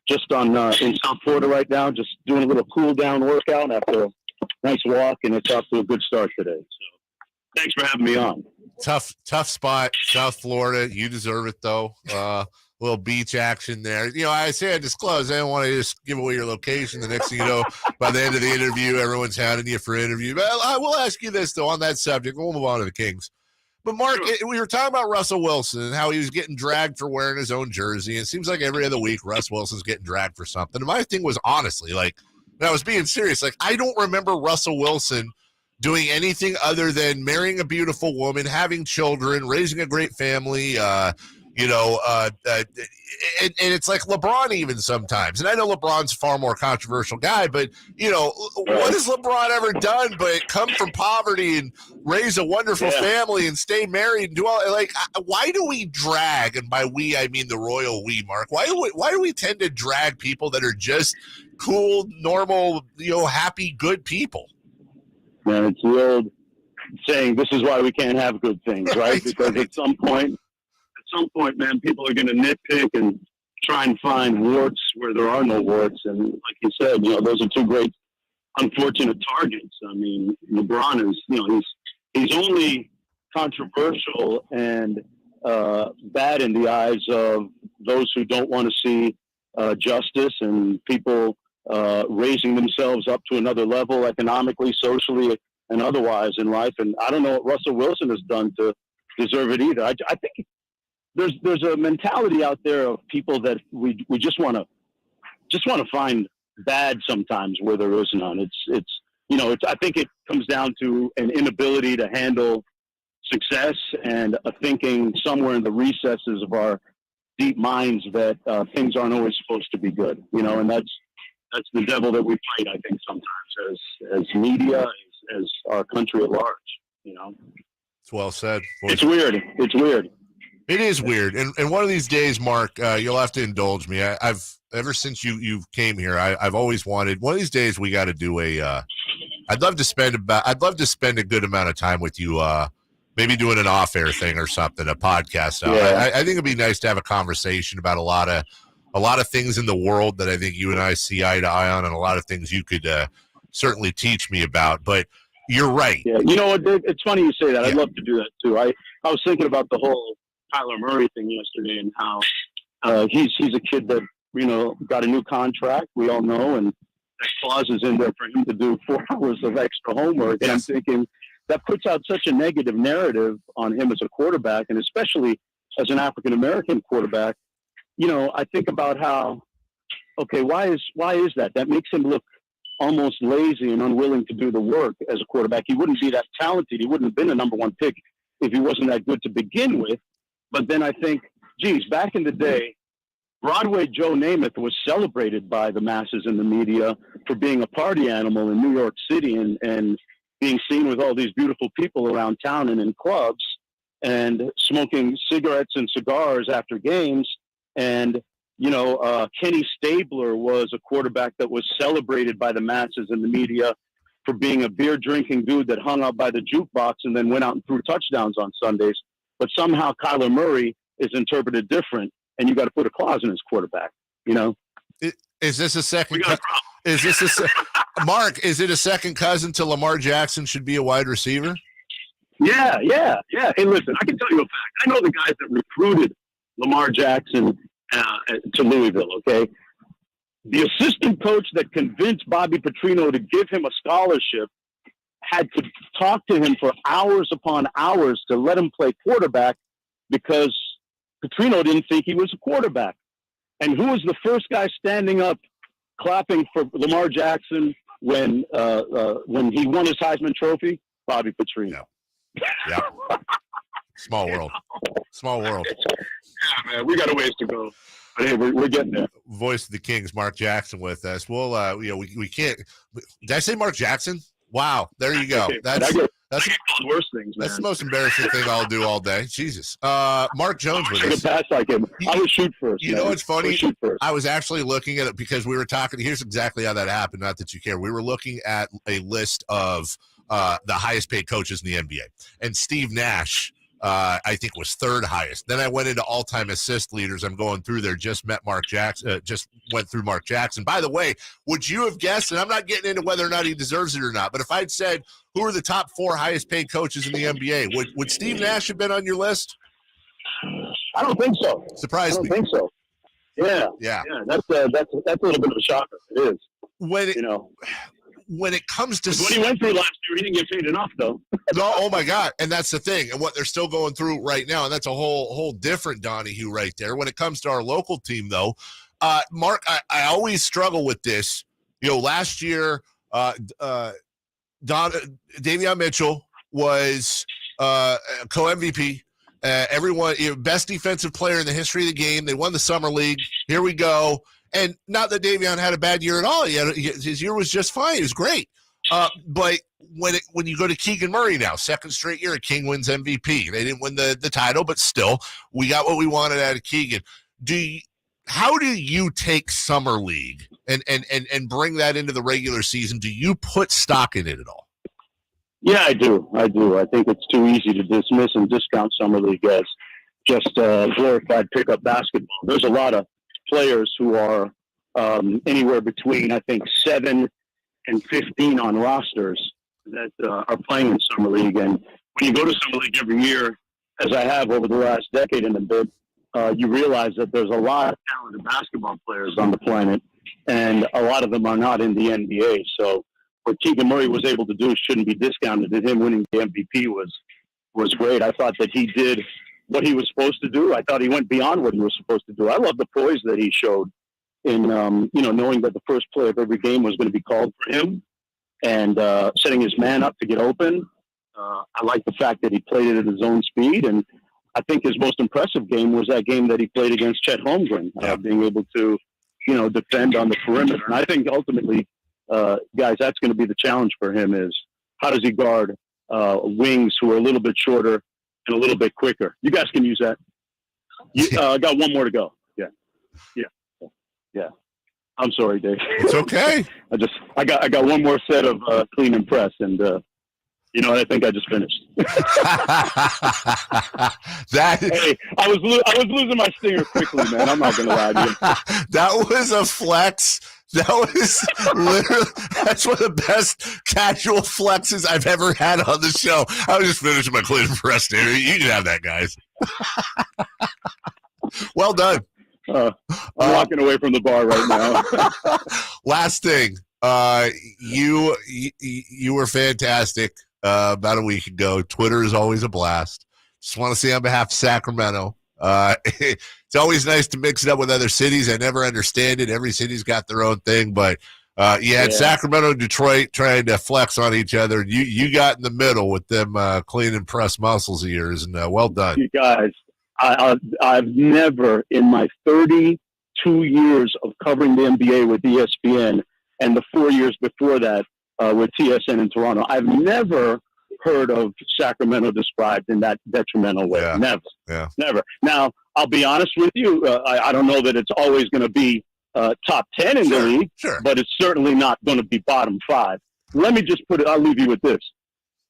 just on in South Florida right now, just doing a little cool down workout after a nice walk, and it's off to a good start today. So thanks for having me on. Tough spot, South Florida. You deserve it, though. Little beach action there. You know, I say I disclose. I don't want to just give away your location. The next thing you know, by the end of the interview, everyone's hounding you for an interview. But I will ask you this, though, on that subject. We'll move on to the Kings. But, Mark, we were talking about Russell Wilson and how he was getting dragged for wearing his own jersey. It seems like every other week Russ Wilson's getting dragged for something. And my thing was, honestly, like, and I was being serious, like, I don't remember Russell Wilson doing anything other than marrying a beautiful woman, having children, raising a great family, and it's like LeBron even sometimes. And I know LeBron's a far more controversial guy, but, you know, what has LeBron ever done but come from poverty and raise a wonderful family and stay married and do all, like, why do we drag, and by we, I mean the royal we, Mark, why do we tend to drag people that are just cool, normal, you know, happy, good people? Man, it's the old saying, this is why we can't have good things, right? Because at some point, man, people are going to nitpick and try and find warts where there are no warts. And like you said, you know, those are two great unfortunate targets. I mean, LeBron is, you know, he's only controversial and bad in the eyes of those who don't want to see justice and people raising themselves up to another level economically, socially, and otherwise in life. And I don't know what Russell Wilson has done to deserve it either. I think there's a mentality out there of people that we just want to find bad sometimes where there is none. It's you know, I think it comes down to an inability to handle success and a thinking somewhere in the recesses of our deep minds that things aren't always supposed to be good, you know, and that's the devil that we fight, I think, sometimes as media, as our country at large, you know. It's well said. It's weird. It is weird. And one of these days, Mark, you'll have to indulge me. I've ever since you came here, I've always wanted, one of these days we got to do I'd love to spend a good amount of time with you, maybe doing an off-air thing or something, a podcast. I think it'd be nice to have a conversation about a lot of things in the world that I think you and I see eye to eye on, and a lot of things you could certainly teach me about. But you're right. Yeah, you know what? It's funny you say that. I'd love to do that too. I was thinking about the whole Kyler Murray thing yesterday and how he's a kid that, you know, got a new contract. We all know, and that clause is in there for him to do 4 hours of extra homework. And I'm thinking that puts out such a negative narrative on him as a quarterback, and especially as an African American quarterback. You know, I think about how okay, why is that? That makes him look almost lazy and unwilling to do the work as a quarterback. He wouldn't be that talented. He wouldn't have been a number one pick if he wasn't that good to begin with. But then I think, geez, back in the day, Broadway Joe Namath was celebrated by the masses and the media for being a party animal in New York City and being seen with all these beautiful people around town and in clubs and smoking cigarettes and cigars after games. And, Kenny Stabler was a quarterback that was celebrated by the masses and the media for being a beer-drinking dude that hung out by the jukebox and then went out and threw touchdowns on Sundays. But somehow Kyler Murray is interpreted different, and you got to put a clause in his quarterback, Is this a second? Mark, is it a second cousin to Lamar Jackson should be a wide receiver? Yeah. Hey, listen, I can tell you a fact. I know the guys that recruited Lamar Jackson to Louisville, okay? The assistant coach that convinced Bobby Petrino to give him a scholarship had to talk to him for hours upon hours to let him play quarterback because Petrino didn't think he was a quarterback. And who was the first guy standing up clapping for Lamar Jackson when he won his Heisman Trophy? Bobby Petrino. Yeah. Small world. Yeah, man, we got a ways to go. But hey, we're getting there. Voice of the Kings, Mark Jackson, with us. Well, we can't. Did I say Mark Jackson? Wow, there you go. That's called worse things, man. That's the most embarrassing thing I'll do all day. Jesus. Mark Jones with us. Pass like him. I would shoot first. You know what's funny? I was actually looking at it because we were talking. Here's exactly how that happened. Not that you care. We were looking at a list of the highest paid coaches in the NBA, and Steve Nash, I think, was third highest. Then I went into all-time assist leaders. I'm going through there. Just met Mark Jackson. Just went through Mark Jackson. By the way, would you have guessed? And I'm not getting into whether or not he deserves it or not. But if I'd said who are the top 4 highest paid coaches in the NBA, would Steve Nash have been on your list? I don't think so. Surprised me. I don't think so. Yeah. That's a little bit of a shocker. It is. When it comes to what he went through last year, he didn't get paid enough, though. No, oh my God, and that's the thing, and what they're still going through right now, and that's a whole different Donahue right there. When it comes to our local team, though, Mark, I always struggle with this. Last year, Davion Mitchell was co-MVP. Everyone, best defensive player in the history of the game. They won the summer league. Here we go. And not that Davion had a bad year at all. His year was just fine. It was great. But when you go to Keegan Murray now, second straight year, King wins MVP. They didn't win the title, but still, we got what we wanted out of Keegan. How do you take summer league and bring that into the regular season? Do you put stock in it at all? Yeah, I do. I think it's too easy to dismiss and discount summer league as just glorified pickup basketball. There's a lot of players who are anywhere between, I think, 7 and 15 on rosters that are playing in summer league. And when you go to summer league every year, as I have over the last decade and a bit, you realize that there's a lot of talented basketball players on the planet, and a lot of them are not in the NBA. So what Keegan Murray was able to do shouldn't be discounted, and him winning the MVP was great. I thought that he did what he was supposed to do. I thought he went beyond what he was supposed to do. I love the poise that he showed in, knowing that the first play of every game was going to be called for him and setting his man up to get open. I like the fact that he played it at his own speed. And I think his most impressive game was that game that he played against Chet Holmgren, being able to, defend on the perimeter. And I think ultimately, guys, that's going to be the challenge for him is how does he guard wings who are a little bit shorter and a little bit quicker. You guys can use that. I got one more to go. Yeah. I'm sorry, Dave. It's okay. I got one more set of clean and press, and I think I just finished. Hey, I was losing my stinger quickly, man. I'm not gonna lie to you. That was a flex. That was literally, that's one of the best casual flexes I've ever had on the show. I was just finishing my clean and press there. You can have that, guys. Well done. I'm walking away from the bar right now. Last thing, you were fantastic about a week ago. Twitter is always a blast. Just want to say on behalf of Sacramento, It's always nice to mix it up with other cities. I never understand it. Every city's got their own thing, but you had Sacramento and Detroit trying to flex on each other. You got in the middle with them clean and press muscles of yours, and well done. You guys, I've never in my 32 years of covering the NBA with ESPN and the 4 years before that with TSN in Toronto, I've never heard of Sacramento described in that detrimental way. Yeah. Never. Now, I'll be honest with you. I don't know that it's always going to be top 10 in the league, but it's certainly not going to be bottom 5. Let me just I'll leave you with this.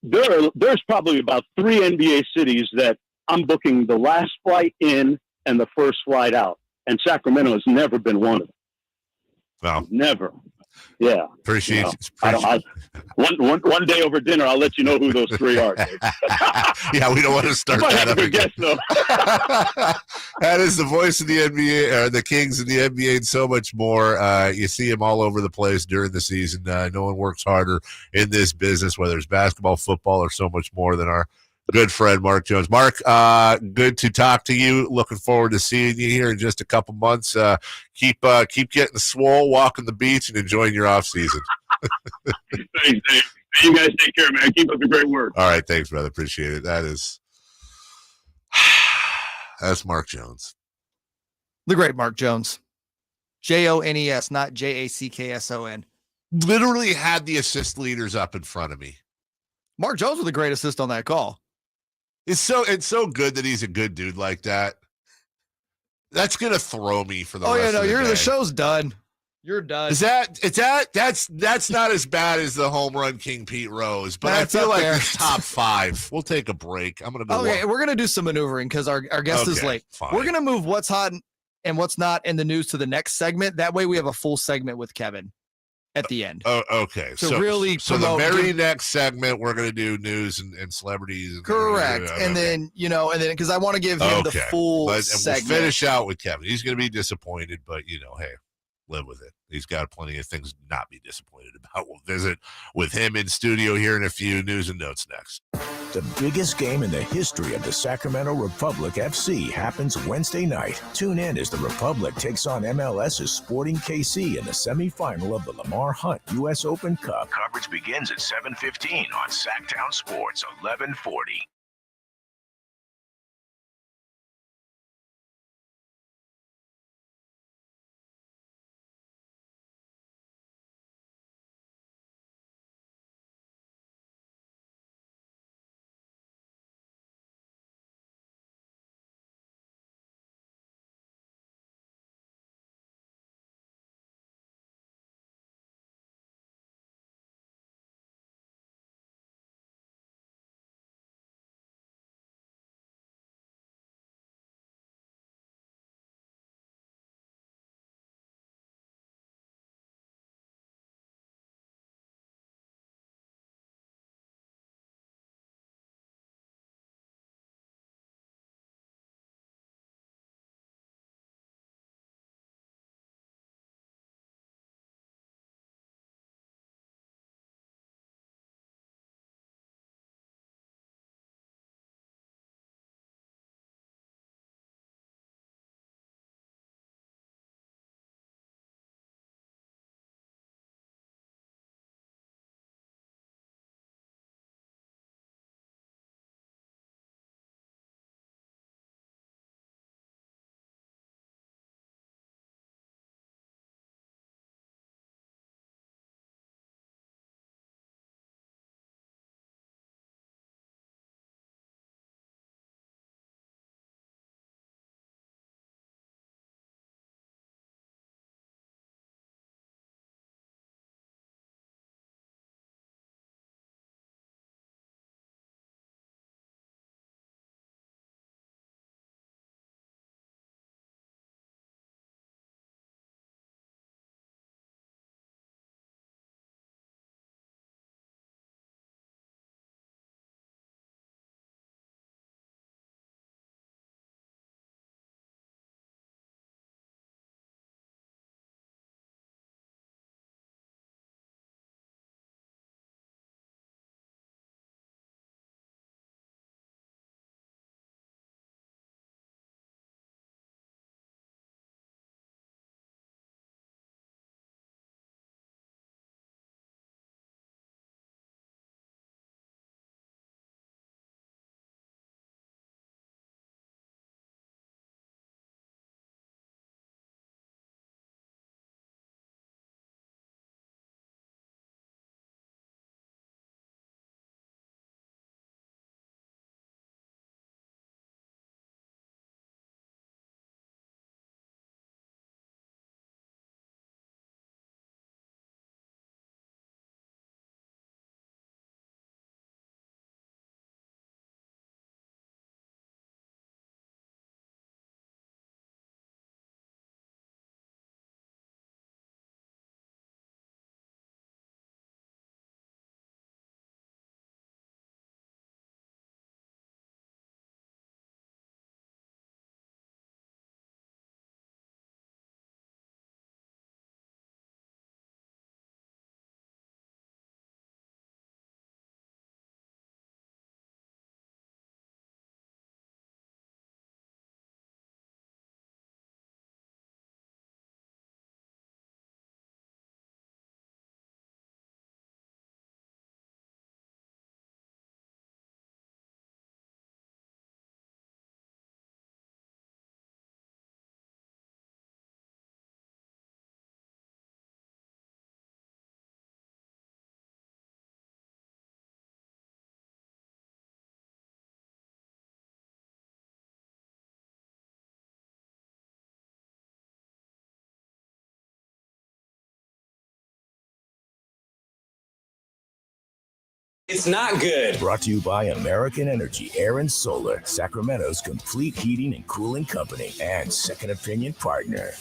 There's probably about 3 NBA cities that I'm booking the last flight in and the first flight out. And Sacramento has never been one of them. Wow. Never. Yeah. Appreciate one day over dinner, I'll let you know who those 3 are. Yeah, we don't want to start that up again. That is the voice of the NBA, or the Kings and the NBA, and so much more. You see him all over the place during the season. No one works harder in this business, whether it's basketball, football, or so much more than our good friend Mark Jones. Mark, good to talk to you. Looking forward to seeing you here in just a couple months. Keep getting swole, walking the beach, and enjoying your off season. Thanks, Dave. You guys take care, man. Keep up the great work. All right, thanks, brother. Appreciate it. That's Mark Jones, the great Mark Jones. Jones, not Jackson. Literally had the assist leaders up in front of me. Mark Jones with a great assist on that call. It's so good that he's a good dude like that. That's gonna throw me for the rest of the day. The show's done. You're done. That's not as bad as the home run king Pete Rose, but I feel like it's top 5. We'll take a break. I'm gonna go. Okay, we're gonna do some maneuvering because our guest is late. Fine. We're gonna move what's hot and what's not in the news to the next segment. That way we have a full segment with Kevin at the end. Oh, okay. So the very next segment, we're going to do news and celebrities. Correct. And then because I want to give him the full segment. We'll finish out with Kevin. He's going to be disappointed, but hey, live with it. He's got plenty of things to not be disappointed about. We'll visit with him in studio here in a few. News and notes next. The biggest game in the history of the Sacramento Republic FC happens Wednesday night. Tune in as the Republic takes on MLS's Sporting KC in the semifinal of the Lamar Hunt U.S. Open Cup. Coverage begins at 7:15 on Sactown Sports 1140. It's not good. Brought to you by American Energy Air and Solar, Sacramento's complete heating and cooling company, and second opinion partner.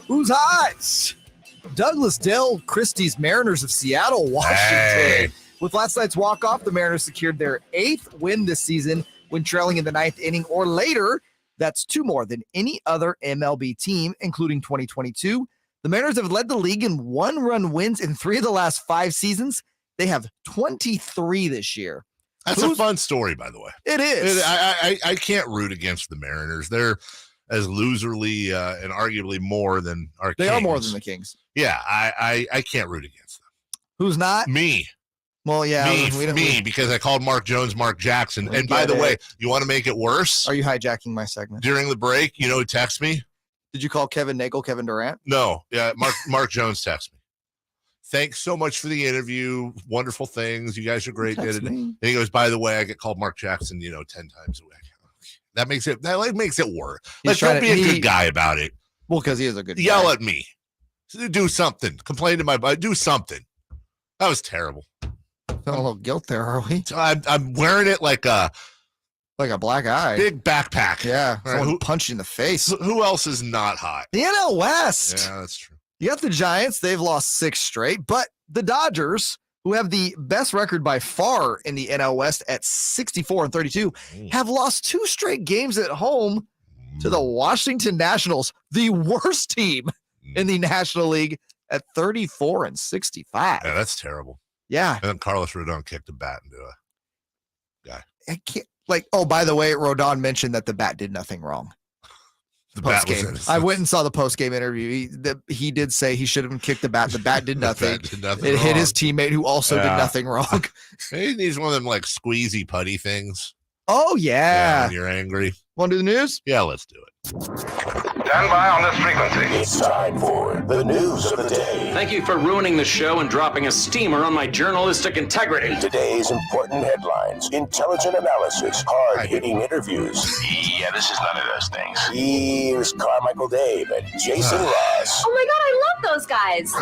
Who's hot? Douglas Dale Christie's Mariners of Seattle, Washington. Hey. With last night's walk-off, the Mariners secured their 8th win this season when trailing in the 9th inning or later. That's 2 more than any other MLB team, including 2022. The Mariners have led the league in 1-run wins in 3 of the last 5 seasons. They have 23 this year. That's a fun story, by the way. It is. I can't root against the Mariners. They're as loserly and arguably more than our They Kings. are more than the Kings. Yeah, I can't root against them. Who's not? Me. Well, yeah. Me, because I called Mark Jones Mark Jackson. And by the way, you want to make it worse? Are you hijacking my segment? During the break, you know who texted me? Did you call Kevin Nagle Kevin Durant? No. Yeah, Mark Jones texted me. Thanks so much for the interview. Wonderful things. You guys are great. And he goes, by the way, I get called Mark Jackson, 10 times a week. That makes it worse. Like, don't be a good guy about it. Well, because he is a good guy. Yell at me. Do something. Complain to my buddy. Do something. That was terrible. A little guilt there, are we? I'm wearing it like a black eye. Big backpack. Yeah. Right, Someone punched you in the face. Who else is not hot? The NL West. Yeah, that's true. You got the Giants. They've lost 6 straight, but the Dodgers, who have the best record by far in the NL West at 64-32, have lost 2 straight games at home to the Washington Nationals, the worst team in the National League, at 34-65. Yeah, that's terrible. Yeah. And then Carlos Rodon kicked a bat into a guy. I can't, by the way, Rodon mentioned that the bat did nothing wrong. The bat was Post-game. I went and saw the post-game interview. He did say he should have kicked the bat. The bat did nothing. It hit his teammate, who also did nothing wrong. He needs one of them squeezy putty things. Oh, yeah. When you're angry. Want to do the news? Yeah, let's do it. Stand by on this frequency. It's time for the news of the day. Thank you for ruining the show and dropping a steamer on my journalistic integrity. Today's important headlines, intelligent analysis, hard-hitting interviews. Yeah, this is none of those things. Here's Carmichael Dave and Jason Ross. Oh my God, I love those guys.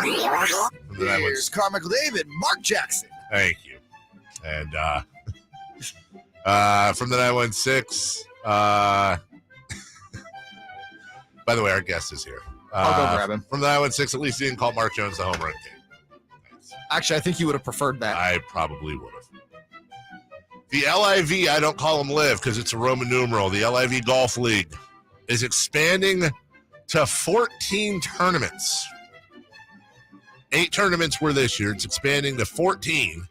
Here's Carmichael Dave and Mark Jackson. Thank you. And from the 916, by the way, our guest is here. I'll go grab him. From the 916, at least he didn't call Mark Jones the home run king. Actually, I think you would have preferred that. I probably would have. The LIV, I don't call them live because it's a Roman numeral. The LIV Golf League is expanding to 14 tournaments. 8 tournaments were this year. It's expanding to 14.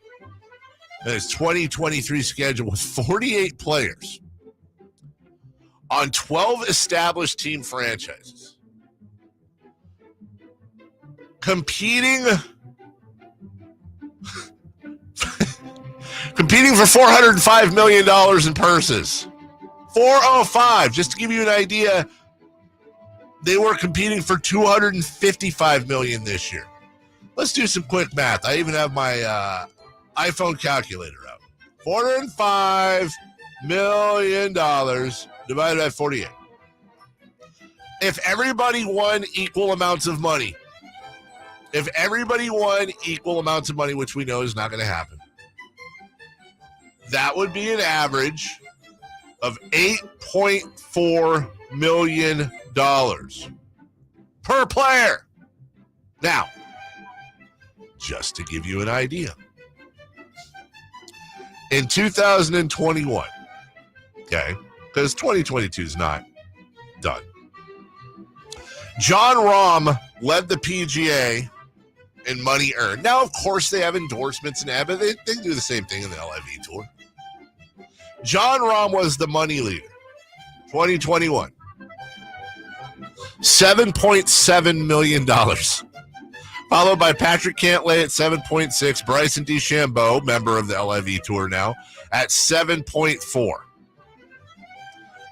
And it's 2023 schedule with 48 players on 12 established team franchises competing for $405 million in purses. 405, just to give you an idea, they were competing for $255 million this year. Let's do some quick math. I even have my iPhone calculator out. $405 million divided by 48. If everybody won equal amounts of money, which we know is not going to happen, that would be an average of $8.4 million per player. Now, just to give you an idea, in 2021, okay, because 2022 is not done, John Rahm led the PGA in money earned. Now, of course, they have endorsements and but they do the same thing in the LIV Tour. John Rahm was the money leader, 2021. $7.7 million. Followed by Patrick Cantlay at 7.6, Bryson DeChambeau, member of the LIV Tour now, at 7.4.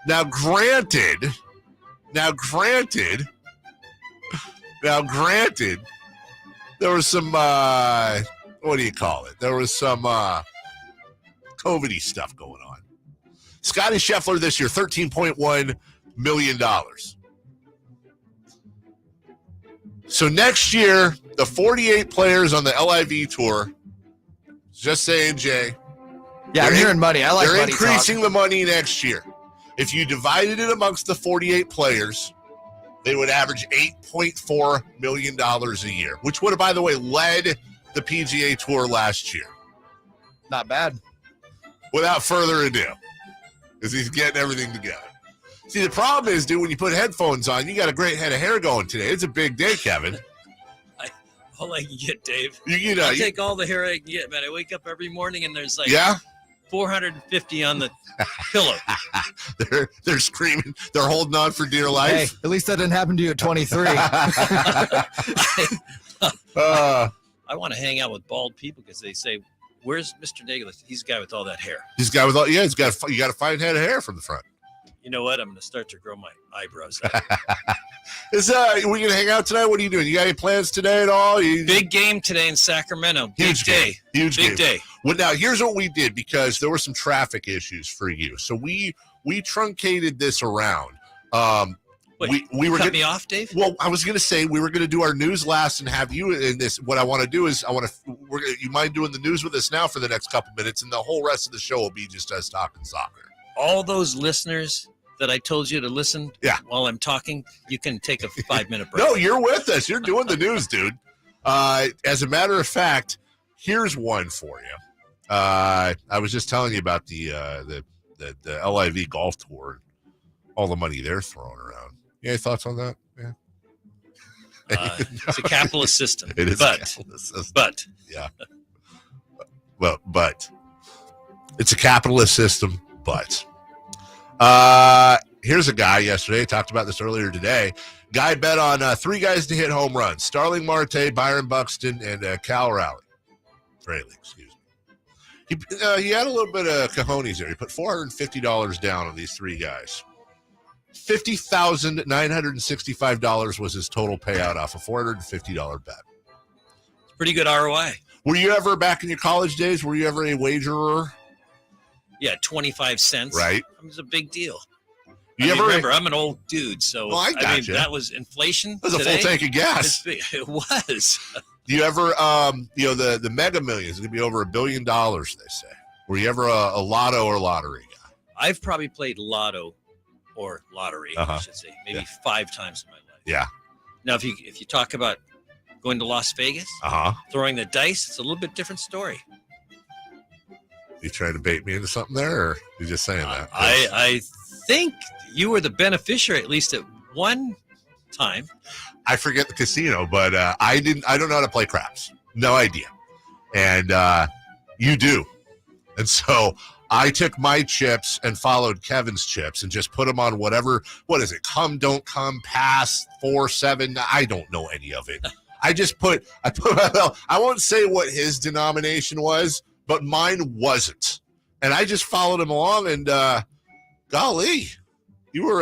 Now, granted, there was some, what do you call it? There was some COVID-y stuff going on. Scotty Scheffler this year, $13.1 million. So next year, the 48 players on the LIV Tour, Just saying, Jay. Yeah, I'm hearing money. I like they're money increasing talk. the money next year. If you divided it amongst the 48 players, they would average $8.4 million a year, which would have, by the way, led the PGA Tour last year. Not bad. Without further ado, because he's getting everything together. See, the problem is, dude, when you put headphones on, you got a great head of hair going today. It's a big day, Kevin. All I can get, Dave. I'll take all the hair I can get, man. I wake up every morning and there's like 450 on the pillow. They're screaming. They're holding on for dear life. Hey, at least that didn't happen to you at 23. I want to hang out with bald people because they say, "Where's Mr. Nagle? He's the guy with all that hair." He's the guy with all. Yeah, you got a fine head of hair from the front. You know what? I'm going to start to grow my eyebrows out. We gonna hang out tonight? What are you doing? You got any plans today at all? Big game today in Sacramento. Huge day. Huge Big day. Well, now here's what we did because there were some traffic issues for you, so we truncated this around. Wait, we were cut me off, Dave? Well, I was gonna say we were gonna do our news last and have you in this. What I want to do is you mind doing the news with us now for the next couple minutes, and the whole rest of the show will be just us talking soccer. All those listeners that I told you to listen while I'm talking, you can take a 5-minute break. No, you're with us. You're doing the news, dude. As a matter of fact, here's one for you. I was just telling you about the LIV golf tour, all the money they're throwing around. You any thoughts on that? Yeah. It's a capitalist system. It is a capitalist system. But. Yeah. But. It's a capitalist system, but. Here's a guy yesterday, talked about this earlier today. Guy bet on 3 guys to hit home runs. Starling Marte, Byron Buxton, and Cal Raleigh. Excuse me. He had a little bit of cojones there. He put $450 down on these 3 guys. $50,965 was his total payout off a $450 bet. It's pretty good ROI. Were you ever, back in your college days, were you ever a wagerer? Yeah, 25 cents. Right. It was a big deal. Remember, I'm an old dude, so I gotcha. that was inflation. That was a full tank of gas. It was. Do you ever, the Mega Millions is going to be over $1 billion, they say. Were you ever a lotto or lottery guy? I've probably played lotto or lottery, I should say, maybe 5 times in my life. Yeah. Now, if you talk about going to Las Vegas, throwing the dice, it's a little bit different story. You trying to bait me into something there, or you just saying that? I think you were the beneficiary, at least at one time. I forget the casino, but I don't know how to play craps. No idea. And you do. And so I took my chips and followed Kevin's chips and just put them on whatever. What is it? Come, don't come, pass, 4, 7. I don't know any of it. I won't say what his denomination was, but mine wasn't. And I just followed him along, and golly, you were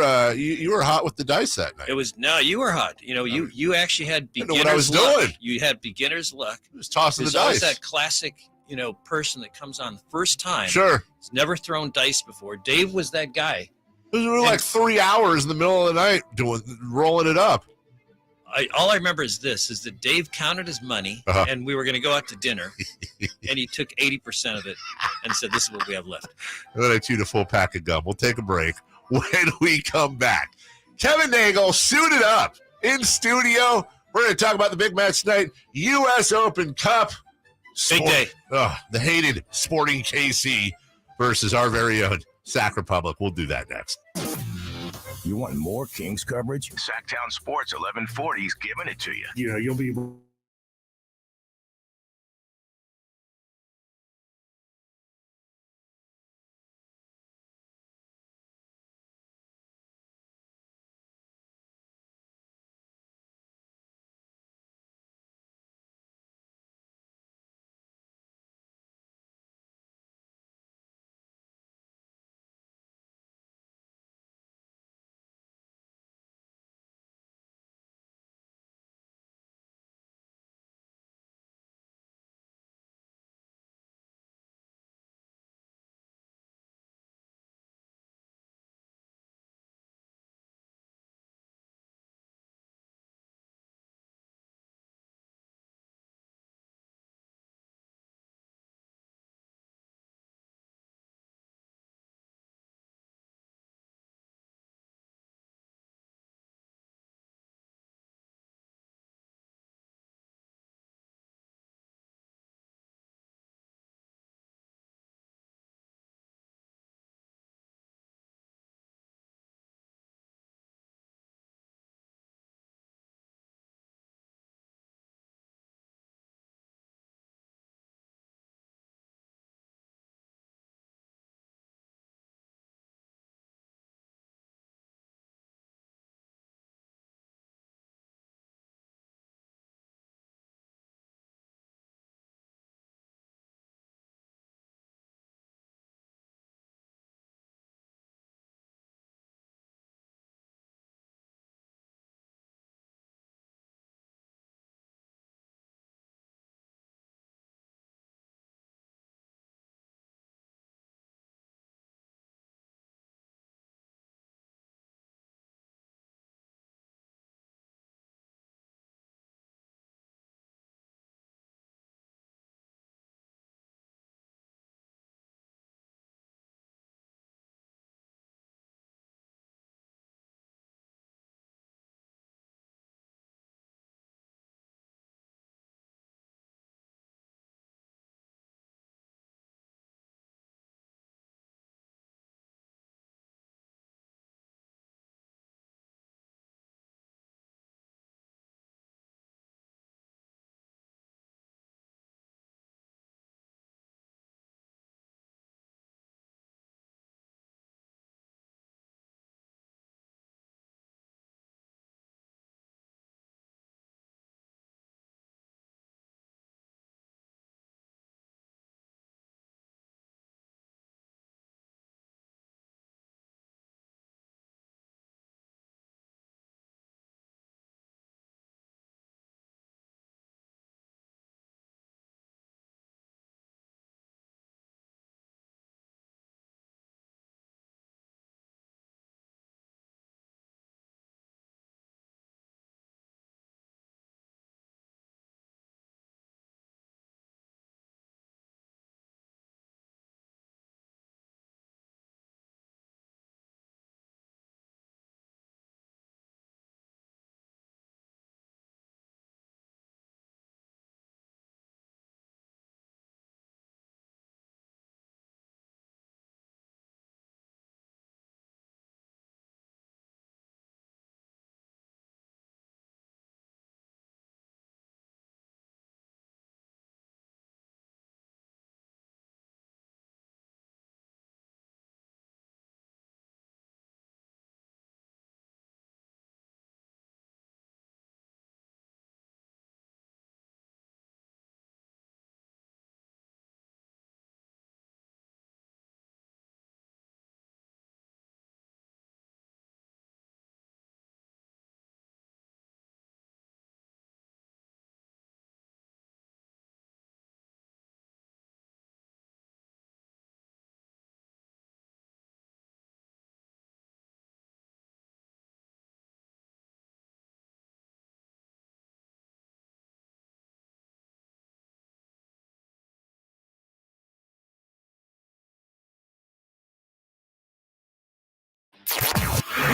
hot with the dice that night. You were hot. You actually had beginner's what I was luck. doing. You had beginner's luck. I was tossing the There's always dice. that classic, person that comes on the first time. Sure. He's never thrown dice before. Dave was that guy. We were like 3 hours in the middle of the night rolling it up. All I remember is that Dave counted his money, and we were going to go out to dinner, and he took 80% of it and said, "This is what we have left." And then I chewed a full pack of gum. We'll take a break. When we come back, Kevin Nagle suited up in studio. We're going to talk about the big match tonight, U.S. Open Cup. Big day. The hated Sporting KC versus our very own Sac Republic. We'll do that next. You want more Kings coverage? Sactown Sports 1140's giving it to you. You'll be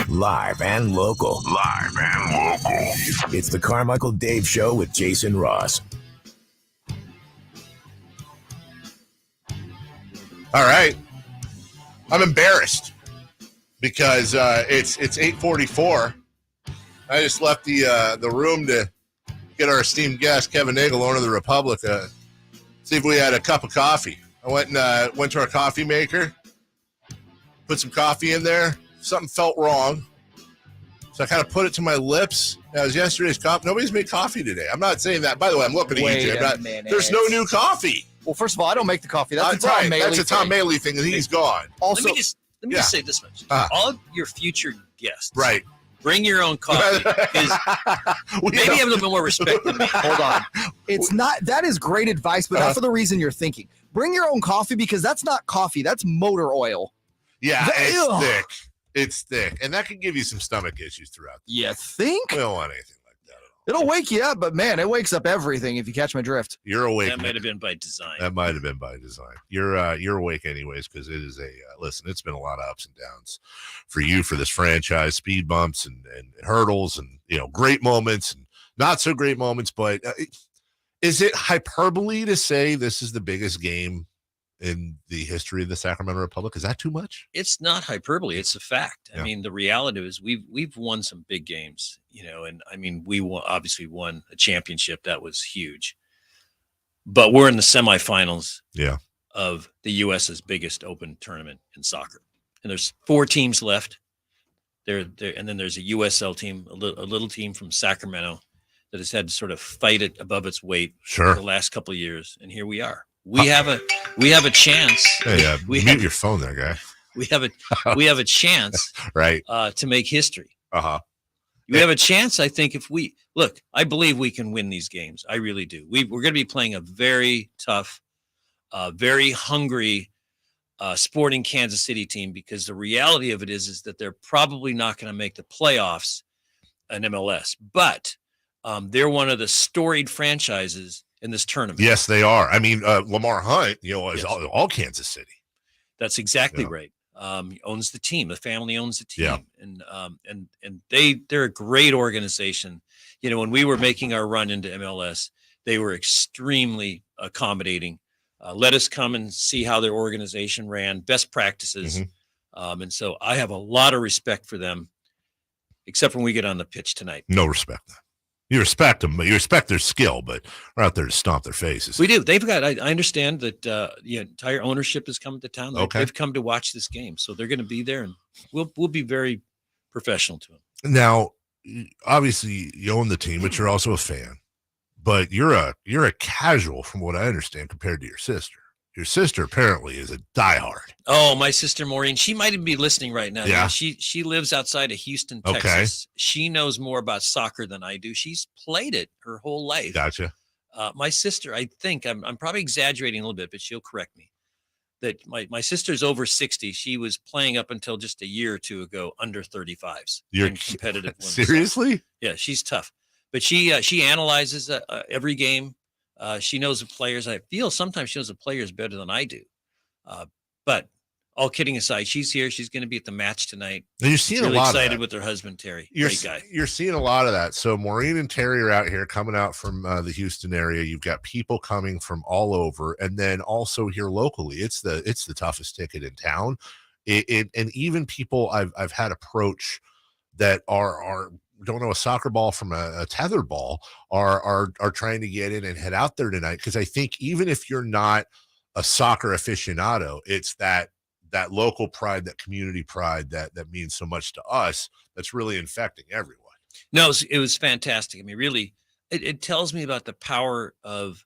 Live and local. Live and local. It's the Carmichael Dave Show with Jason Ross. All right. I'm embarrassed because it's 8:44. I just left the room to get our esteemed guest, Kevin Nagle, owner of the Republic, see if we had a cup of coffee. I went to our coffee maker, put some coffee in there. Something felt wrong. So I kind of put it to my lips. That was yesterday's coffee. Nobody's made coffee today. I'm not saying that. By the way, I'm looking at you, Jim. There's no new coffee. Well, first of all, I don't make the coffee. That's a Tom Maley That's a Tom Maley thing, and he's gone. Also, let me just say this much. All your future guests. Right. Bring your own coffee. Maybe have a little bit more respect than me. Hold on. It's not, that is great advice, but not for the reason you're thinking. Bring your own coffee because that's not coffee. That's motor oil. Yeah, it's thick. It's thick. And that can give you some stomach issues throughout the day. You think? We don't want anything like that at all. It'll wake you up, but man, it wakes up everything if you catch my drift. You're awake. That might have been by design. That might have been by design. You're awake anyways because it is listen, it's been a lot of ups and downs for you for this franchise, speed bumps and hurdles and, great moments and not so great moments. But is it hyperbole to say this is the biggest game in the history of the Sacramento Republic? Is that too much? It's not hyperbole. It's a fact. Yeah. I mean, the reality is we've won some big games, and I mean, we obviously won a championship. That was huge. But we're in the semifinals of the U.S.'s biggest open tournament in soccer. And there's 4 teams left. And then there's a USL team, a little team from Sacramento that has had to sort of fight it above its weight for the last couple of years. And here we are. We have a chance. Hey, mute your phone there, guy. We have a chance, right, to make history. We have a chance. I think if we look, I believe we can win these games. I really do. We're going to be playing a very tough, very hungry, Sporting Kansas City team because the reality of it is that they're probably not going to make the playoffs in MLS, but they're one of the storied franchises in this tournament. Yes, they are. I mean, Lamar Hunt, is all Kansas City. That's exactly right. Owns the team. The family owns the team, and they're a great organization. When we were making our run into MLS, they were extremely accommodating. Let us come and see how their organization ran, best practices, and so I have a lot of respect for them, except when we get on the pitch tonight. No respect. You respect them, but you respect their skill, but we're out there to stomp their faces. We do. They've got, I understand that the entire ownership has come to town. They've come to watch this game. So they're going to be there and we'll be very professional to them. Now, obviously you own the team, but you're also a fan, but you're a casual from what I understand compared to your sister. Your sister apparently is a diehard. Oh, my sister Maureen, she might even be listening right now. Yeah. She lives outside of Houston, Texas. She knows more about soccer than I do. She's played it her whole life. Gotcha. My sister, I think I'm probably exaggerating a little bit, but she'll correct me. That my sister's over 60. She was playing up until just a year or two ago under 35s. You're in competitive. Seriously? Yeah, she's tough. But she analyzes every game. She knows the players. I feel sometimes she knows the players better than I do. But all kidding aside, she's here. She's going to be at the match tonight. And you're seeing really a lot excited of that. with her husband, Terry. You're Great guy. You're seeing a lot of that. So Maureen and Terry are out here coming out from the Houston area. You've got people coming from all over, and then also here locally. It's the toughest ticket in town. And even people I've had approach that are don't know a soccer ball from a tethered ball are trying to get in and head out there tonight. Because I think even if you're not a soccer aficionado, it's that local pride, that community pride that means so much to us. That's really infecting everyone. No, it was fantastic. I mean, really, it tells me about the power of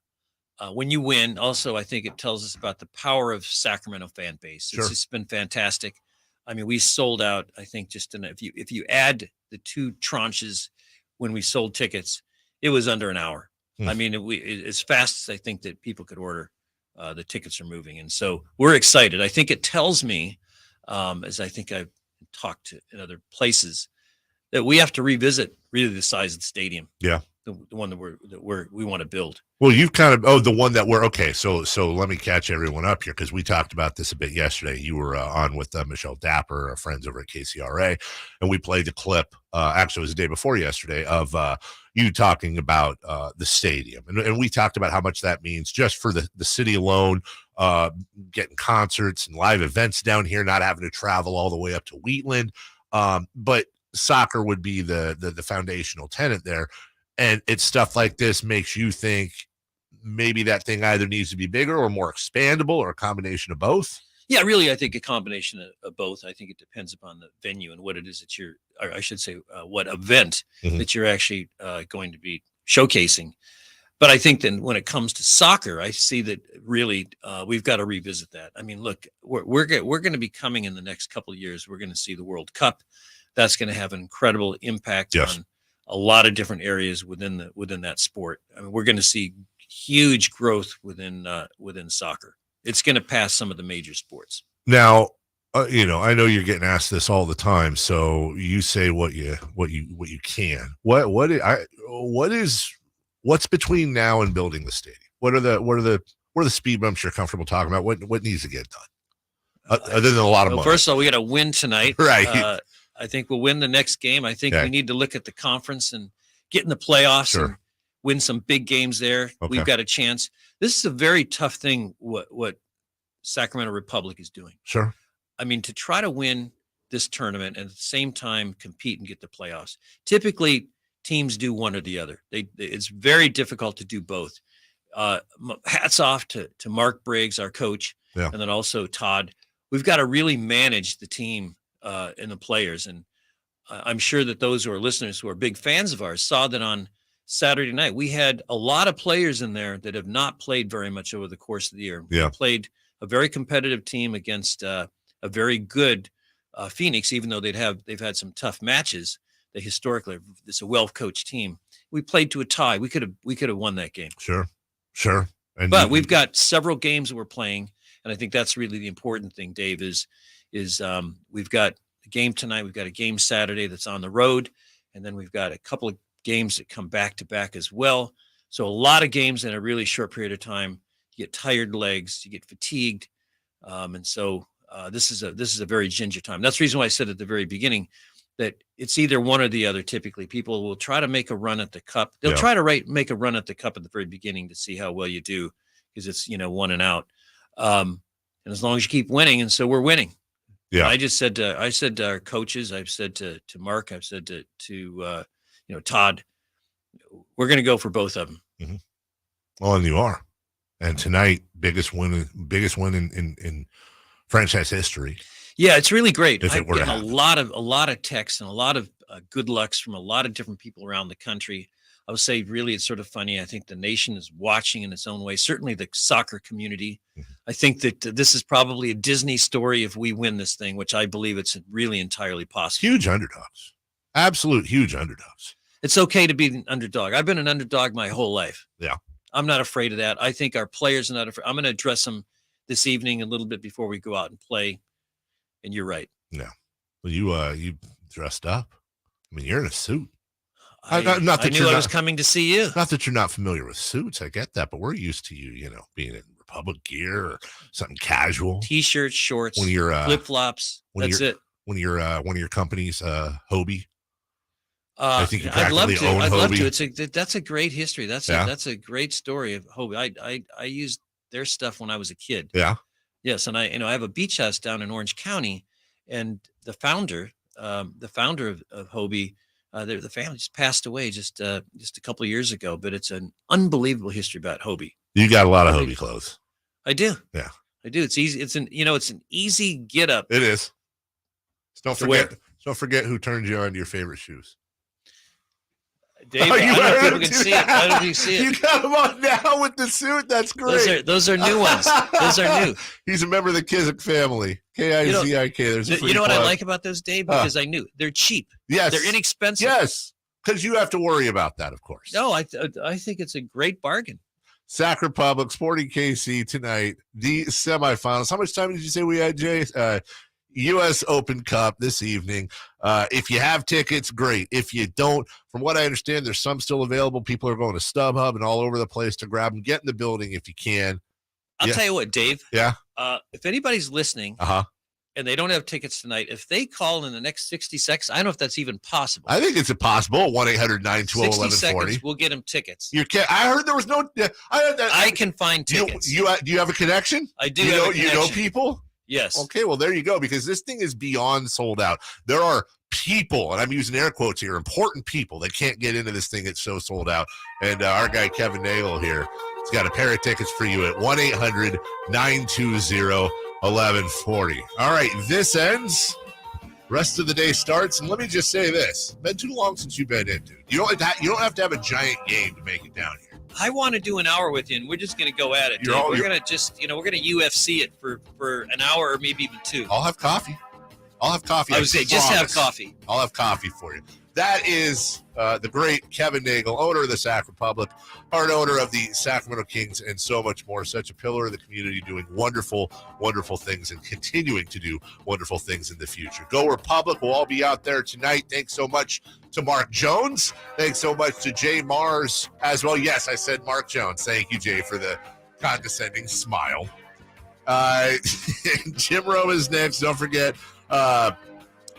when you win. Also, I think it tells us about the power of Sacramento fan base. It's just been fantastic. I mean, we sold out, I think, just if you add the 2 tranches when we sold tickets, it was under an hour. I mean, as fast as I think that people could order, the tickets are moving. And so we're excited. I think it tells me, as I think I've talked to in other places, that we have to revisit really the size of the stadium. Yeah. the one that we want to build. Well, you've kind of the one that we're okay. So let me catch everyone up here because we talked about this a bit yesterday. You were on with Michelle Dapper, our friends over at KCRA, and we played the clip. Actually, it was the day before yesterday of you talking about the stadium, and we talked about how much that means just for the city alone, getting concerts and live events down here, not having to travel all the way up to Wheatland. But soccer would be the foundational tenet there. And it's stuff like this makes you think maybe that thing either needs to be bigger or more expandable or a combination of both. Yeah, really, I think a combination of both. I think it depends upon the venue and what it is that you're, or I should say, what event that you're actually going to be showcasing. But I think then when it comes to soccer, I see that really we've got to revisit that. I mean, look, we're going to be coming in the next couple of years. We're going to see the World Cup. That's going to have an incredible impact on a lot of different areas within that sport. I mean, we're going to see huge growth within soccer. It's going to pass some of the major sports. Now, I know you're getting asked this all the time, so you say what you can. What's between now and building the stadium? What are the speed bumps you're comfortable talking about? What needs to get done? Other than a lot of money. First of all, we got to win tonight. Right. I think we'll win the next game. I think we need to look at the conference and get in the playoffs and win some big games there. Okay. We've got a chance. This is a very tough thing, what Sacramento Republic is doing. Sure. I mean, to try to win this tournament and at the same time compete and get the playoffs. Typically, teams do one or the other. It's very difficult to do both. Hats off to Mark Briggs, our coach, and then also Todd. We've got to really manage the team and the players. And I'm sure that those who are listeners who are big fans of ours saw that on Saturday night, we had a lot of players in there that have not played very much over the course of the year. Yeah. We played a very competitive team against a very good Phoenix, even though they've had some tough matches. They historically, it's a well-coached team. We played to a tie. We could have won that game. Sure. But we've got several games that we're playing, and I think that's really the important thing, Dave, is we've got a game tonight, we've got a game Saturday that's on the road, and then we've got a couple of games that come back to back as well. So a lot of games in a really short period of time. You get tired legs, you get fatigued, and so this is a very ginger time. That's the reason why I said at the very beginning that it's either one or the other. Typically, people will try to make a run at the cup. They'll try to make a run at the cup at the very beginning to see how well you do, because it's one and out. And as long as you keep winning, and so we're winning. Yeah. And I said to our coaches, I've said to Mark, I've said to Todd, we're going to go for both of them. Mm-hmm. Well, and you are. And tonight, biggest win in franchise history. Yeah, it's really great. If it I've were to gotten a lot of texts and a lot of good lucks from a lot of different people around the country. I would say really it's sort of funny. I think the nation is watching in its own way, certainly the soccer community. Mm-hmm. I think that this is probably a Disney story if we win this thing, which I believe it's really entirely possible. Huge underdogs. Absolute huge underdogs. It's okay to be an underdog. I've been an underdog my whole life. Yeah. I'm not afraid of that. I think our players are not afraid. I'm going to address them this evening a little bit before we go out and play. And you're right. Yeah. Well, you dressed up. I mean, you're in a suit. I knew I was coming to see you. Not that you're not familiar with suits. I get that, but we're used to you, being in Republic gear or something casual. T-shirts, shorts, when you're flip-flops. That's it. When you're one of your companies, Hobie. I think you I'd love practically own to. I'd love Hobie. to. That's a great history. That's a great story of Hobie. I used their stuff when I was a kid. Yeah. Yes, and I have a beach house down in Orange County, and the founder of Hobie, the family just passed away just a couple of years ago. But it's an unbelievable history about Hobie. You got a lot of Hobie clothes. I do. Yeah, I do. It's easy. It's an easy get up. It is. Don't forget who turned you on to your favorite shoes. Dave, I don't know if people can see it. I don't think you see it. You got him on now with the suit. That's great. Those are new ones. Those are new. He's a member of the Kizik family. K-I-Z-I-K. There's a free what I like about those, Dave? Because I knew they're cheap. Yes. They're inexpensive. Yes. Because you have to worry about that, of course. No, I think it's a great bargain. Sac Republic, Sporting KC tonight, the semifinals. How much time did you say we had, Jay? U.S. Open Cup this evening. If you have tickets, great. If you don't, from what I understand, there's some still available. People are going to StubHub and all over the place to grab them. Get in the building if you can. I'll tell you what, Dave. Yeah. If anybody's listening and they don't have tickets tonight, if they call in the next 60 seconds, I don't know if that's even possible. I think it's possible. 1-800-920-1140. 60 seconds, we'll get them tickets. I heard there was no. I heard that. I can find tickets. Do you have a connection? I do. You know people? Yes. Okay, well, there you go, because this thing is beyond sold out. There are people, and I'm using air quotes here, important people that can't get into this thing. It's so sold out. And our guy, Kevin Nagle here, has got a pair of tickets for you at 1-800-920-1140. All right, this ends. Rest of the day starts. And let me just say this. Been too long since you've been in, dude. You don't have to have a giant game to make it down here. I want to do an hour with you, and we're just going to go at it. We're going to just, we're going to UFC it for an hour or maybe even two. I'll have coffee. I would say just have coffee. I'll have coffee for you. That is the great Kevin Nagle, owner of the Sac Republic, part owner of the Sacramento Kings, and so much more. Such a pillar of the community, doing wonderful, wonderful things and continuing to do wonderful things in the future. Go Republic. We'll all be out there tonight. Thanks so much to Mark Jones. Thanks so much to Jay Mars as well. Yes, I said Mark Jones. Thank you, Jay, for the condescending smile. Jim Rome is next. Don't forget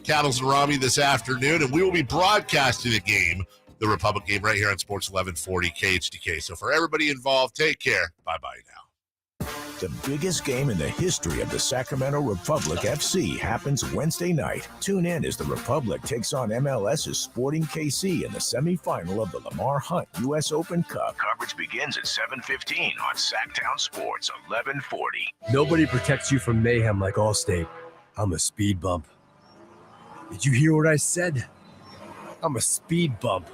Cattles and Rami this afternoon, and we will be broadcasting the game, the Republic game, right here on Sports 1140 KHDK. So for everybody involved, take care. Bye-bye now. The biggest game in the history of the Sacramento Republic FC happens Wednesday night. Tune in as the Republic takes on MLS's Sporting KC in the semifinal of the Lamar Hunt U.S. Open Cup. Coverage begins at 7:15 on Sactown Sports 1140. Nobody protects you from mayhem like Allstate. I'm a speed bump. Did you hear what I said? I'm a speed bump.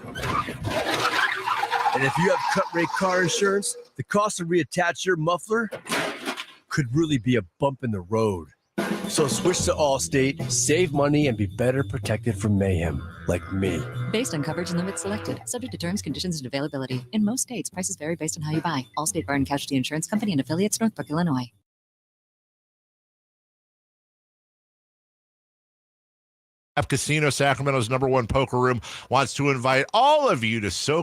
And if you have cut rate car insurance, the cost to reattach your muffler could really be a bump in the road. So switch to Allstate, save money, and be better protected from mayhem, like me. Based on coverage and limits selected, subject to terms, conditions, and availability. In most states, prices vary based on how you buy. Allstate Bar and Casualty Insurance Company and affiliates, Northbrook, Illinois. Casino, Sacramento's #1 poker room, wants to invite all of you to soak